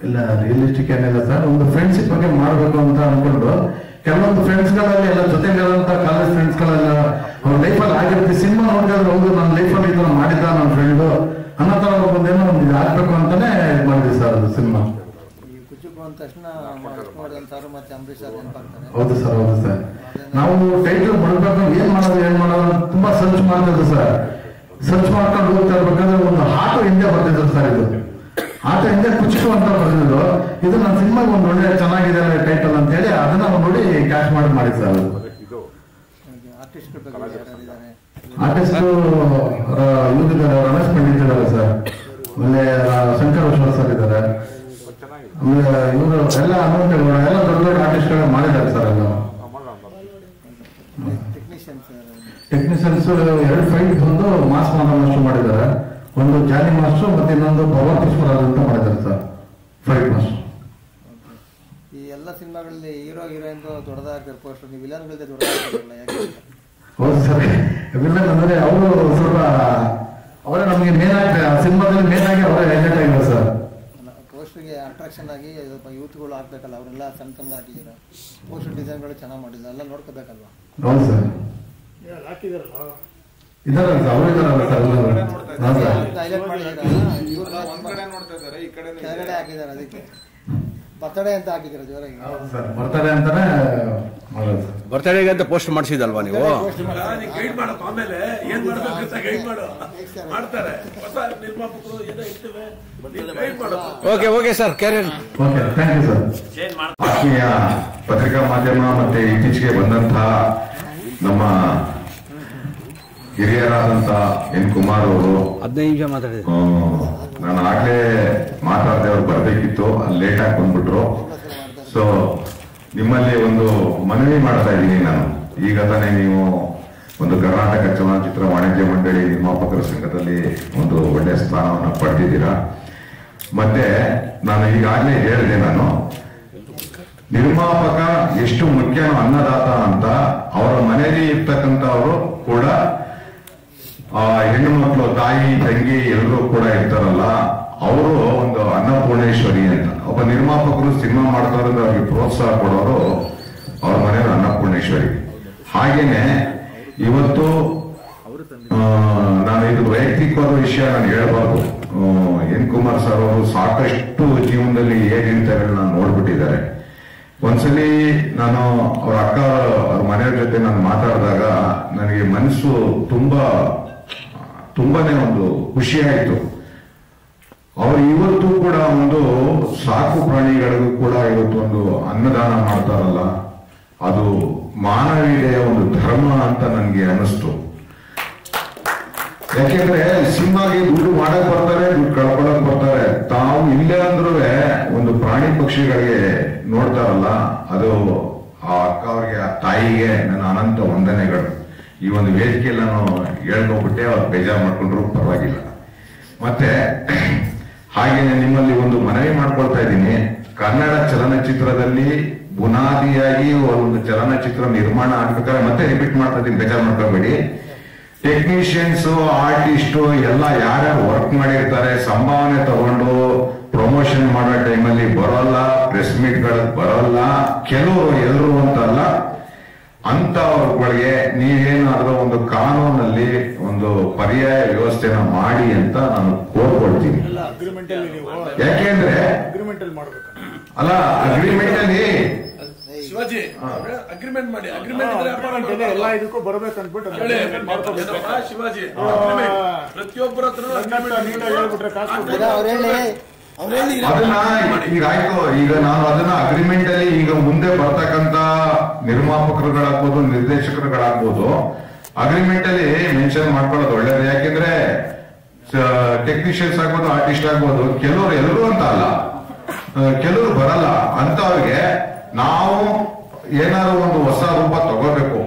ಇಲ್ಲ, ರಿಯಲಿಸ್ಟಿಕ್ ಏನಿಲ್ಲ ಸರ್. ಒಂದು ಫ್ರೆಂಡ್ಶಿಪ್ ಬಗ್ಗೆ ಮಾಡಬೇಕು ಅಂತ ಅನ್ಕೊಂಡು ಕೆಲವೊಂದು ಫ್ರೆಂಡ್ಸ್ಗಳಲ್ಲಿ ಎಲ್ಲ ಜೊತೆಗಿರೋಂಥ ಕಾಲೇಜ್ ಫ್ರೆಂಡ್ಸ್ಗಳೆಲ್ಲ ಅವ್ರ ಲೈಫಲ್ಲಿ ಆಗಿರುತ್ತೆ. ಸಿನಿಮಾ ನೋಡಿದ್ರೆ ಹೌದು ನನ್ನ ಲೈಫಲ್ಲಿ ಈ ಥರ ಮಾಡಿದ್ದ ನನ್ನ ಫ್ರೆಂಡು ಅನ್ನೋ ಥರ ಒಂದೇನೋ ಒಂದು ಇದು ಆಗ್ಬೇಕು ಅಂತಾನೆ ಇದು ಮಾಡಿದ್ವಿ ಸರ್ ಅದು ಸಿನಿಮಾ. ಕುಚುಕು ಅಂದ ತಕ್ಷಣ ಸರ್ ಮತ್ತೆ ಅಂಬರೀಶ್ ಸರ್ ನೆನಪಾಗ್ತಾರೆ. ಹೌದು ಸರ್, ಹೌದು ಸರ್. ನಾವು ಟೈಟಲ್ ಮಾಡಬೇಕು, ಏನ್ ಮಾಡೋದು ತುಂಬಾ ಸರ್ಚ್ ಮಾಡ್ತಿದ್ದೆ ಸರ್. ಸರ್ಚ್ ಮಾಡ್ಕೊಂಡು ಹೋಗ್ತಾ ಇರ್ಬೇಕಾದ್ರೆ ಒಂದು ಆಟೋ ಹಿಂದೆ ಬರ್ತಿದ್ರು ಸರ್. ಇದು ಆಟೋ ಹಿಂದೆ ಕುಚುಕು ಅಂತ ಬರ್ತಿದ್ರು. ಇದು ನನ್ನ ಸಿನಿಮಾಗೆ ಒಂದು ಒಳ್ಳೆ ಚೆನ್ನಾಗಿದೆ ಟೈಟಲ್ ಅಂತ ಹೇಳಿ ಅದನ್ನ ನೋಡಿ ಕ್ಯಾಶ್ ಮಾಡಿ ಸರ್. ಆರ್ಟಿಸ್ಟ್ ಇವ್ರಿದ್ದಾರೆ, ರಮೇಶ್ ಪಂಡಿತ್ ಇದ್ದಾರೆ ಸರ್, ಆಮೇಲೆ ಶಂಕರ್ ವಿಶ್ವಾಸ್ ಸರ್ ಇದ್ದಾರೆ, ಆಮೇಲೆ ಇವರು ಎಲ್ಲ ಅನುಮತಿಗಳು ಎಲ್ಲ ದೊಡ್ಡ ದೊಡ್ಡ ಆರ್ಟಿಸ್ಟ್ ಮಾಡಿದ್ದಾರೆ ಸರ್. ಎಲ್ಲ ಟೆಕ್ನಿಷಿಯನ್ಸ್ 2 ಫೈಟ್ ಬಂದು ಮಾಸ್ ಮಾಸ್ಟರ್ ಮಾಡಿದ್ದಾರೆ. ಒಂದು ಜಾನಿ ಮಾಸ್ಟರ್ ಮತ್ತೆ ಇನ್ನೊಂದು ಪವರ್ ಪುಷ್ಪರಾಜ್ ಅಂತ ಮಾಡಿದ್ದಾರೆ ಸರ್, ಫೈಟ್ ಮಾಸ್ಟರ್. ಈ ಎಲ್ಲ ಸಿನಿಮಾಗಳಲ್ಲಿ ಹೀರೋ ಹೀರೋಯಿನ್ ದೊಡ್ಡದಾಗ್ತಾರೆ ಪೋಸ್ಟರ್, ನೀವು ವಿಲನ್ಗಳಿಂದ ದೊಡ್ಡದಾಗ್ತಾರಲ್ಲ ಯಾಕೆ? ಹೌದು ಸರ್, ವಿಲನ್ ಅಂದ್ರೆ ಅವರು ಸ್ವಲ್ಪ ಅವರೇ ನಮಗೆ ಮೇನ್ ಆಗಿ ಸಿನಿಮಾದಲ್ಲಿ ಮೇನ್ ಆಗಿ ಅವರೇ ಹೈಲೈಟ್ ಆಗಿದ್ದಾರೆ ಸರ್. ಪೋಸ್ಟರ್ಗೆ ಅಟ್ರಾಕ್ಷನ್ ಆಗಿ ಸ್ವಲ್ಪ ಯೂತ್ಗಳು ಆಗ್ಬೇಕಲ್ಲ, ಅವರೆಲ್ಲ ಸಣ್ಣ ಸಣ್ಣ ಹಾಕಿದ್ದಾರೆ. ಪೋಸ್ಟರ್ ಡಿಸೈನ್ಗಳು ಚೆನ್ನಾಗಿ ಮಾಡಿದ್ದಾರೆ, ಎಲ್ಲ ನೋಡ್ಕೋಬೇಕಲ್ವಾ? ಹೌದು ಸರ್, ಹಾಕಿದಾರಲ್ಲ ಇದಾರಲ್ಲ ಸರ್, ಅವರು ಇದಾರಲ್ಲ ಸರ್. ಹೈಲೈಟ್ ಮಾಡಿದ್ದಾರೆ, ಕೆಳಗಡೆ ಹಾಕಿದ್ದಾರೆ. ಅದಕ್ಕೆ ಬರ್ತಡೇ ಅಂತ ಹಾಕಿದ್ದಾರೆ ಜೋರಾಗಿ. ಸರ್ ಬರ್ತಡೇ ಅಂತಾನೆ ಮಾಡೋದು ಸರ್. ಬರ್ತಡೇಗೆ ಅಂತ ಪೋಸ್ಟ್ ಮಾಡಿಸಿದಲ್ವಾ ನೀವು? ಗೈಡ್ ಮಾಡೋದು ಆಮೇಲೆ ಏನ್ ಮಾಡ್ಬೇಕಂತ ಗೈಡ್ ಮಾಡೋ ಮಾಡ್ತಾರೆ ಹೊಸ ನಿರ್ಮಾಪಕರು ಏನೋ ಇರ್ತವೆ, ಗೈಡ್ ಮಾಡೋದು. Okay sir, career. Okay, thank you sir. ಆತ್ಮೀಯ ಪತ್ರಿಕಾ ಮಾಧ್ಯಮ ಮತ್ತೆ ಇತ್ತೀಚೆಗೆ ಬಂದಂತಹ ನಮ್ಮ ಹಿರಿಯರಾದಂತ ಎನ್ ಕುಮಾರ್ ಅವರು 15 ನಿಮಿಷ ಮಾತಾಡಿದ್ರು. ನಾನು ಆಗ್ಲೇ ಮಾತಾಡದೆ ಅವ್ರು ಬರ್ಬೇಕಿತ್ತು, ಅಲ್ಲಿ ಲೇಟ್ ಆಗಿ ಬಂದ್ಬಿಟ್ರು. ಸೊ ನಿಮ್ಮಲ್ಲಿ ಒಂದು ಮನವಿ ಮಾಡ್ತಾ ಇದ್ದೀನಿ ನಾನು. ಈಗ ತಾನೇ ನೀವು ಒಂದು ಕರ್ನಾಟಕ ಚಲನಚಿತ್ರ ವಾಣಿಜ್ಯ ಮಂಡಳಿ ನಿರ್ಮಾಪಕರ ಸಂಘದಲ್ಲಿ ಒಂದು ಒಳ್ಳೆಯ ಸ್ಥಾನವನ್ನು ಪಡೆದಿದ್ದೀರಾ. ಮತ್ತೆ ನಾನು ಈಗಾಗಲೇ ಹೇಳಿದೆ, ನಾನು ನಿರ್ಮಾಪಕ ಎಷ್ಟು ಮುಖ್ಯನೋ ಅನ್ನದಾತ ಅಂತ. ಅವರ ಮನೆಯಲ್ಲಿ ಇರ್ತಕ್ಕಂಥವರು ಕೂಡ ಹೆಣ್ಣು ಮಕ್ಕಳು, ತಾಯಿ ತಂಗಿ ಎಲ್ಲರೂ ಕೂಡ ಇರ್ತಾರಲ್ಲ, ಅವರು ಒಂದು ಅನ್ನಪೂರ್ಣೇಶ್ವರಿ ಅಂತ. ಒಬ್ಬ ನಿರ್ಮಾಪಕರು ಸಿನಿಮಾ ಮಾಡ್ತಾರೆ ಅಂದ್ರೆ ಅವ್ರಿಗೆ ಪ್ರೋತ್ಸಾಹ ಕೊಡೋರು ಅವ್ರ ಮನೆಯವರು ಅನ್ನಪೂರ್ಣೇಶ್ವರಿ. ಹಾಗೇನೆ ಇವತ್ತು ನಾನು ಇದು ವೈಯಕ್ತಿಕವಾದ ವಿಷಯ ನಾನು ಹೇಳ್ಬಾರ್ದು. ಎನ್ ಕುಮಾರ್ ಸರ್ ಅವರು ಸಾಕಷ್ಟು ಜೀವನದಲ್ಲಿ ಹೇಗಿರ್ತಾರೆಲ್ಲ ನೋಡ್ಬಿಟ್ಟಿದ್ದಾರೆ. ಒಂದ್ಸಲಿ ನಾನು ಅವ್ರ ಅಕ್ಕ ಅವ್ರ ಮನೆಯವ್ರ ಜೊತೆ ನಾನು ಮಾತಾಡಿದಾಗ ನನಗೆ ಮನಸ್ಸು ತುಂಬಾನೇ ಒಂದು ಖುಷಿ ಆಯಿತು. ಅವರು ಇವತ್ತು ಕೂಡ ಒಂದು ಸಾಕು ಪ್ರಾಣಿಗಳಿಗೂ ಕೂಡ ಇವತ್ತು ಒಂದು ಅನ್ನದಾನ ಮಾಡ್ತಾರಲ್ಲ, ಅದು ಮಾನವೀಯತೆಯ ಒಂದು ಧರ್ಮ ಅಂತ ನನಗೆ ಅನಿಸ್ತು. ಯಾಕೆಂದ್ರೆ ಸಿನಿಮಾಗೆ ದುಡ್ಡು ಮಾಡಕ್ ಬರ್ತಾರೆ, ದುಡ್ಡು ಕಳ್ಕೊಳಕ್ ಬರ್ತಾರೆ. ತಾವು ಇಲ್ಲೇ ಅಂದ್ರೂ ಒಂದು ಪ್ರಾಣಿ ಪಕ್ಷಿಗಳಿಗೆ ನೋಡ್ತಾರಲ್ಲ, ಅದು ಆ ಅಕ್ಕ ಅವ್ರಿಗೆ, ಆ ತಾಯಿಗೆ ನನ್ನ ಅನಂತ ವಂದನೆಗಳು. ಈ ಒಂದು ವೇದಿಕೆಯಲ್ಲಿ ನಾನು ಹೇಳ್ಕೊಬಿಟ್ಟೆ, ಅವ್ರು ಬೇಜಾರು ಮಾಡ್ಕೊಂಡ್ರು ಪರವಾಗಿಲ್ಲ. ಮತ್ತೆ ಹಾಗೇನೆ ನಿಮ್ಮಲ್ಲಿ ಒಂದು ಮನವಿ ಮಾಡ್ಕೊಳ್ತಾ ಇದ್ದೀನಿ. ಕನ್ನಡ ಚಲನಚಿತ್ರದಲ್ಲಿ ಬುನಾದಿಯಾಗಿ ಒಂದು ಚಲನಚಿತ್ರ ನಿರ್ಮಾಣ ಆಗ್ಬೇಕಾದ್ರೆ, ಮತ್ತೆ ರಿಪೀಟ್ ಮಾಡ್ತಾ ಇದ್ದೀನಿ, ಬೇಜಾರು ಮಾಡ್ಕೋಬೇಡಿ. ಟೆಕ್ನಿಷಿಯನ್ಸ್, ಆರ್ಟಿಸ್ಟು ಎಲ್ಲ ಯಾರ್ಯಾರು ವರ್ಕ್ ಮಾಡಿರ್ತಾರೆ, ಸಂಭಾವನೆ ತಗೊಂಡು ಪ್ರಮೋಷನ್ ಮಾಡೋ ಟೈಮಲ್ಲಿ ಬರೋಲ್ಲ, ಪ್ರೆಸ್ ಮೀಟ್ಗಳಿಗೆ ಬರೋಲ್ಲ, ಕೆಲವರು ಎಲ್ಲರೂ ಅಂತಲ್ಲ, ಅಂತವ್ರಿಗೆ ನೀವೇನಾದ್ರೂ ಒಂದು ಕಾನೂನಲ್ಲಿ ಒಂದು ಪರ್ಯಾಯ ವ್ಯವಸ್ಥೆನ ಮಾಡಿ ಅಂತ ನಾನು ಕೋರ್ಕೊಳ್ತೀನಿ. ಯಾಕೆಂದ್ರೆ ಅಲ್ಲ, ಅಗ್ರಿಮೆಂಟ್ ಅಲ್ಲಿ ಶಿವಾಜಿ ಅಗ್ರಿಮೆಂಟ್ ಮಾಡಿ, ಅಗ್ರಿಮೆಂಟ್ ಎಲ್ಲ ಇದಕ್ಕೂ ಬರ್ಬೇಕಂದ್ಬಿಟ್ಟು ಶಿವಾಜಿ ಪ್ರತಿಯೊಬ್ಬರ ಅದನ್ನ ಈಗ ಆಯ್ತು. ಈಗ ನಾನು ಅದನ್ನ ಅಗ್ರಿಮೆಂಟ್ ಅಲ್ಲಿ ಈಗ ಮುಂದೆ ಬರ್ತಕ್ಕಂತ ನಿರ್ಮಾಪಕರುಗಳಾಗ್ಬೋದು, ನಿರ್ದೇಶಕರುಗಳಾಗ್ಬೋದು, ಅಗ್ರಿಮೆಂಟ್ ಅಲ್ಲಿ ಮೆನ್ಷನ್ ಮಾಡ್ಕೊಳ್ಳೋದು ಒಳ್ಳೇದು. ಯಾಕೆಂದ್ರೆ ಟೆಕ್ನಿಷಿಯನ್ಸ್ ಆಗ್ಬೋದು, ಆರ್ಟಿಸ್ಟ್ ಆಗ್ಬೋದು, ಕೆಲವರು ಎಲ್ಲರೂ ಅಂತ ಅಲ್ಲ, ಕೆಲವರು ಬರಲ್ಲ. ಅಂತವ್ರಿಗೆ ನಾವು ಏನಾದ್ರು ಒಂದು ಹೊಸ ರೂಪ ತಗೋಬೇಕು.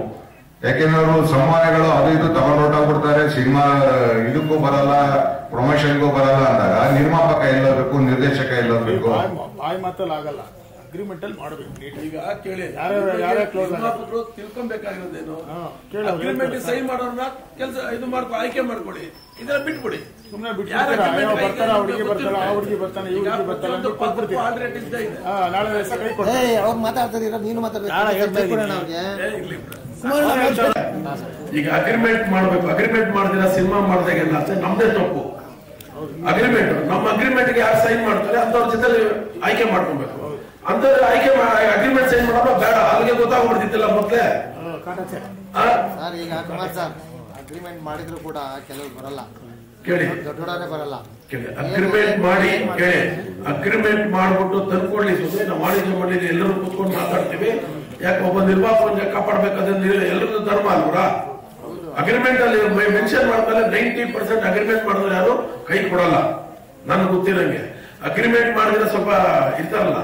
ಯಾಕೆಂದ್ರೆ ಅವರು ಸಂಭಾವನೆಗಳು ಅದು ಇದು ತಗೊಂಡು ಹೊರಟೋಗ್ಬಿಡ್ತಾರೆ, ಸಿನಿಮಾ ಇದಕ್ಕೂ ಬರಲ್ಲ, ಪ್ರಮೋಷನ್ಗೂ ಬರಲ್ಲ ಅಂದಾಗ ನಿರ್ಮಾಪಕ ಎಲ್ಲಬೇಕು, ನಿರ್ದೇಶಕ ಎಲ್ಲಬೇಕು. ಬಾಯಿ ಮಾತಲ್ಲಿ ಆಗಲ್ಲ. ಅಗ್ರಿಮೆಂಟ್ ಅಲ್ಲಿ ಮಾಡಬೇಕು. ಈಗ ಕೇಳಿ, ಯಾರೇ ಕ್ಲೋಸ್ ತಿಳ್ಕೊಬೇಕಾಗಿರೋದೇನು, ಅಗ್ರಿಮೆಂಟ್ ಸಹಿ ಮಾಡೋರ್ನ ಕೆಲಸ ಇದು ಮಾಡ್ಕೊ, ಆಯ್ಕೆ ಮಾಡ್ಕೊಳ್ಳಿ, ಇದನ್ನ ಬಿಟ್ಬಿಡಿ. ಸುಮ್ಮನೆ ಬರ್ತಾರ, ಹುಡುಗಿ ಬರ್ತಾರ, ಆ ಹುಡುಗಿ ಬರ್ತಾನೆ, ಈ ಹುಡುಗಿ ಬರ್ತಾನೆ, ನಾಳೆ ಹೆಸರು ಕೈ ಕೊಡ್ತಾರೆ. ಅವ್ರು ಮಾತಾಡ್ತಾರೆ, ನೀನು ಈಗ ಅಗ್ರಿಮೆಂಟ್ ಮಾಡ್ಬೇಕು, ಅಗ್ರಿಮೆಂಟ್ ಮಾಡಿದಿರ ಸಿನಿಮಾ ಮಾಡಿದಾಗೆಲ್ಲ ನಮ್ದೇ ತಪ್ಪು. ಅಗ್ರಿಮೆಂಟ್, ನಮ್ಮ ಅಗ್ರಿಮೆಂಟ್ ಗೆ ಯಾರು ಸೈನ್ ಮಾಡ್ತಾರೆ ಅಂತವ್ರ ಜೊತೆ ಆಯ್ಕೆ ಮಾಡ್ಕೊಬೇಕು. ಅಂತ ಆಯ್ಕೆ ಅಗ್ರಿಮೆಂಟ್ ಸೈನ್ ಮಾಡೋದು ಬೇಡ, ಅಲ್ಲಿಗೆ ಗೊತ್ತಾಗ್ಬಿಡ್ತಿತ್ತಲ್ಲ ಮೊದ್ಲೇ. ಈಗ ಕುಮಾರ್ ಸರ್ ಅಗ್ರಿಮೆಂಟ್ ಮಾಡಿದ್ರು ಕೂಡ ಕೆಲವರು ಬರಲ್ಲ, ಕೇಳಿ, ದೊಡ್ಡವರೇ ಬರಲ್ಲ. ಅಗ್ರಿಮೆಂಟ್ ಮಾಡಿ ಕೇಳಿ, ಅಗ್ರಿಮೆಂಟ್ ಮಾಡ್ಬಿಟ್ಟು ತಂದ್ಕೊಳ್ಳಿ. ಸುಮ್ಮನೆ ನಾವು ವಾಣಿಜ್ಯ ಮಂಡಳಿ ಎಲ್ಲರೂ ಕೂತ್ಕೊಂಡು ಮಾತಾಡ್ತೀವಿ. ಯಾಕೆ ಒಬ್ಬ ನಿರ್ವಾಹಕನ ಕಾಪಾಡ್ಬೇಕಾದ್ರೆ ಎಲ್ಲರದ್ದು ಧರ್ಮ ಅಲ್ವರ. ಅಗ್ರಿಮೆಂಟ್ ಅಲ್ಲಿ ಮೆನ್ಷನ್ ಮಾಡ್ತಾರೆ 90% ಅಗ್ರಿಮೆಂಟ್ ಮಾಡಿದ್ರೆ ಯಾರು ಕೈ ಕೊಡಲ್ಲ. ನನಗೆ ಗೊತ್ತಿರಂಗೆ ಅಗ್ರಿಮೆಂಟ್ ಮಾಡಿದ್ರೆ ಸ್ವಲ್ಪ ಇರ್ತಾರಲ್ಲ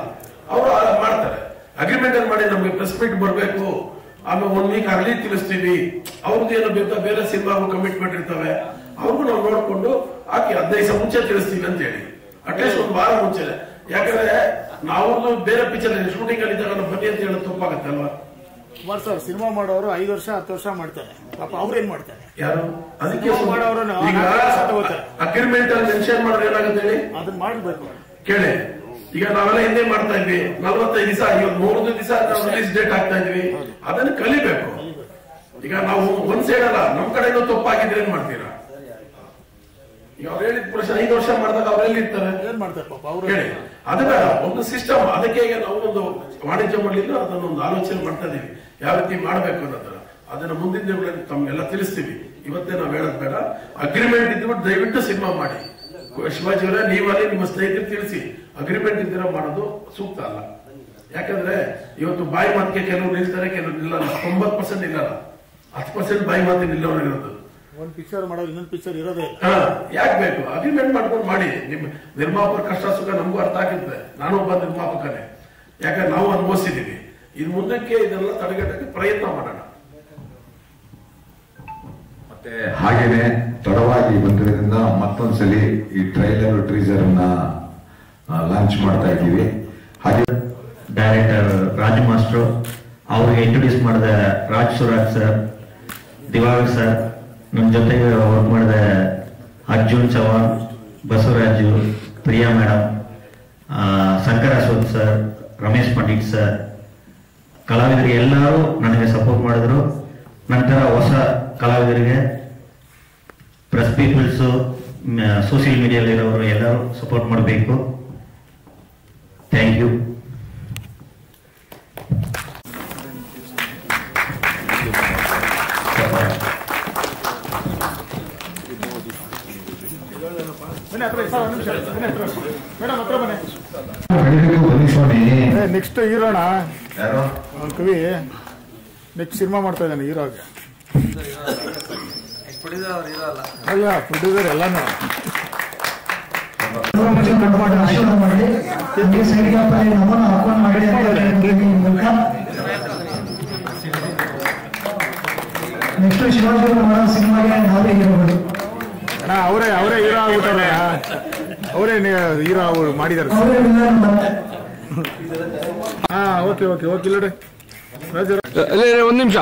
ಅವರು ಮಾಡ್ತಾರೆ. ಅಗ್ರಿಮೆಂಟ್ ಅಲ್ಲಿ ಮಾಡಿ ನಮ್ಗೆ ಪ್ರೆಸ್ ಮೀಟ್ ಬರ್ಬೇಕು, ಆಮೇಲೆ 1 ವೀಕ್ ಅರ್ಲಿ ತಿಳಿಸ್ತೀವಿ. ಅವ್ರದ್ದು ಏನು ಬೇಕಾ ಬೇರೆ ಸಿನಿಮಾಗೂ ಕಮಿಟ್ಮೆಂಟ್ ಇರ್ತವೆ, ಅವ್ರಿಗೂ ನಾವು ನೋಡ್ಕೊಂಡು ಹಾಕಿ 15 ದಿವಸ ಮುಂಚೆ ತಿಳಿಸ್ತೀವಿ ಅಂತ ಹೇಳಿ, ಅಟ್ಲೀಸ್ಟ್ 1 ವಾರ ಮುಂಚೆ. ಯಾಕಂದ್ರೆ ನಾವು ಬೇರೆ ಪಿಕ್ಚರ್ ಶೂಟಿಂಗ್ ಅಲ್ಲಿ ಇದ್ದಾಗ ಬನ್ನಿ ಅಂತ ಹೇಳೋದು ತಪ್ಪಾಗತ್ತೆ ಅಲ್ವಾ. ಕುಮಾರ್ ಸರ್ ಸಿನಿಮಾ ಮಾಡೋರು 5 ವರ್ಷ 10 ವರ್ಷ ಮಾಡ್ತಾರೆ, ಪಾಪ ಅವ್ರೇನ್ ಮಾಡ್ತಾರೆ ಯಾರು? ಅದಕ್ಕೆ ಮಾಡೋರು ಅಗ್ರಿಮೆಂಟ್ ಅಲ್ಲಿ ಮೆನ್ಷನ್ ಮಾಡಿದ್ರೆ ಏನಾಗುತ್ತೆ ಹೇಳಿ, ಅದನ್ನ ಮಾಡ್ಬೇಕು. ಕೇಳಿ, ಈಗ ನಾವೆಲ್ಲ ಹಿಂದೆ ಮಾಡ್ತಾ ಇದ್ವಿ, 45 ದಿವಸ, 3 ದಿವಸ ರಿಲೀಸ್ ಡೇಟ್ ಆಗ್ತಾ ಇದ್ವಿ. ಅದನ್ನ ಕಲಿಬೇಕು. ಈಗ ನಾವು ಒಂದ್ ಸೈಡ್ ಅಲ್ಲ, ನಮ್ ಕಡೆನೂ ತಪ್ಪಾಗಿದ್ರೆ ಏನ್ ಮಾಡ್ತೀರಾ? ಈಗ ಅವ್ರು ಹೇಳಿದ ಪುರುಷ 5 ವರ್ಷ ಮಾಡಿದಾಗ ಅವ್ರೆಲ್ಲಿ ಇರ್ತಾರೆ, ಏನ್ ಮಾಡ್ತಾರೆ ಪಾಪ ಅವ್ರು? ಹೇಳಿ, ಅದು ಬೇಡ, ಒಂದು ಸಿಸ್ಟಮ್. ಅದಕ್ಕೆ ಈಗ ನಾವು ಒಂದು ವಾಣಿಜ್ಯ ಮಾಡಲಿಲ್ಲ, ಅದನ್ನೊಂದು ಆಲೋಚನೆ ಮಾಡ್ತಾ ಇದೀವಿ ಯಾವ ರೀತಿ ಮಾಡ್ಬೇಕು ಅನ್ನೋದನ್ನ. ಅದನ್ನ ಮುಂದಿನ ದಿನಗಳಲ್ಲಿ ತಮ್ಗೆಲ್ಲ ತಿಳಿಸ್ತೀವಿ. ಇವತ್ತೇ ನಾವ್ ಹೇಳೋದ್ ಬೇಡ. ಅಗ್ರಿಮೆಂಟ್ ಇದ್ಬಿಟ್ಟು ದಯವಿಟ್ಟು ಸಿನಿಮಾ ಮಾಡಿ. ಶಿವಾಜಿ ಅವರೇ, ನೀವಲ್ಲಿ ನಿಮ್ಮ ಸ್ನೇಹಿತರು ತಿಳಿಸಿ, ಅಗ್ರಿಮೆಂಟ್ ಇದ್ದೀರ ಮಾಡೋದು ಸೂಕ್ತ ಅಲ್ಲ. ಯಾಕಂದ್ರೆ ಇವತ್ತು ಬಾಯಿ ಮಾತಿಗೆ ಕೆಲವರು ನಿಲ್ತಾರೆ, ಕೆಲವರು ನಿಲ್ಲಲ್ಲ. 90% ನಿಲ್ಲಲ್ಲ, 10% ಬಾಯಿ ಮಾತಿ ನಿಲ್ಲೋರು ಇರೋದು. ಒಂದ್ ಪಿಕ್ಚರ್ ಮಾಡೋದು ಇನ್ನೊಂದು ಪಿಕ್ಚರ್ ಇರೋದೇ ಯಾಕೆ ಬೇಕು? ಅಗ್ರಿಮೆಂಟ್ ಮಾಡ್ಕೊಂಡು ಮಾಡಿ. ನಿಮ್ ನಿರ್ಮಾಪಕರ ಕಷ್ಟ ಸುಖ ನಮಗೂ ಅರ್ಥ ಆಗಿರುತ್ತೆ. ನಾನು ಒಬ್ಬ ನಿರ್ಮಾಪಕನೇ, ಯಾಕಂದ್ರೆ ನಾವು ಅನುಭವಿಸಿದೀವಿ. ಇನ್ ಮುಂದಕ್ಕೆ ಇದೆಲ್ಲ ತಡೆಗಟ್ಟಕ್ಕೆ ಪ್ರಯತ್ನ ಮಾಡೋಣ. ಮತ್ತೆ ಹಾಗೇನೆ ತಡವಾಗಿ ಬಂದಿರೋದ್ರಿಂದ ಮತ್ತೊಂದ್ಸಲಿ ಈ ಟ್ರೈಲರ್ ಟ್ರೀಸರ್ ಅನ್ನ ಲಾಂಚ್ ಮಾಡ್ತಾ ಇದ್ದೀವಿ. ಹಾಗೆ ಡೈರೆಕ್ಟರ್ ರಾಜು ಮಾಸ್ಟ್ರು ಅವ್ರಿಗೆ ಇಂಟ್ರೊಡ್ಯೂಸ್ ಮಾಡಿದ ರಾಜ್ ಸುರಾಜ್ ಸರ್, ದಿವಾಕರ್ ಸರ್, ನಮ್ಮ ಜೊತೆಗೆ ವರ್ಕ್ ಮಾಡಿದ Arjun Chavan, Basavaraju, Priya madam, Shankar Ashwath sir, Ramesh Pandit sir, ಕಲಾವಿದರಿಗೆ ಎಲ್ಲರೂ ನನಗೆ ಸಪೋರ್ಟ್ ಮಾಡಿದ್ರು. ನಂತರ ಹೊಸ ಕಲಾವಿದರಿಗೆ, ಪ್ರೆಸ್ ಪೀಪಲ್ಸು, ಸೋಷಿಯಲ್ ಮೀಡಿಯಾದಲ್ಲಿರೋರು ಎಲ್ಲರೂ ಸಪೋರ್ಟ್ ಮಾಡಬೇಕು. Thank you. ನೆಕ್ಸ್ಟ್ ಹೀರೋಣ ಕವಿ ನೆಕ್ಸ್ಟ್ ಸಿನಿಮಾ ಮಾಡ್ತಾ ಇದ್ದಾನೆ ಹೀರೋಗೆ. ಅಲ್ಲ ಪ್ರೊಡ್ಯೂಸರ್ ಎಲ್ಲಾನು ಆಶೀರ್ವಾದ ಮಾಡಿ ನಿಮಗೆ ಸೈಡ್ಗೆ ನಮ್ಮನ್ನು ಆಹ್ವಾನ ಮಾಡಿ ನೆಕ್ಸ್ಟ್ ಶಿವಾಜಿ ಅವರು ಮಾಡೋ ಸಿನಿಮಾಗೆ ನಾವೇ ಹೀರೋಗಳು. ಅವರೇ ಹೀರೋ ಆಗ್ಬಿಟ್ಟಾರ, ಅವರೇ ಹೀರೋ ಮಾಡಿದಾರೆ. ಹಾ ಓಕೆ ಓಕೆ ಓಕೆ ಇಲ್ಲ ಒಂದು ನಿಮಿಷ.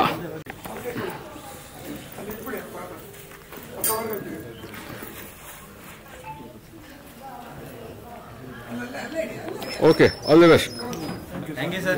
Okay, all the best. Thank you sir.